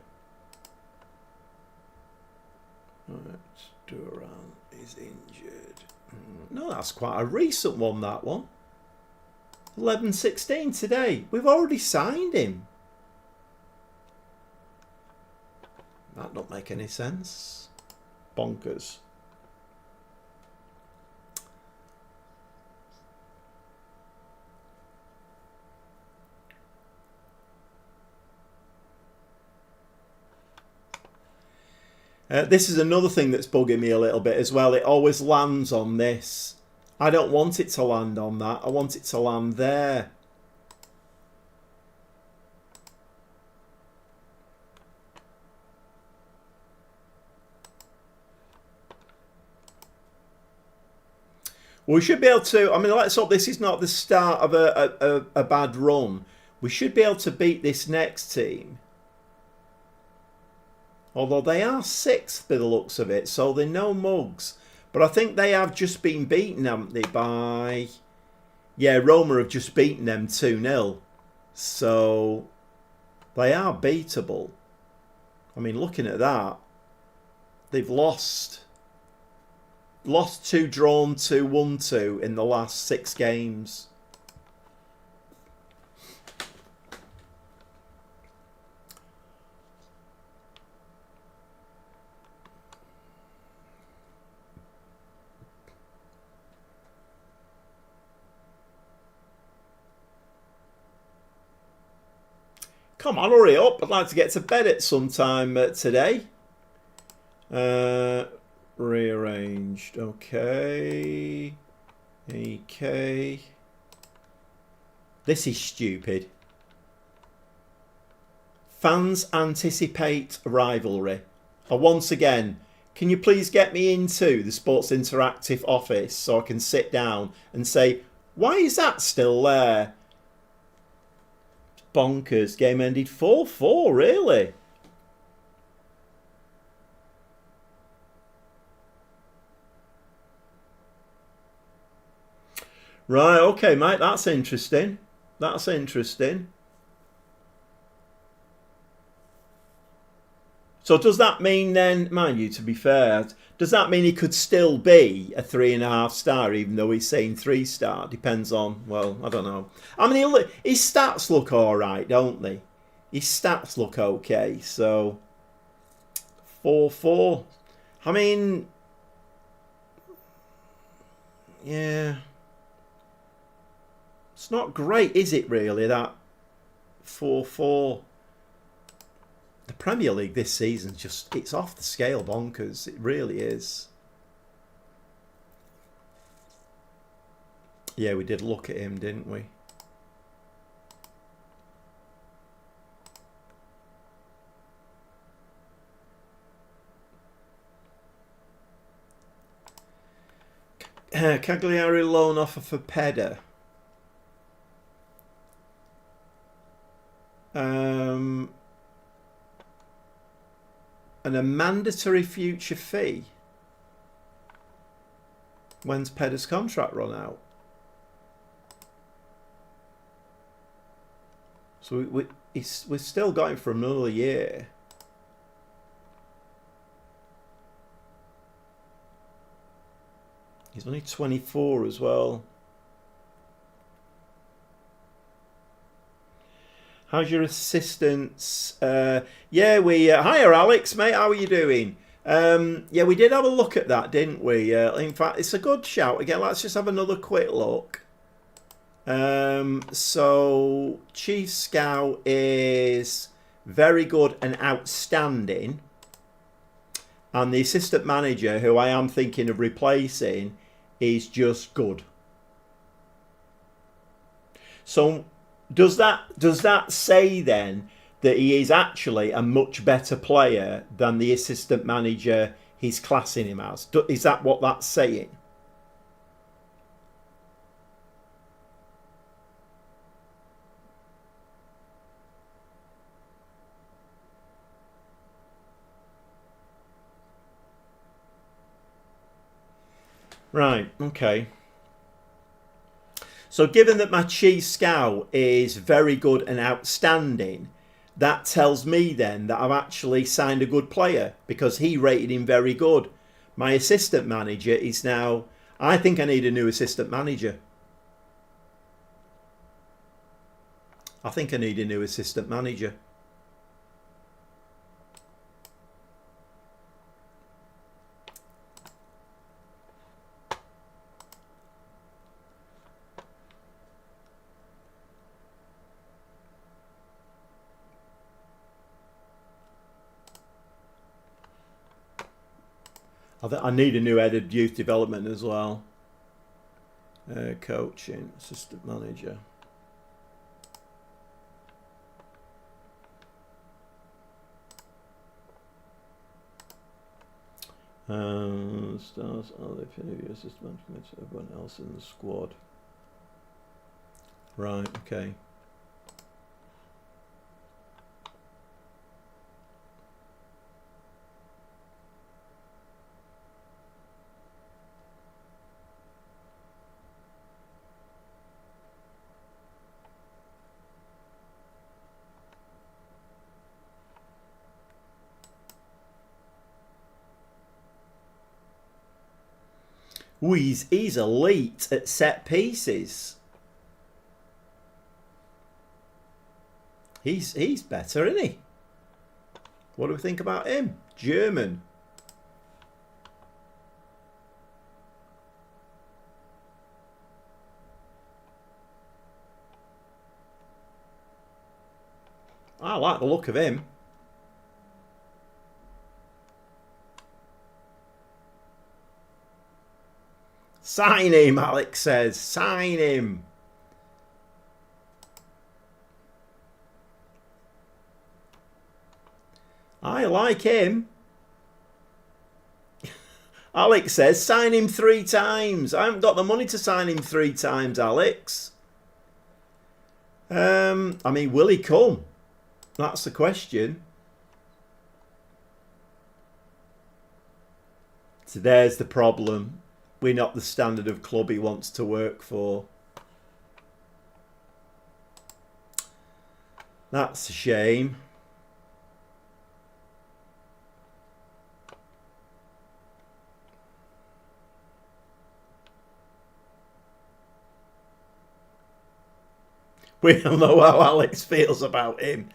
Let's do around. He's injured. No, that's quite a recent one, that one. 11-16 today. We've already signed him. That don't make any sense. Bonkers. This is another thing that's bugging me a little bit as well. It always lands on this. I don't want it to land on that. I want it to land there. We should be able to... I mean, let's hope this is not the start of a bad run. We should be able to beat this next team. Although they are 6th by the looks of it, so they're no mugs. But I think they have just been beaten, haven't they, by... Yeah, Roma have just beaten them 2-0. So they are beatable. I mean, looking at that, they've lost 2, drawn 2, won 2 in the last 6 games. Come on, hurry up. I'd like to get to bed at some time today. Rearranged. Okay. Okay. This is stupid. Fans anticipate rivalry. Once again, can you please get me into the Sports Interactive office so I can sit down and say, why is that still there? Bonkers. Game ended 4-4, really? Right, okay, mate, that's interesting. That's interesting. So does that mean then, mind you, to be fair, does that mean he could still be a 3.5 star even though he's saying 3 star? Depends on, well, I don't know. I mean, his stats look all right, don't they? His stats look okay. So 4-4. I mean, yeah, it's not great, is it? Really, that 4-4. The Premier League this season it's off the scale bonkers. It really is. Yeah, we did look at him, didn't we? Cagliari loan offer for Pedder. And a mandatory future fee. When's Pedder's contract run out? So we've still got him for another year. He's only 24 as well. How's your assistance? Yeah, hiya Alex, mate. How are you doing? Yeah, we did have a look at that, didn't we? In fact, it's a good shout. Again, let's just have another quick look. So Chief Scout is very good and outstanding, and the assistant manager, who I am thinking of replacing, is just good. So does that say then that he is actually a much better player than the assistant manager he's classing him as? Is that what that's saying? Right, okay. So given that my chief scout is very good and outstanding, that tells me then that I've actually signed a good player because he rated him very good. My assistant manager is now... I think I need a new assistant manager. I think I need a new assistant manager. I need a new head of youth development as well. Coaching, assistant manager. Stars are the affinity assistant manager to everyone else in the squad. Right, okay. Ooh, he's elite at set pieces. He's better, isn't he? What do we think about him? German. I like the look of him. Sign him, Alex says. Sign him. I like him. Alex says, sign him 3 times. I haven't got the money to sign him 3 times, Alex. I mean, will he come? That's the question. So there's the problem. We're not the standard of club he wants to work for. That's a shame. We all know how Alex feels about him.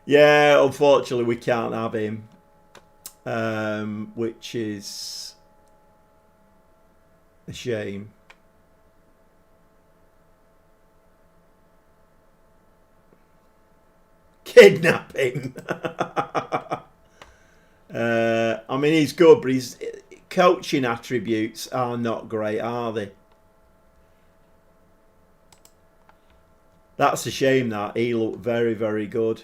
Yeah, unfortunately, we can't have him, which is a shame. Kidnap him. I mean, he's good, but his coaching attributes are not great, are they? That's a shame that he looked very, very good.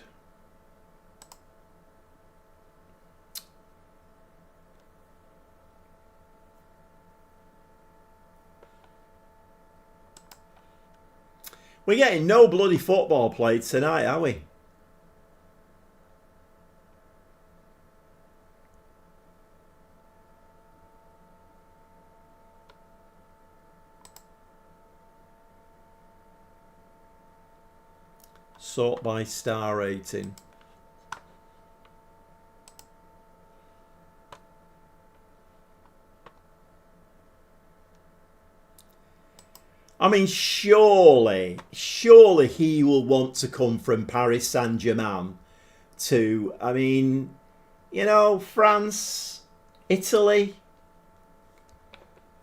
We're getting no bloody football played tonight, are we? Sort by star rating. I mean, surely he will want to come from Paris Saint-Germain to, I mean, you know, France, Italy.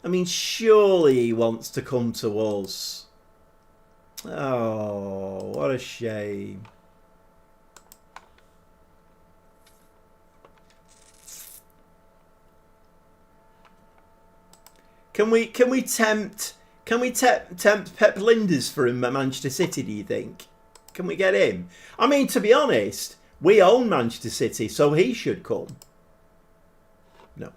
I mean, surely he wants to come to us. Oh, what a shame. Can we tempt Pep Linders for him at Manchester City, do you think? Can we get him? I mean, to be honest, we own Manchester City, so he should come. No.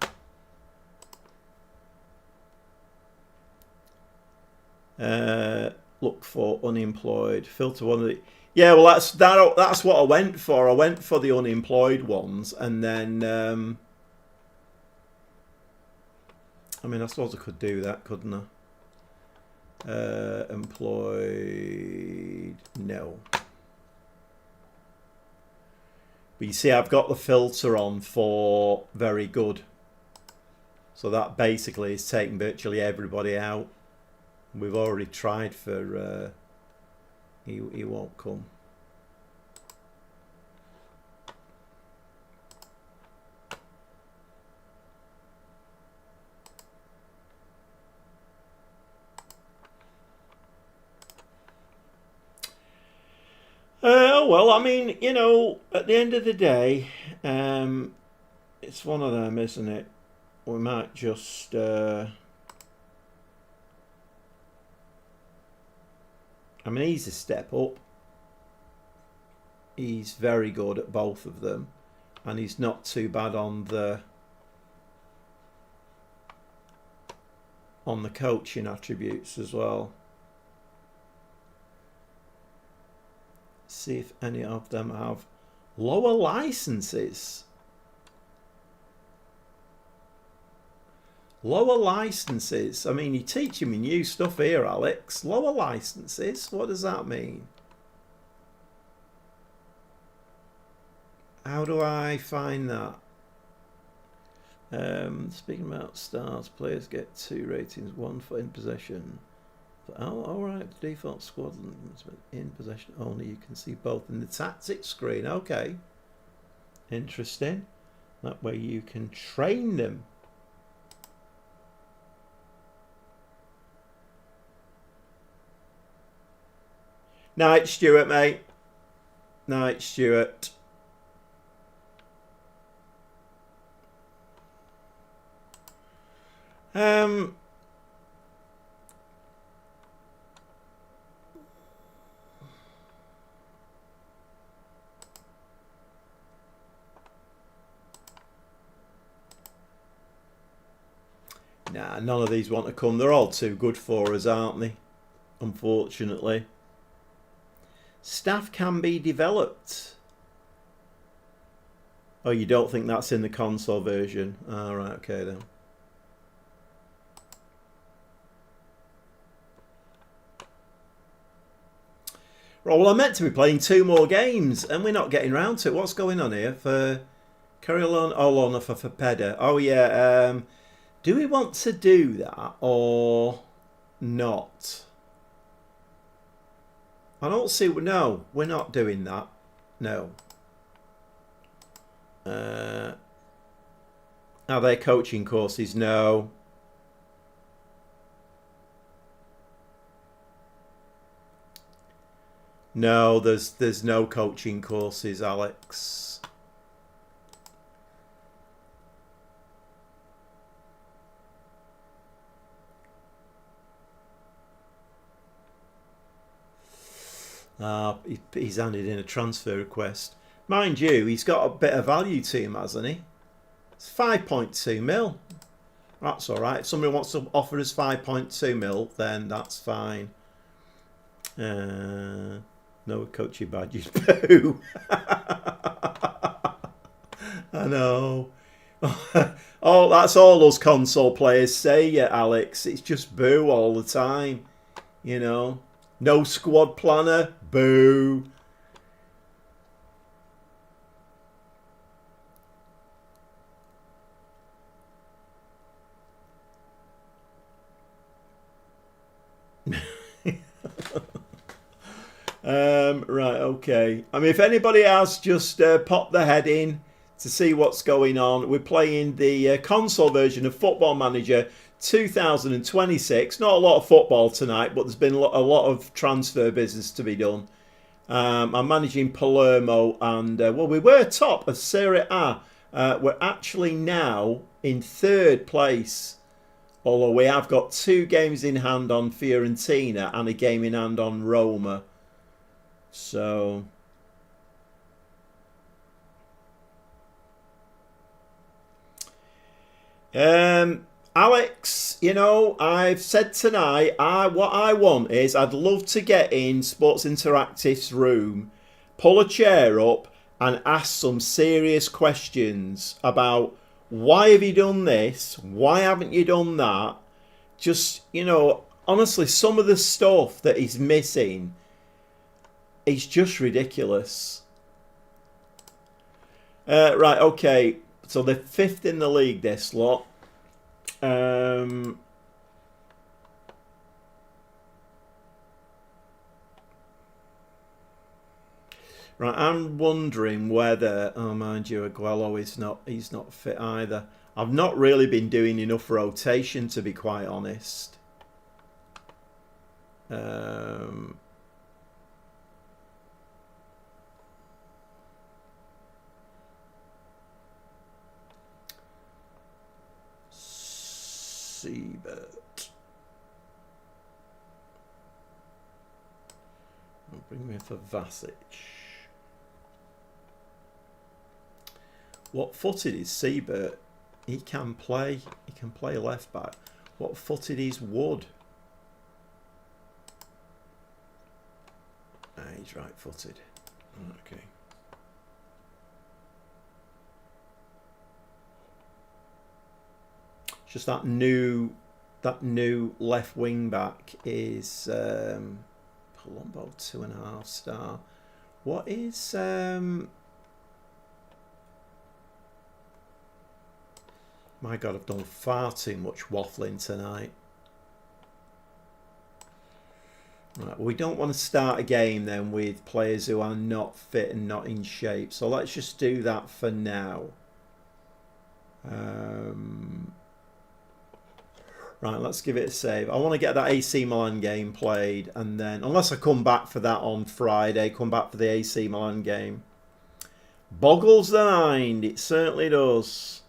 Look for unemployed. Filter one of the... Yeah, well, that's what I went for. I went for the unemployed ones, and then... I mean, I suppose I could do that, couldn't I? Employed... No. But you see, I've got the filter on for very good. So that basically is taking virtually everybody out. We've already tried for... he won't come. Oh, well, I mean, you know, at the end of the day, it's one of them, isn't it? We might just... I mean, he's a step up. He's very good at both of them. And he's not too bad on the coaching attributes as well. See if any of them have lower licenses. Lower licenses. I mean, you're teaching me new stuff here, Alex. Lower licenses. What does that mean? How do I find that? Speaking about stars, players get 2 ratings, 1 for in possession. Oh, all right. The default squad in possession only. You can see both in the tactics screen. Okay. Interesting. That way you can train them. Night, Stuart, mate. Night, Stuart. Nah, none of these want to come. They're all too good for us, aren't they? Unfortunately. Staff can be developed. Oh, you don't think that's in the console version? All right, okay then. Right, well, I'm meant to be playing 2 more games, and we're not getting round to it. What's going on here? For Carillon, Olon for Peda. Oh yeah. Do we want to do that or not? I don't see. No, we're not doing that. No. Are there coaching courses? No. No, there's no coaching courses, Alex. He's handed in a transfer request. Mind you, he's got a bit of value to him, hasn't he? It's 5.2 mil. That's all right. If somebody wants to offer us 5.2 mil, then that's fine. No coaching badges. Boo. I know. Oh, that's all those console players say, yeah, Alex. It's just boo all the time. You know. No squad planner. Boo. Right, okay. I mean, if anybody else, just pop their head in to see what's going on. We're playing the console version of Football Manager 2026. Not a lot of football tonight, but there's been a lot of transfer business to be done. I'm managing Palermo, and well, we were top of Serie A. We're actually now in third place, although we have got 2 games in hand on Fiorentina and a game in hand on Roma. So Alex, you know, I've said tonight, what I want is I'd love to get in Sports Interactive's room, pull a chair up and ask some serious questions about why have you done this? Why haven't you done that? Just, you know, honestly, some of the stuff that he's missing is just ridiculous. Right, okay. So they're 5th in the league, this lot. Right, I'm wondering whether, oh mind you, Aguero he's not fit either. I've not really been doing enough rotation, to be quite honest. Siebert. I'll bring me for Vasic. What footed is Siebert? He can play left back. What footed is Wood? He's right footed. Okay. Just that new left wing back is Palumbo 2.5 star. What is my God, I've done far too much waffling tonight. Right, well, we don't want to start a game then with players who are not fit and not in shape. So let's just do that for now. Right, let's give it a save. I want to get that AC Milan game played, and then, unless I come back for that on Friday, come back for the AC Milan game. Boggles the mind, it certainly does.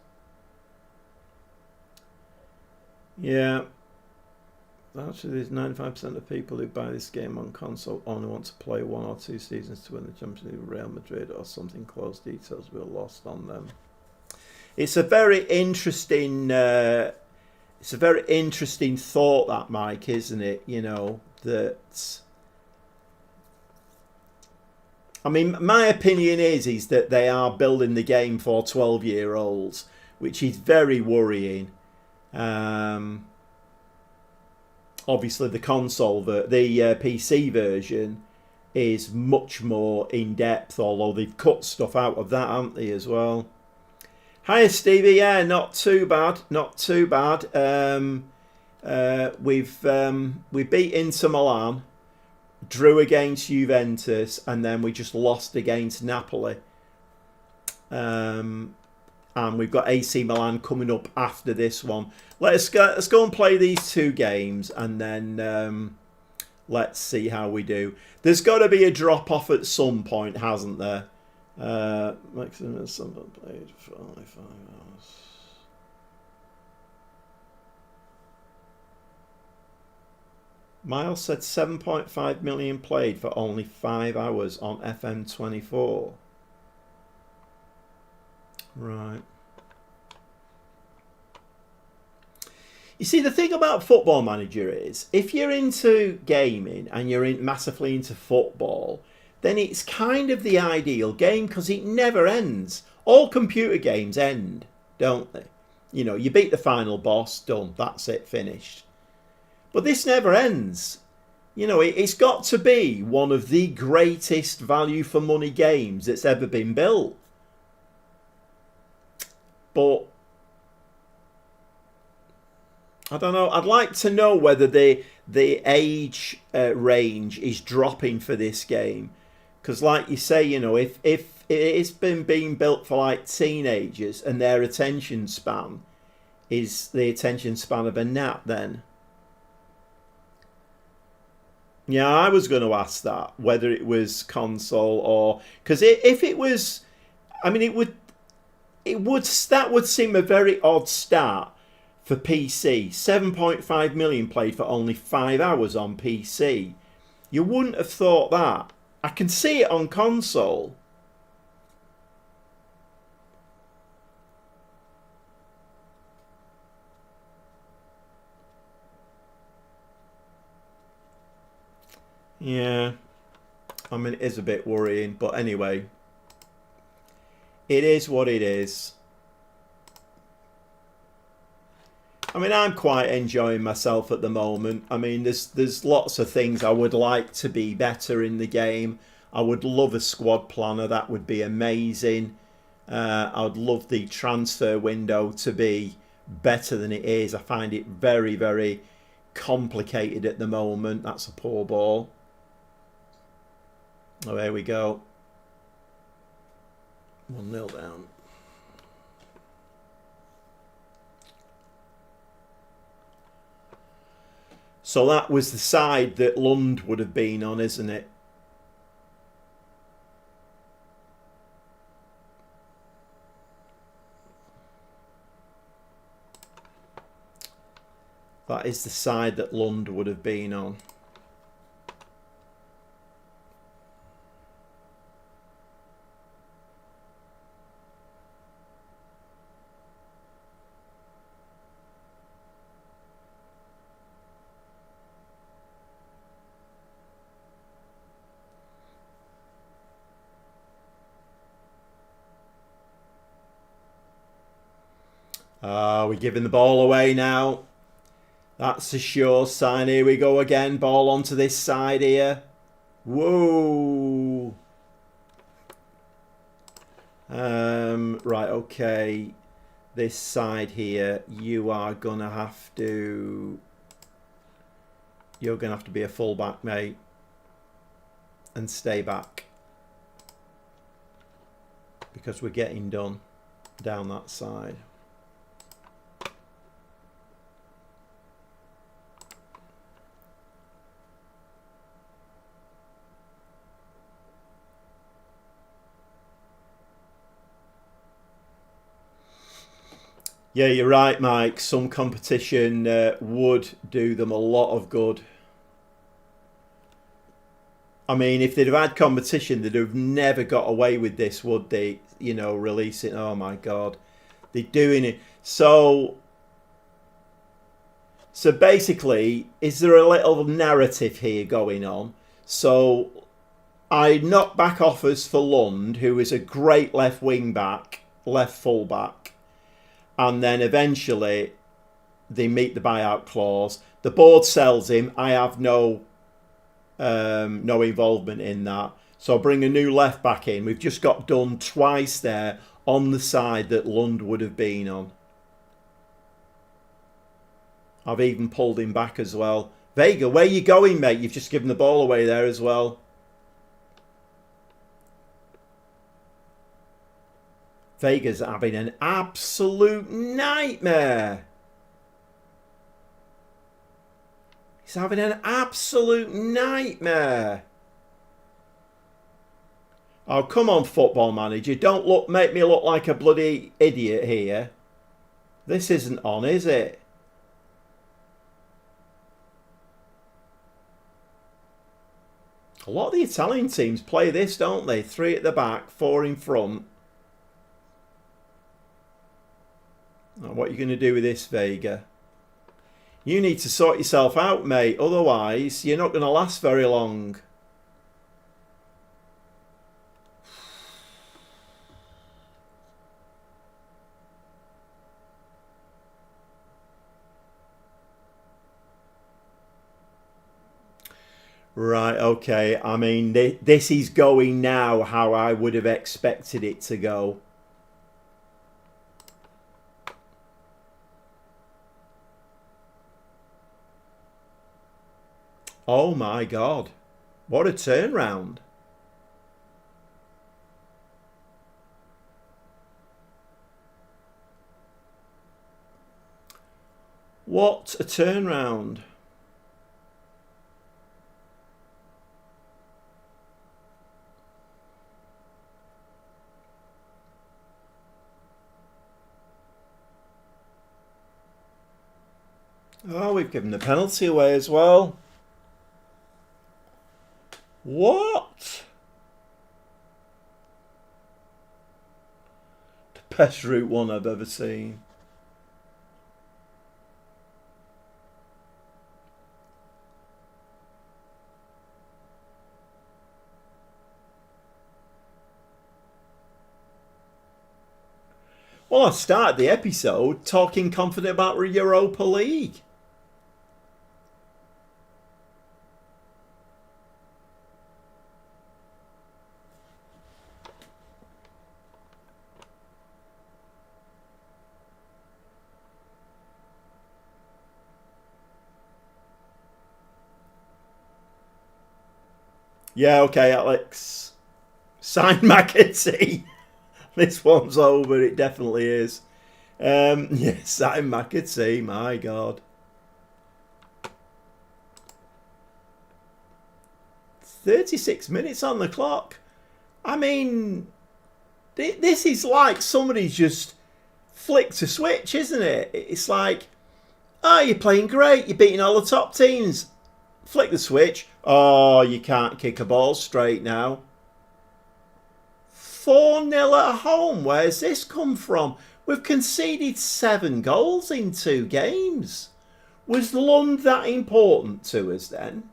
Yeah. Actually, there's 95% of people who buy this game on console only want to play 1 or 2 seasons to win the Champions League, Real Madrid or something close. Details were lost on them. It's a very interesting thought, that, Mike, isn't it? You know, that, I mean, my opinion is that they are building the game for 12-year-olds, which is very worrying. Obviously, the PC version is much more in depth, although they've cut stuff out of that, haven't they, as well? Hiya, Stevie. Yeah, not too bad. Not too bad. We beat Inter Milan. drew against Juventus, and then we just lost against Napoli. And we've got AC Milan coming up after this one. Let's go and play these 2 games, and then let's see how we do. There's got to be a drop off at some point, hasn't there? Maximum sample played for only 5 hours. Miles said 7.5 million played for only 5 hours on FM24. Right. You see, the thing about Football Manager is, if you're into gaming and you're massively into football, then it's kind of the ideal game because it never ends. All computer games end, don't they? You know, you beat the final boss, done, that's it, finished. But this never ends. You know, it's got to be one of the greatest value for money games that's ever been built. But I don't know. I'd like to know whether the age range is dropping for this game, because, like you say, you know, if it's been being built for like teenagers and their attention span is the attention span of a gnat, then yeah, I was going to ask that whether it was console or because if it was, I mean, that would seem a very odd start for PC. 7.5 million played for only 5 hours on PC. You wouldn't have thought that. I can see it on console. Yeah. I mean, it is a bit worrying, but anyway. It is what it is. I mean, I'm quite enjoying myself at the moment. I mean, there's lots of things I would like to be better in the game. I would love a squad planner. That would be amazing. I would love the transfer window to be better than it is. I find it very, very complicated at the moment. That's a poor ball. Oh, there we go. 1-0 down. So that was the side that Lund would have been on, isn't it? That is the side that Lund would have been on. We're giving the ball away now. That's a sure sign. Here we go again. Ball onto this side here. Whoa. Right, okay. This side here, you are gonna have to... You're gonna have to be a fullback, mate. And stay back. Because we're getting done down that side. Yeah, you're right, Mike. Some competition would do them a lot of good. I mean, if they'd have had competition, they'd have never got away with this, would they? You know, releasing... Oh, my God. They're doing it. So basically, is there a little narrative here going on? So I knocked back offers for Lund, who is a great left wing back, left full back. And then eventually they meet the buyout clause. The board sells him. I have no involvement in that. So bring a new left back in. We've just got done twice there on the side that Lund would have been on. I've even pulled him back as well Vega, where you going, mate? You've just given the ball away there as well. Vega's having an absolute nightmare. He's having an absolute nightmare. Oh, come on, Football Manager. Don't make me look like a bloody idiot here. This isn't on, is it? A lot of the Italian teams play this, don't they? 3 at the back, 4 in front. Now, what are you going to do with this, Vega? You need to sort yourself out, mate. Otherwise, you're not going to last very long. Right, okay. I mean, this is going now how I would have expected it to go. Oh my God. What a turnaround. What a turnaround. Oh, we've given the penalty away as well. What? The best Route 1 I've ever seen. Well, I started the episode talking confident about Europa League. Yeah, okay, Alex. Sign McAtee. This one's over, it definitely is. Yeah, sign McAtee, my God. 36 minutes on the clock. I mean, this is like somebody's just flicked a switch, isn't it? It's like, oh, you're playing great, you're beating all the top teams. Flick the switch. Oh, you can't kick a ball straight now. 4-0 at home. Where's this come from? We've conceded 7 goals in 2 games. Was Lund that important to us then?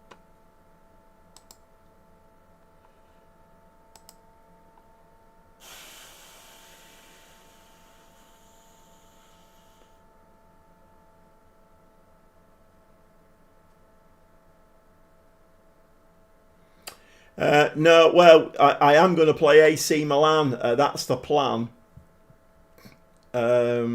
No, well, I am going to play AC Milan. That's the plan. I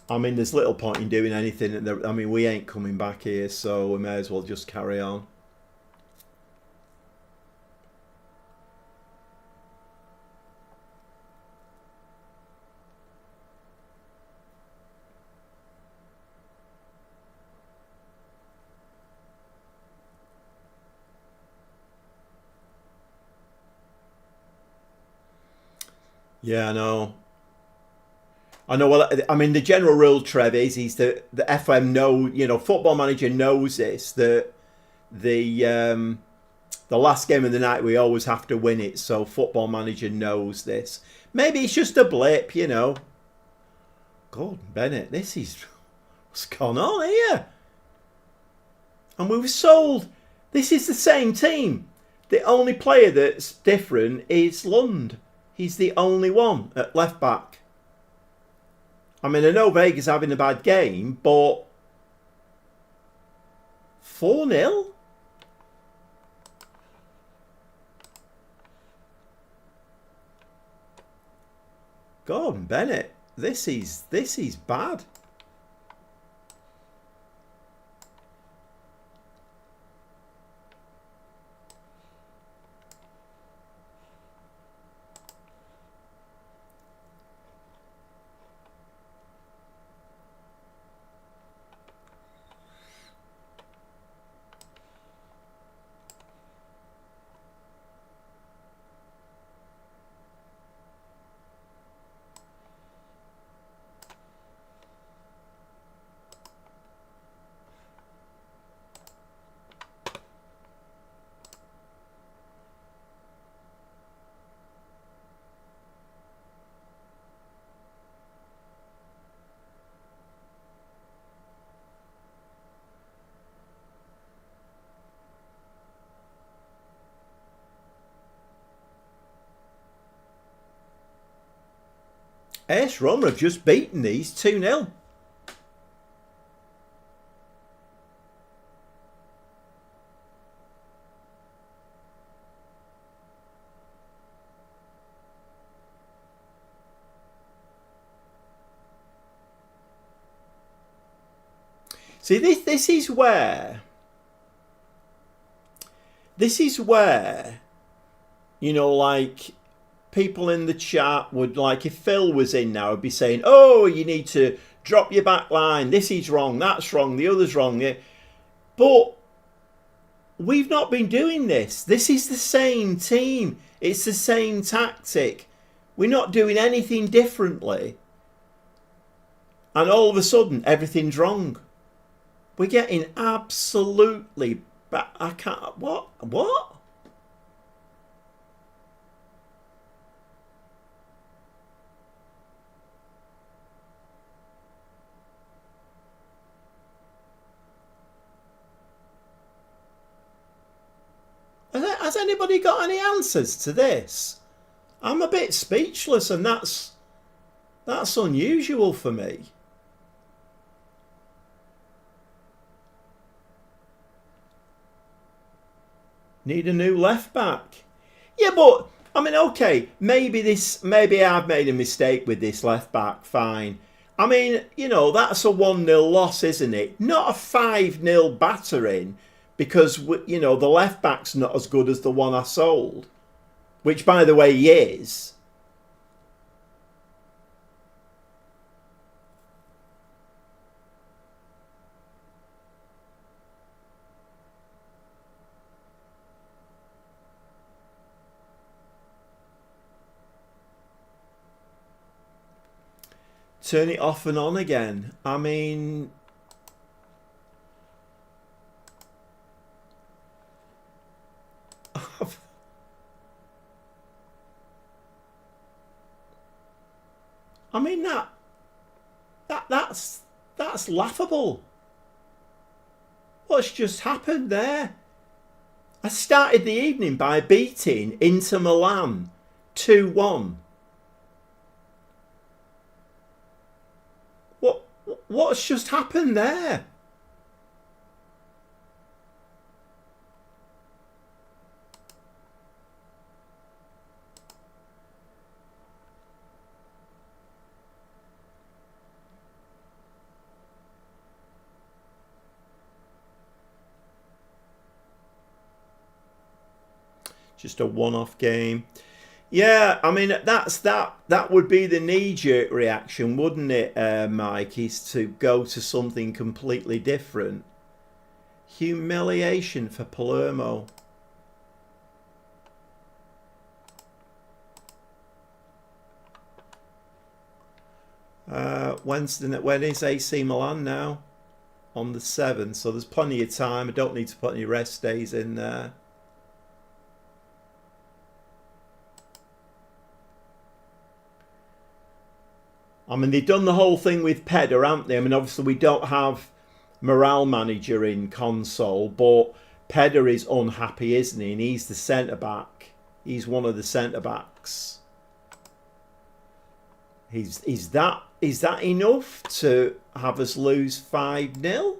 mean, there's little point in doing anything. I mean, we ain't coming back here, so we may as well just carry on. Yeah, I know. I know. Well, I mean, the general rule, Trev, is that the FM Football Manager knows this, that the last game of the night we always have to win it. So Football Manager knows this. Maybe it's just a blip, you know. Gordon Bennett, this is what's gone on here. And we were sold. This is the same team. The only player that's different is Lund. He's the only one at left back. I mean, I know Vega's having a bad game, but 4-0? Gordon Bennett, this is bad. AS Roma have just beaten these 2-0. See, this is where, you know, like, people in the chat would, like, if Phil was in now, would be saying, oh, you need to drop your back line, this is wrong, that's wrong, the other's wrong. But we've not been doing this. This is the same team. It's the same tactic. We're not doing anything differently. And all of a sudden, everything's wrong. We're getting absolutely... I can't... What? Has anybody got any answers to this? I'm a bit speechless, and that's unusual for me. Need a new left back. Yeah, but I mean, okay, maybe I've made a mistake with this left back. Fine. I mean, you know, that's a 1-0 loss, isn't it? Not a 5-0 battering, because, you know, the left back's not as good as the one I sold, which, by the way, he is. Turn it off and on again. I mean... I mean, that's laughable. What's just happened there? I started the evening by beating Inter Milan 2-1. What's just happened there? Just a one-off game. Yeah, I mean, that would be the knee-jerk reaction, wouldn't it, Mike, is to go to something completely different. Humiliation for Palermo. When is AC Milan now? On the 7th, so there's plenty of time. I don't need to put any rest days in there. I mean, they've done the whole thing with Pedder, haven't they? I mean, obviously we don't have morale manager in console, but Pedder is unhappy, isn't he? And he's the centre-back. He's one of the centre-backs. Is that enough to have us lose 5-0?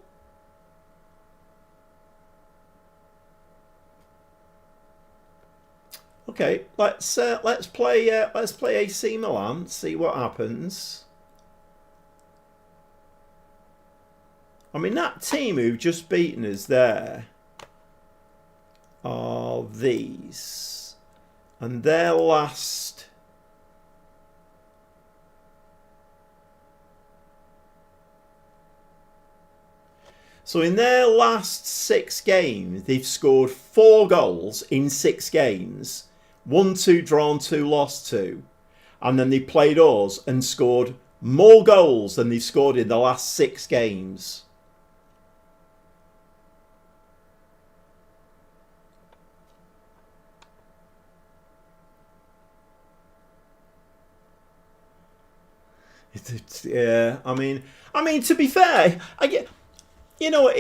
Okay, let's play AC Milan. See what happens. I mean, that team who've just beaten us there are these, and their last. So in their last 6 games, they've scored 4 goals in 6 games. 1-2 drawn, 2 lost 2. And then they played us and scored more goals than they've scored in the last 6 games. Yeah, I mean, to be fair, I get, you know,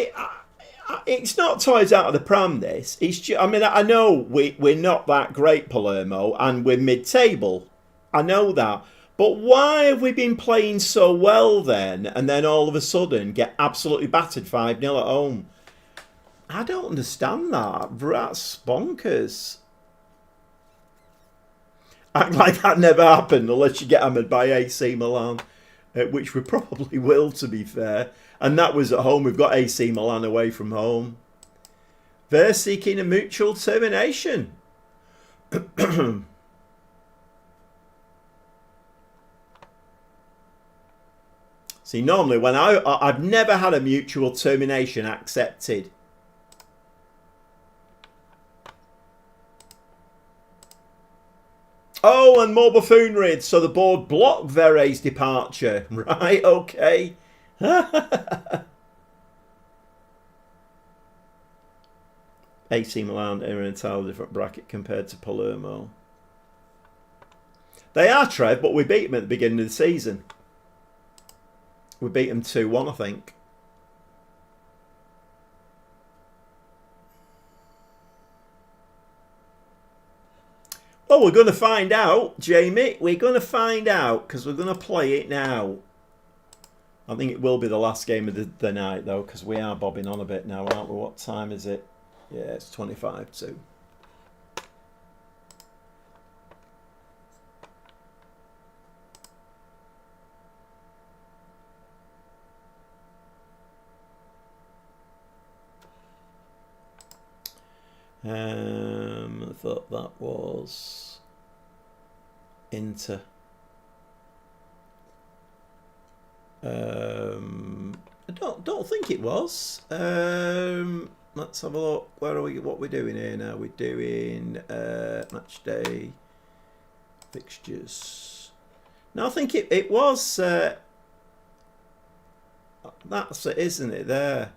it's not toys out of the pram. This, it's just, I mean, I know we're not that great, Palermo, and we're mid-table. I know that, But why have we been playing so well then, and then all of a sudden get absolutely battered 5-0 at home? I don't understand that. That's bonkers. Act like that never happened unless you get hammered by AC Milan, which we probably will, to be fair. And that was at home. We've got AC Milan away from home. They're seeking a mutual termination. See, normally when I've never had a mutual termination accepted. Oh, and more buffoonery. So the board blocked Vere's departure. Right, okay. AC Milan are in an entirely different bracket compared to Palermo. They are, Trev, but we beat them at the beginning of the season. We beat them 2-1, I think. Oh, we're going to find out, Jamie. We're going to find out because we're going to play it now. I think it will be the last game of the night, though, because we are bobbing on a bit now, aren't we? What time is it? Yeah, it's 25 to. I thought that was Inter. I don't think it was. Let's have a look. Where are we? What we're doing here now? We're doing match day fixtures. No, I think it was. That's it, isn't it? There.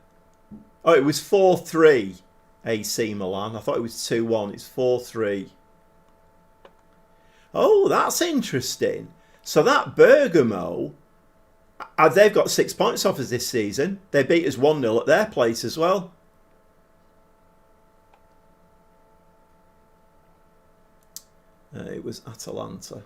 Oh, it was 4-3. AC Milan. I thought it was 2-1. It's 4-3. Oh, that's interesting. So that Bergamo, they've got 6 points off us this season. They beat us 1-0 at their place as well. It was Atalanta.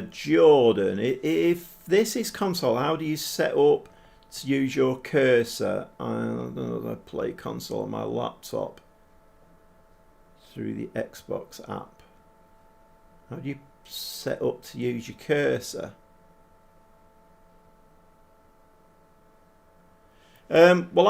Jordan, if this is console, how do you set up to use your cursor? I don't know, I play console on my laptop through the Xbox app. How do you set up to use your cursor? Well,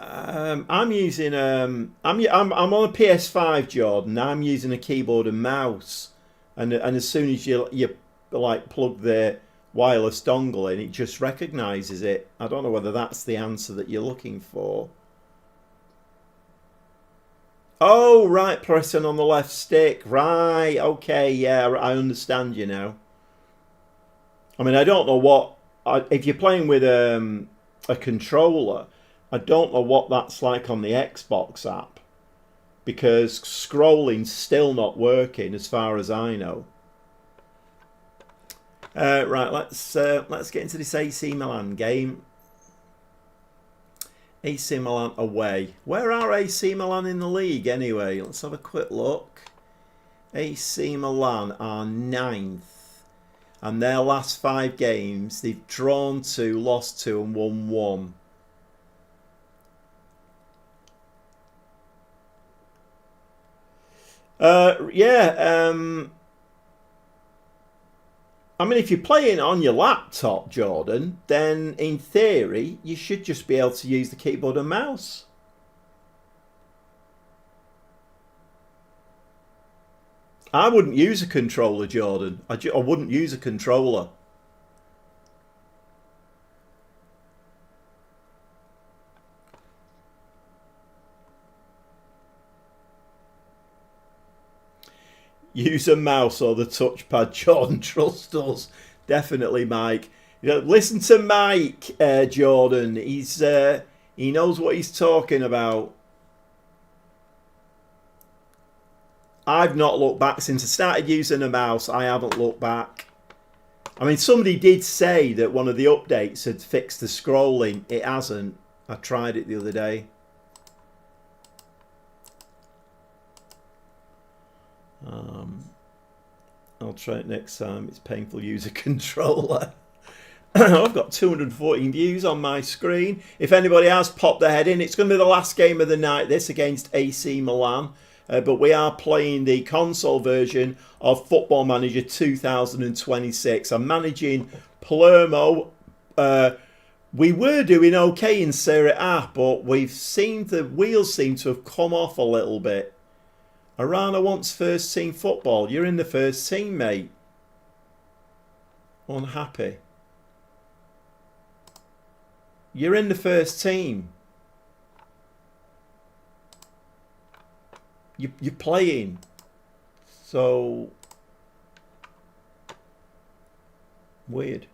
I'm using I'm on a PS5, Jordan. I'm using a keyboard and mouse. And as soon as you like plug the wireless dongle in, it just recognises it. I don't know whether that's the answer that you're looking for. Oh, right, pressing on the left stick. Right, okay, yeah, I understand you now. I mean, I don't know what... if you're playing with a controller, I don't know what that's like on the Xbox app. Because scrolling's still not working as far as I know. Right, let's get into this AC Milan game. AC Milan away. Where are AC Milan in the league anyway? Let's have a quick look. AC Milan are 9th. And their last 5 games, they've drawn 2, lost 2 and won 1. I mean, if you're playing on your laptop, Jordan, then in theory, you should just be able to use the keyboard and mouse. I wouldn't use a controller, Jordan. I wouldn't use a controller. Use a mouse or the touchpad, Jordan. Trust us. Definitely, Mike. Listen to Mike, Jordan. He knows what he's talking about. I've not looked back since I started using a mouse. I haven't looked back. I mean, somebody did say that one of the updates had fixed the scrolling. It hasn't. I tried it the other day. I'll try it next time. It's painful user controller. I've got 214 views on my screen. If anybody has popped their head in, it's going to be the last game of the night, this against AC Milan. But we are playing the console version of Football Manager 2026. I'm managing Palermo. We were doing okay in Serie A, but we've seen the wheels seem to have come off a little bit. Arana wants first team football. You're in the first team, mate. Unhappy. You're in the first team. You're playing. So weird.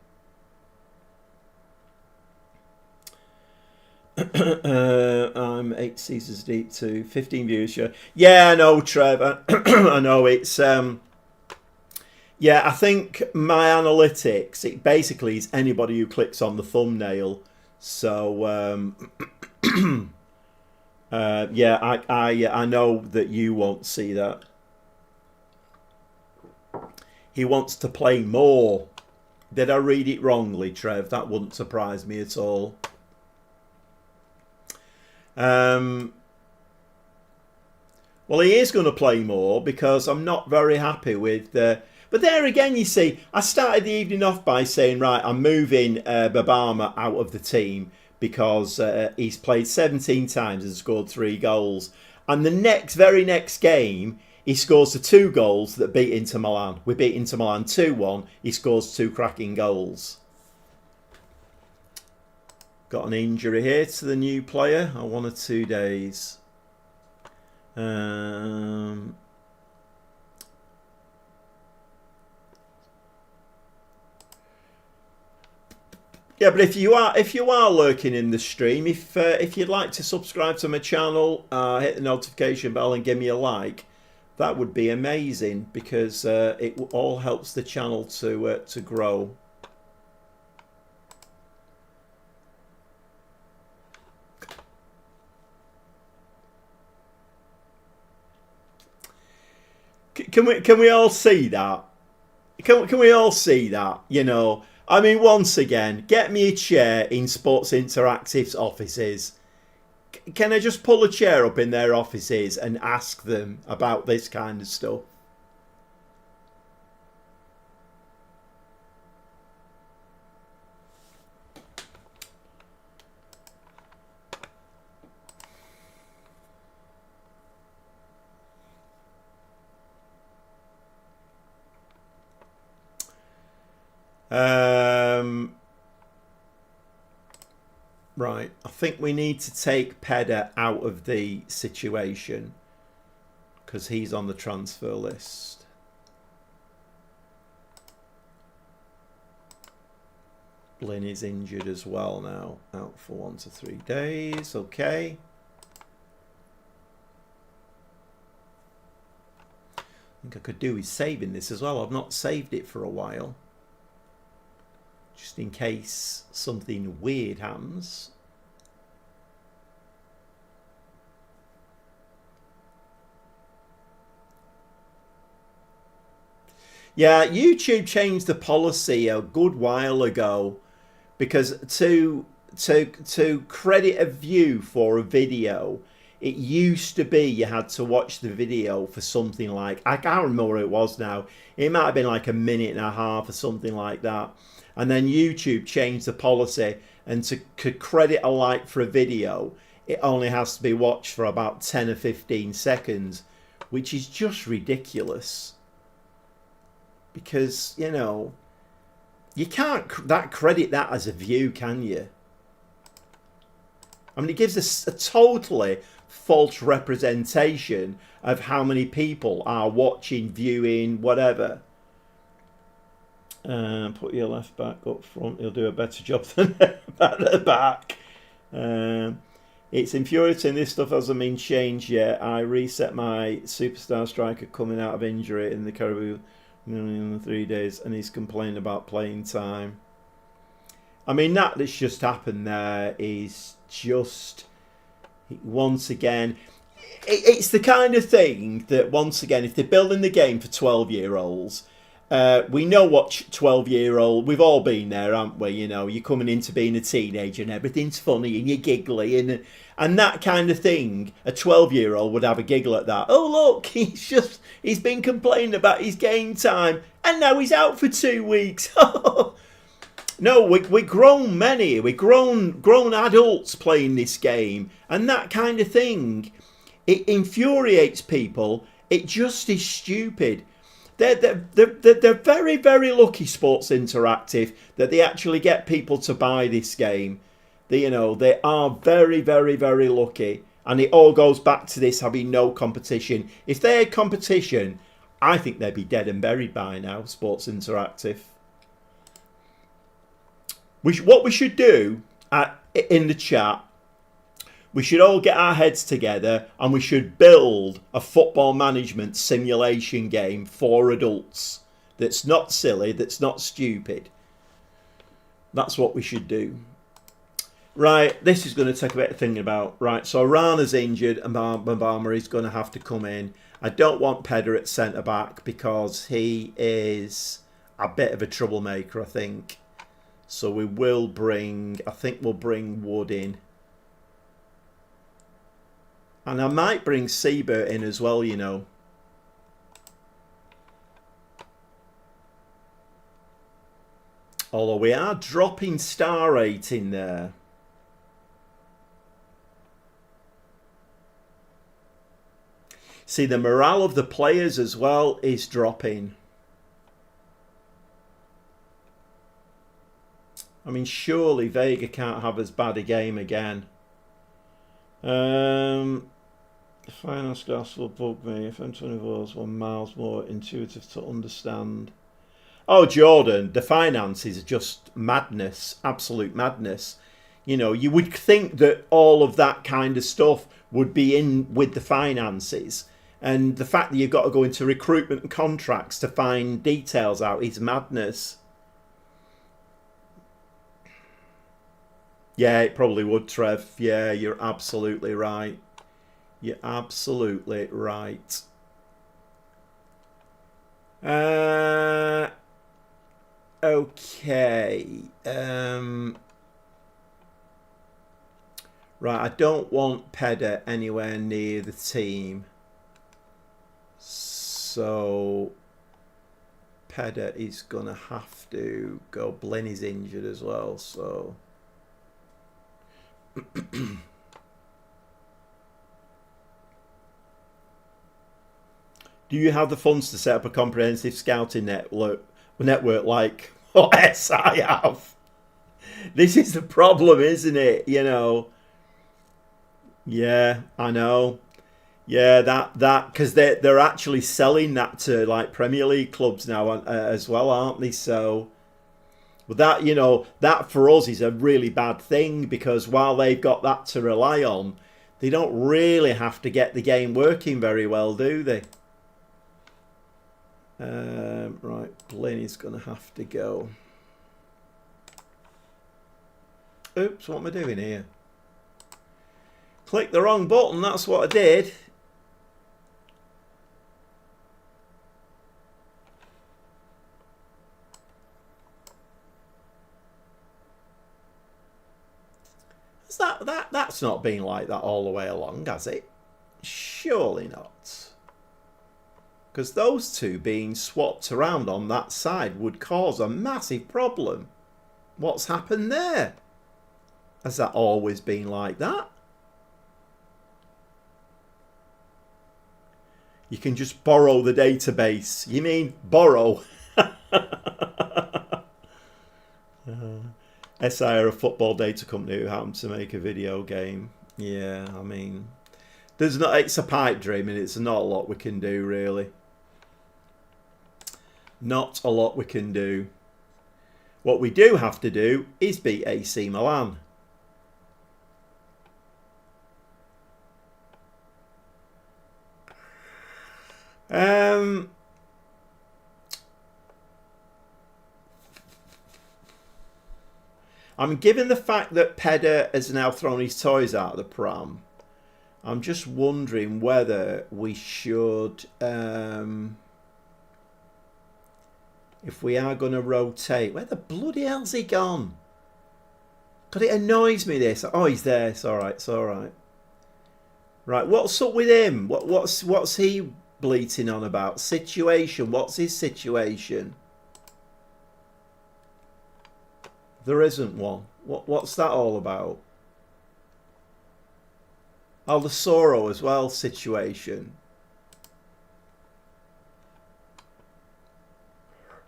I'm 8 seasons deep to 15 views. Yeah, I know, Trevor. I know it's yeah, I think my analytics, it basically is anybody who clicks on the thumbnail. So yeah, I know that you won't see that. He wants to play more. Did I read it wrongly, Trev? That wouldn't surprise me at all. Well, he is going to play more because I'm not very happy with... but there again, you see, I started the evening off by saying, right, I'm moving Babama out of the team because he's played 17 times and scored 3 goals. And the very next game, he scores the 2 goals that beat Inter Milan. We beat Inter Milan 2-1. He scores 2 cracking goals. Got an injury here to the new player. 1 or 2 days. Yeah, but if you are lurking in the stream, if you'd like to subscribe to my channel, hit the notification bell and give me a like, that would be amazing because it all helps the channel to grow. Can we all see that? Can we all see that? You know, I mean, once again, get me a chair in Sports Interactive's offices. Can I just pull a chair up in their offices and ask them about this kind of stuff? Right, I think we need to take Peda out of the situation because he's on the transfer list. Lynn is injured as well now, out for 1 to 3 days. Okay. I think I could do with saving this as well. I've not saved it for a while. Just in case something weird happens. Yeah, YouTube changed the policy a good while ago because to credit a view for a video, it used to be you had to watch the video for something like, I can't remember what it was now. It might have been like 1.5 minutes or something like that. And then YouTube changed the policy, and to credit a like for a video, it only has to be watched for about 10 or 15 seconds, which is just ridiculous. Because, you know, you can't credit that as a view, can you? I mean, it gives us a totally false representation of how many people are watching, viewing, whatever. Put your left back up front. He'll do a better job than at the back. It's infuriating. This stuff hasn't been changed yet. I reset my superstar striker coming out of injury in the Caribou in 3 days, and he's complaining about playing time. I mean, that's just happened there is just, once again, It's the kind of thing that, once again, if they're building the game for 12-year-olds, we know what 12-year-old, we've all been there, haven't we? You know, you're coming into being a teenager and everything's funny and you're giggly and that kind of thing. A 12-year-old would have a giggle at that. Oh, look, he's been complaining about his game time and now he's out for 2 weeks. No, we're grown men here. We're grown adults playing this game, and that kind of thing, it infuriates people. It just is stupid. They're very, very lucky, Sports Interactive, that they actually get people to buy this game. They are very, very, very lucky, and it all goes back to this having no competition. If they had competition, I think they'd be dead and buried by now. Sports Interactive. What we should do in the chat, we should all get our heads together and we should build a football management simulation game for adults that's not silly, that's not stupid. That's what we should do. Right, this is going to take a bit of thinking about. Right, so Rana's injured and Mbama is going to have to come in. I don't want Pedder at centre-back because he is a bit of a troublemaker, I think. So we will bring, I think we'll bring Wood in. And I might bring Siebert in as well, you know. Although we are dropping star rate in there. See, the morale of the players as well is dropping. I mean, surely Vega can't have as bad a game again. The finance graphs will bug me if M24s were miles more intuitive to understand. Oh, Jordan, the finances are just madness, absolute madness. You know, you would think that all of that kind of stuff would be in with the finances. And the fact that you've got to go into recruitment and contracts to find details out is madness. Yeah, it probably would, Trev. Yeah, you're absolutely right. You're absolutely right. Okay. Right, I don't want Pedder anywhere near the team. So Pedder is going to have to go. Blenny's injured as well, so... Do you have the funds to set up a comprehensive scouting network like what SI have? This is the problem, isn't it? You know. Yeah, I know. Yeah, that because they're actually selling that to like Premier League clubs now as well, aren't they? So. But that, you know, that for us is a really bad thing because while they've got that to rely on, they don't really have to get the game working very well, do they? Right, Blaney's going to have to go. Oops, what am I doing here? Click the wrong button, that's what I did. That's not been like that all the way along, has it? Surely not. Because those two being swapped around on that side would cause a massive problem. What's happened there? Has that always been like that? You can just borrow the database. You mean borrow? SI are a football data company who happen to make a video game. Yeah, I mean, it's a pipe dream and it's not a lot we can do, really. Not a lot we can do. What we do have to do is beat AC Milan. I mean, given the fact that Pedder has now thrown his toys out of the pram, I'm just wondering whether we should, if we are going to rotate. Where the bloody hell's he gone? But it annoys me this. Oh, he's there. It's all right. It's all right. Right, what's up with him? What's he bleating on about? Situation. What's his situation? There isn't one. What's that all about? Oh, the Soro as well situation.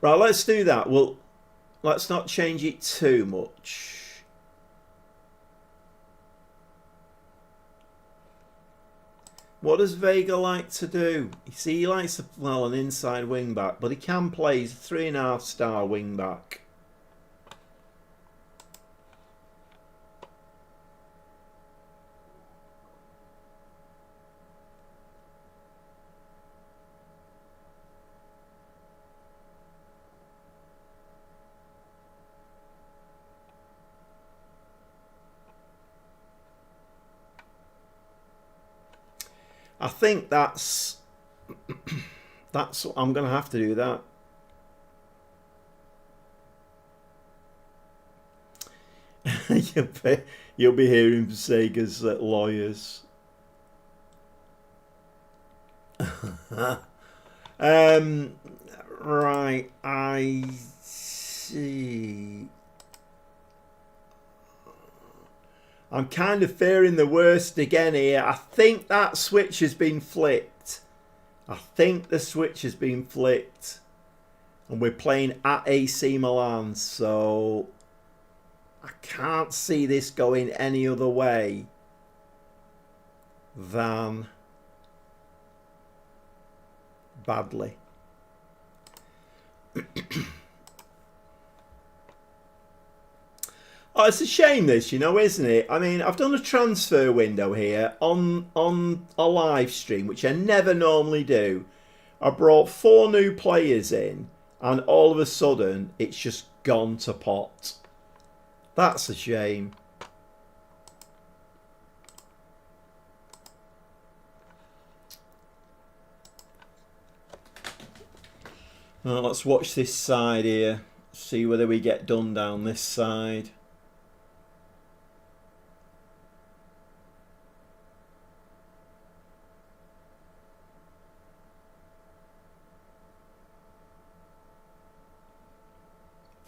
Right, let's do that. Well, let's not change it too much. What does Vega like to do? You see, he likes, well, an inside wing back, but he can play. He's a 3.5-star wing back. I think that's I'm going to have to do that. You'll be hearing Sega's lawyers. Right, I see. I'm kind of fearing the worst again here. I think that switch has been flipped. I think the switch has been flipped. And we're playing at AC Milan. So I can't see this going any other way than badly. Oh, it's a shame this, you know, isn't it? I mean, I've done a transfer window here on a live stream, which I never normally do. I brought 4 new players in, and all of a sudden, it's just gone to pot. That's a shame. Well, let's watch this side here. See whether we get done down this side.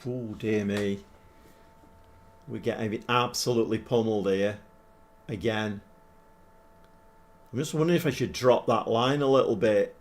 Oh dear me. We're getting absolutely pummeled here. Again. I'm just wondering if I should drop that line a little bit.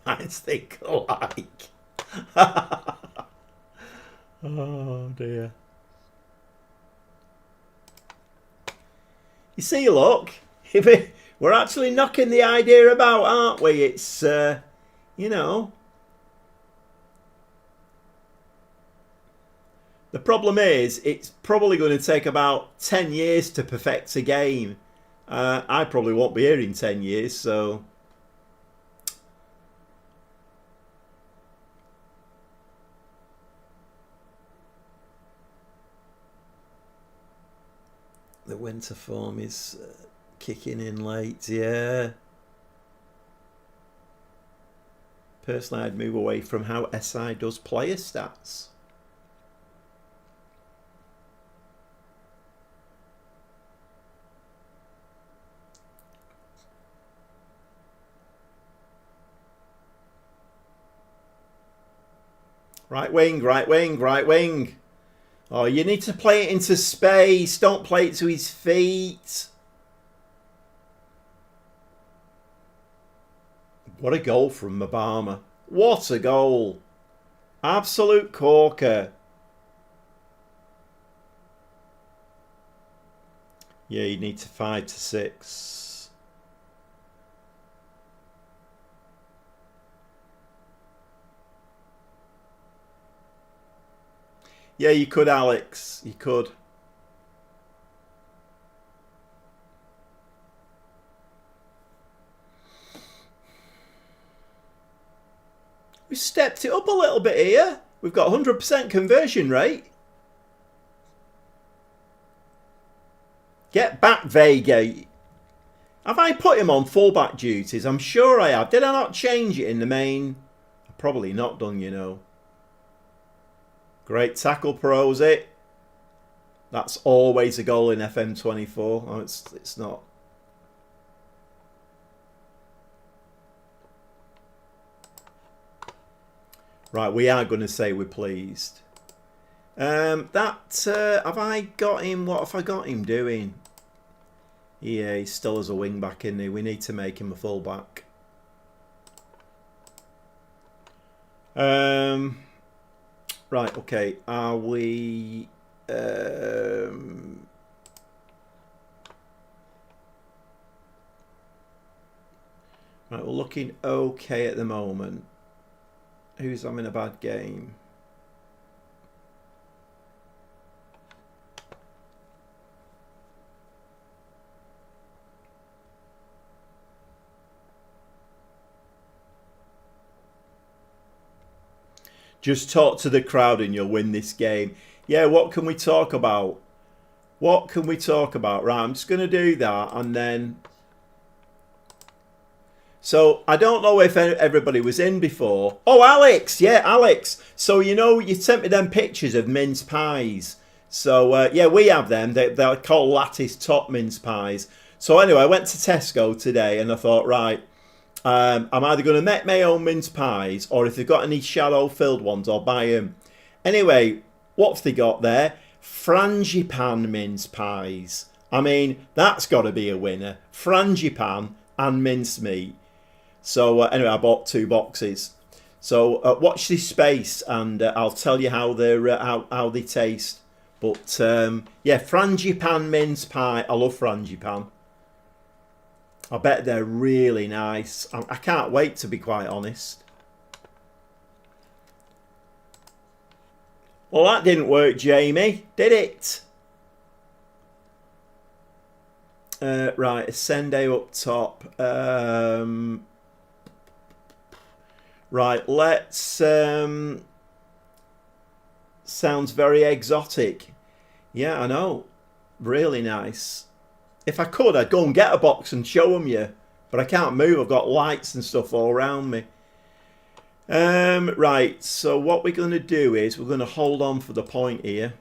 Minds think alike. Oh dear. You see, look, we're actually knocking the idea about, aren't we? It's, you know. The problem is, it's probably going to take about 10 years to perfect a game. I probably won't be here in 10 years, so... The winter form is kicking in late, yeah. Personally, I'd move away from how SI does player stats. Right wing, right wing, right wing. Oh, you need to play it into space. Don't play it to his feet. What a goal from Obama. What a goal. Absolute corker. Yeah, you need to 5 to 6. Yeah, you could, Alex. You could. We stepped it up a little bit here. We've got 100% conversion rate. Get back, Vega. Have I put him on fullback duties? I'm sure I have. Did I not change it in the main? I've probably not done, you know. Great tackle, Perosi. That's always a goal in FM24. Oh, it's not. Right, we are going to say we're pleased. Have I got him? What have I got him doing? Yeah, he's still as a wing back, isn't he? We need to make him a full back. Right, okay. Are we... right, we're looking okay at the moment. Who's having a bad game? Just talk to the crowd and you'll win this game. Yeah, what can we talk about? What can we talk about? Right, I'm just going to do that and then... So, I don't know if everybody was in before. Oh, Alex! Yeah, Alex. So, you know, you sent me them pictures of mince pies. So, yeah, we have them. They're called lattice top mince pies. So, anyway, I went to Tesco today and I thought, right, I'm either going to make my own mince pies or if they've got any shallow filled ones, I'll buy them. Anyway, what's they got there? Frangipan mince pies. I mean, that's got to be a winner. Frangipan and mincemeat. So anyway, I bought 2 boxes. So watch this space, and I'll tell you how they taste. But yeah, frangipan mince pie. I love frangipan. I bet they're really nice. I can't wait, to be quite honest. Well, that didn't work, Jamie, did it? Right, Ascende up top. Right, let's... sounds very exotic. Yeah, I know. Really nice. If I could, I'd go and get a box and show them you. But I can't move. I've got lights and stuff all around me. Right, so what we're going to do is we're going to hold on for the point here.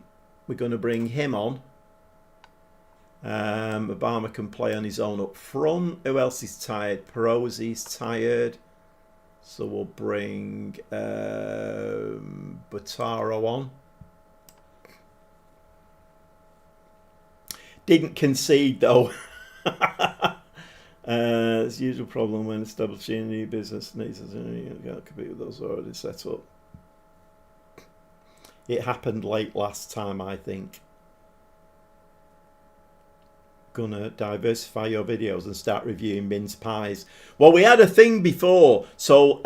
We're going to bring him on. Obama can play on his own up front. Who else is tired? Perosi's tired. So we'll bring Botaro on. Didn't concede though. It's the usual problem when establishing a new business needs to compete with those already set up. It happened late last time, I think. Gonna diversify your videos and start reviewing mince pies. Well, we had a thing before. So,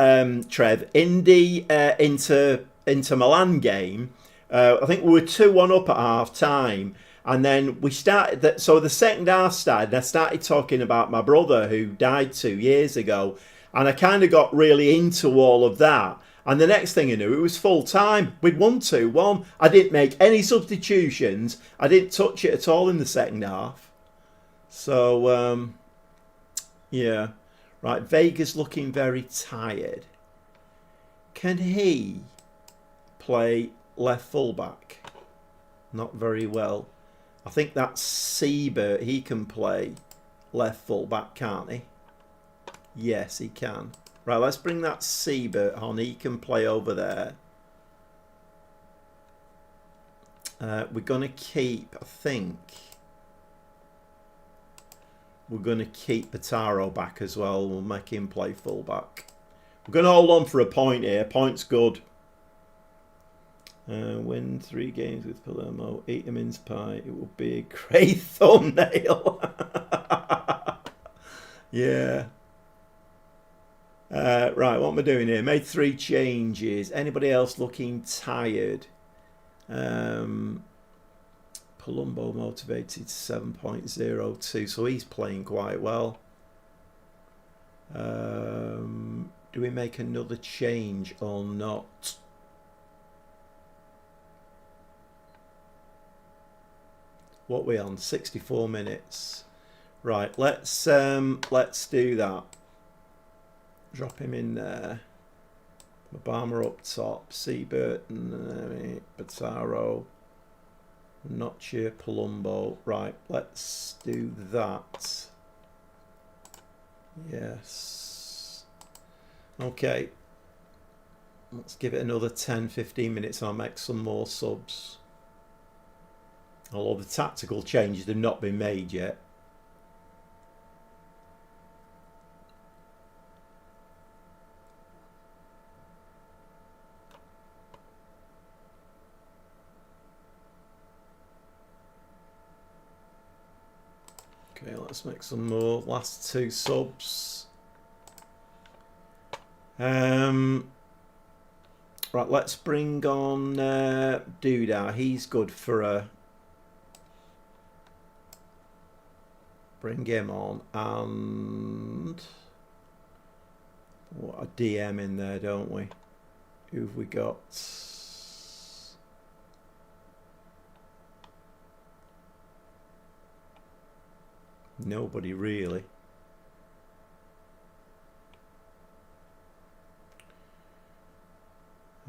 Trev, in the Inter Milan game, I think we were 2-1 up at half time. And then we started, so the second half started, and I started talking about my brother who died 2 years ago. And I kind of got really into all of that. And the next thing I knew, it was full time. We'd won 2-1. I didn't make any substitutions. I didn't touch it at all in the second half. So, yeah. Right, Vega's looking very tired. Can he play left fullback? Not very well. I think that's Siebert. He can play left fullback, can't he? Yes, he can. Right, let's bring that Siebert on. He can play over there. We're going to keep, I think, we're going to keep Pataro back as well. We'll make him play fullback. We're going to hold on for a point here. Point's good. Win 3 games with Palermo. Eat a mince pie. It will be a great thumbnail. Yeah. Right, what am I doing here? Made 3 changes. Anybody else looking tired? Palumbo motivated 7.02, so he's playing quite well. Do we make another change or not? What are we on? 64 minutes. Right, let's do that. Drop him in there. Obama up top. Siebert and Bataro. Notcher, Palumbo. Right, let's do that. Yes. Okay. Let's give it another 10-15 minutes and I'll make some more subs. Although the tactical changes have not been made yet. Okay, let's make some more. Last 2 subs. Right, let's bring on Duda. He's good for a... Bring him on. And... what a DM in there, don't we? Who've we got? Nobody really.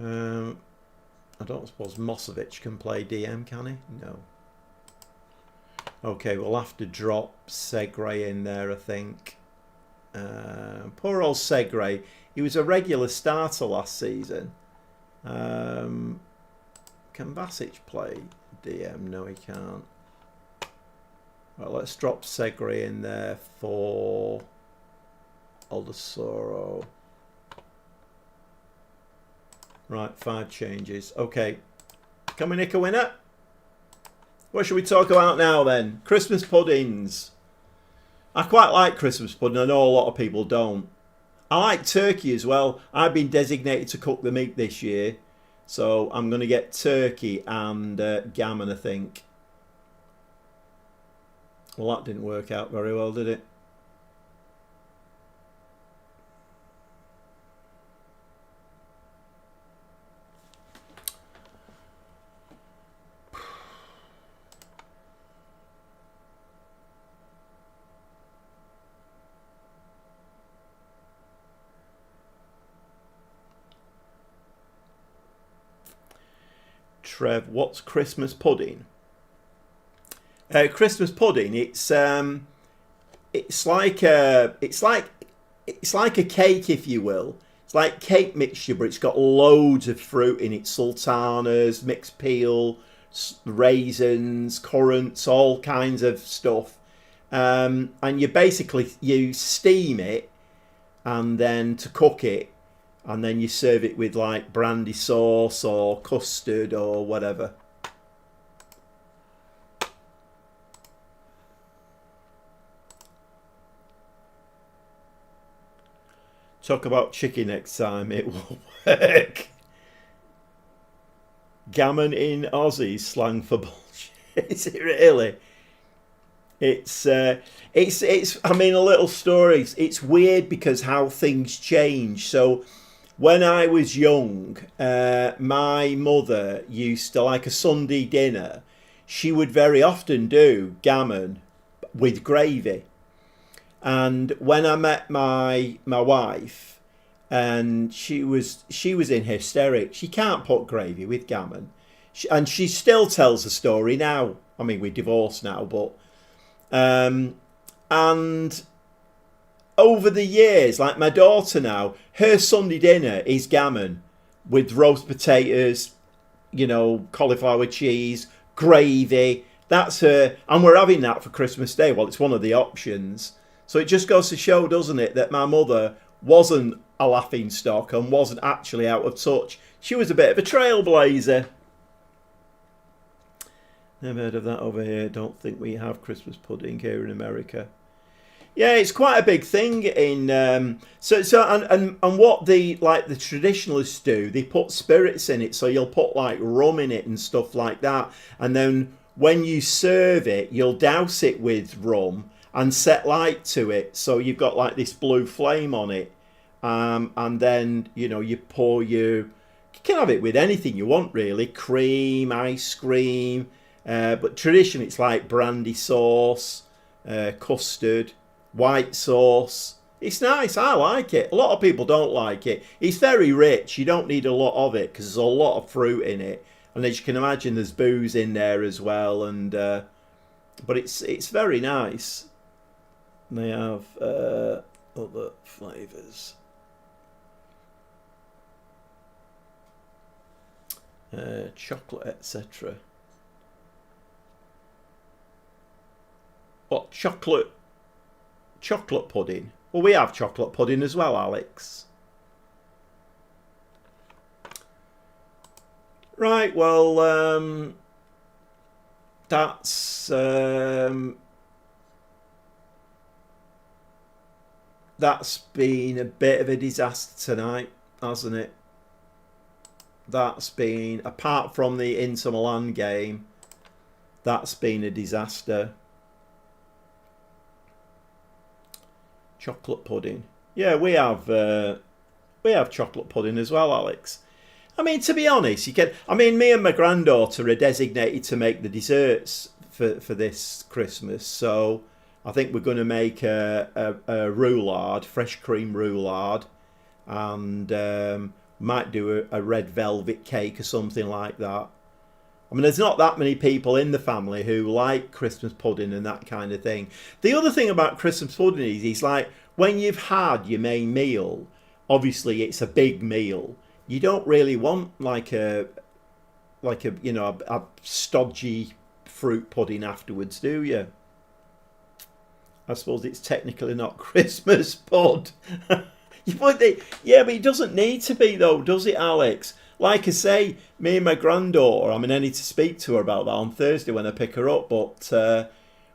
I don't suppose Mosovic can play DM, can he? No. Okay, we'll have to drop Segre in there, I think. Poor old Segre. He was a regular starter last season. Can Basic play DM? No, he can't. Right, let's drop Segre in there for Aldasoro. Right, 5 changes. Okay. Can we nick a winner? What should we talk about now then? Christmas puddings. I quite like Christmas pudding. I know a lot of people don't. I like turkey as well. I've been designated to cook the meat this year. So I'm going to get turkey and gammon, I think. Well, that didn't work out very well, did it? Trev, what's Christmas pudding? Christmas pudding. It's like a cake, if you will. It's like cake mixture, but it's got loads of fruit in it: sultanas, mixed peel, raisins, currants, all kinds of stuff. And you steam it, and then to cook it, and then you serve it with like brandy sauce or custard or whatever. Talk about chicken next time, it will work. Gammon in Aussie slang for bullshit. Is it really? It's I mean, a little story. It's weird because how things change. So when I was young, my mother used to, like a Sunday dinner, she would very often do gammon with gravy. And when I met my wife, and she was in hysterics. She can't put gravy with gammon, and she still tells the story now. I mean, we're divorced now, but and over the years, like my daughter now, her Sunday dinner is gammon with roast potatoes, cauliflower cheese, gravy. That's her, and we're having that for Christmas Day. Well, it's one of the options. So it just goes to show, doesn't it, that my mother wasn't a laughing stock and wasn't actually out of touch. She was a bit of a trailblazer. Never heard of that over here. Don't think we have Christmas pudding here in America. Yeah, it's quite a big thing in and what the traditionalists do, they put spirits in it, so you'll put like rum in it and stuff like that, and then when you serve it, you'll douse it with rum and set light to it, so you've got like this blue flame on it, and then you pour you can have it with anything you want really, cream, ice cream, but traditionally it's like brandy sauce, custard, white sauce. It's nice. I like it. A lot of people don't like it. It's very rich. You don't need a lot of it because there's a lot of fruit in it, and as you can imagine, there's booze in there as well. And but it's very nice. And they have other flavours. Chocolate, etc. What chocolate? Chocolate pudding. Well, we have chocolate pudding as well, Alex. Right, well, that's been a bit of a disaster tonight, hasn't it? That's been, apart from the Inter Milan game, that's been a disaster. Chocolate pudding. Yeah, we have chocolate pudding as well, Alex. I mean, to be honest, me and my granddaughter are designated to make the desserts for this Christmas. So I think we're going to make a roulade, fresh cream roulade, and might do a red velvet cake or something like that. I mean, there's not that many people in the family who like Christmas pudding and that kind of thing. The other thing about Christmas pudding is like when you've had your main meal, obviously it's a big meal. You don't really want like a stodgy fruit pudding afterwards, do you? I suppose it's technically not Christmas pud. But it doesn't need to be though, does it, Alex? Like I say, me and my granddaughter, I need to speak to her about that on Thursday when I pick her up, but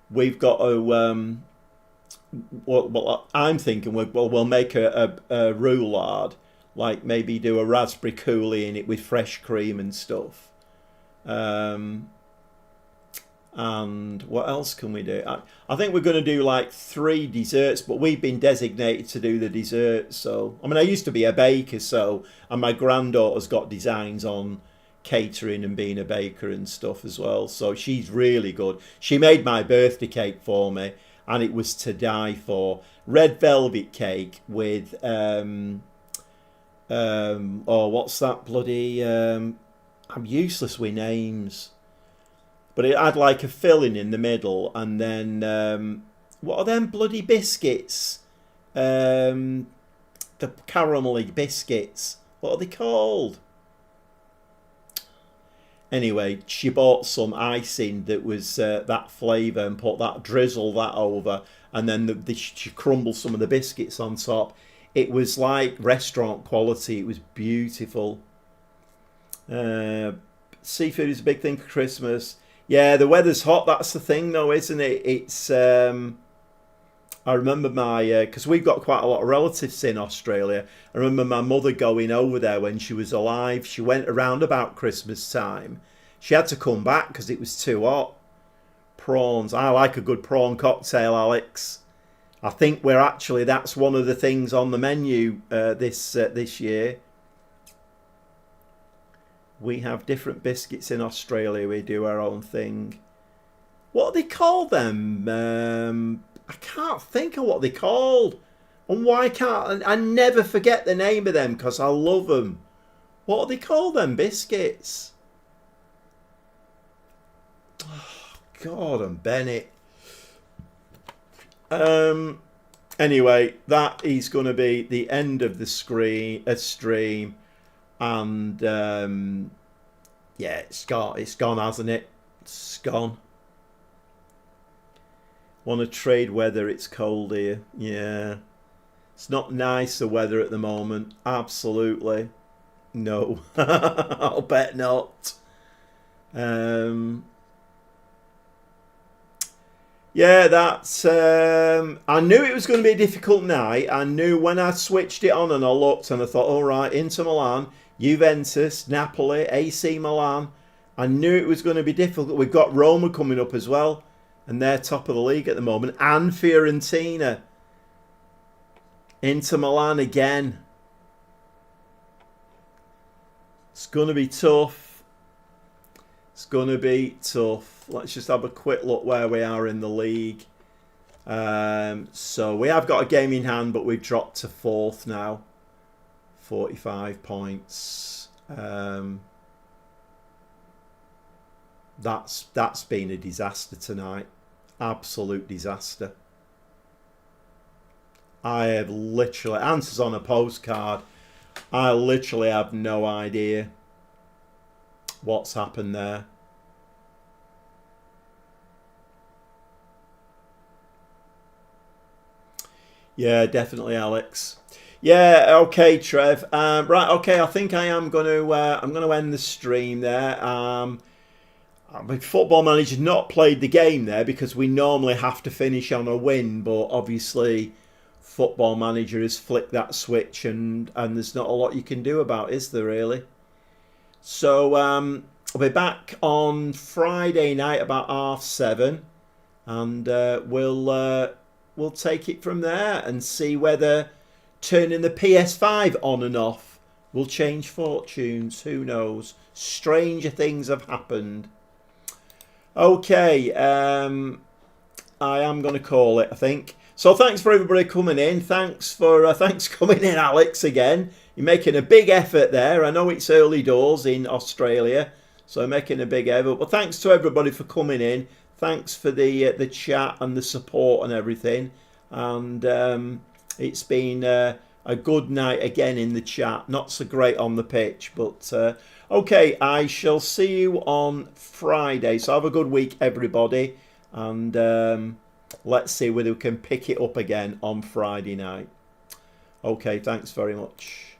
we've got to, I'm thinking we'll make a roulade, like maybe do a raspberry coulis in it with fresh cream and stuff. And what else can we do? I think we're going to do like 3 desserts, but we've been designated to do the desserts. So, I used to be a baker, and my granddaughter's got designs on catering and being a baker and stuff as well. So she's really good. She made my birthday cake for me, and it was to die for. Red velvet cake with, what's that bloody, I'm useless with names. But it had like a filling in the middle, and then what are them bloody biscuits? The caramelly biscuits. What are they called? Anyway, she bought some icing that was that flavour and drizzle that over, and then she crumbled some of the biscuits on top. It was like restaurant quality. It was beautiful. Seafood is a big thing for Christmas. Yeah, the weather's hot. That's the thing, though, isn't it? It's. I remember because we've got quite a lot of relatives in Australia. I remember my mother going over there when she was alive. She went around about Christmas time. She had to come back because it was too hot. Prawns. I like a good prawn cocktail, Alex. I think that's one of the things on the menu this year. We have different biscuits in Australia. We do our own thing. What do they call them? I can't think of what they're called. And why can't I never forget the name of them because I love them. What do they call them biscuits? Oh, Gordon Bennett. Anyway, that is going to be the end of the stream, and yeah, it's gone, hasn't it? It's gone. Want to trade weather? It's cold here. Yeah, it's not nice the weather at the moment. Absolutely, no. I'll bet not. Yeah, that's. I knew it was going to be a difficult night. I knew when I switched it on and I looked and I thought, all right, Inter Milan, Juventus, Napoli, AC Milan. I knew it was going to be difficult. We've got Roma coming up as well, and they're top of the league at the moment, and Fiorentina. Inter Milan again. It's going to be tough. It's going to be tough. Let's just have a quick look where we are in the league. So we have got a game in hand, but we've dropped to 4th now. 45 points. That's been a disaster tonight. Absolute disaster. I have literally, answers on a postcard. I literally have no idea what's happened there. Yeah, definitely, Alex. Yeah, okay, Trev. Right, okay. I think I am going to. I'm going to end the stream there. Football Manager's not played the game there because we normally have to finish on a win, but obviously, Football Manager has flicked that switch, and there's not a lot you can do about it, is there really? So I'll be back on Friday night about 7:30, and we'll take it from there and see whether turning the PS5 on and off will change fortunes. Who knows? Stranger things have happened. Okay, I am going to call it, I think. So thanks for everybody coming in. Thanks coming in, Alex, again. You're making a big effort there. I know it's early doors in Australia, so making a big effort. But thanks to everybody for coming in. Thanks for the chat and the support and everything. And it's been a good night again in the chat. Not so great on the pitch, but okay. I shall see you on Friday. So have a good week, everybody, and let's see whether we can pick it up again on Friday night. Okay, thanks very much.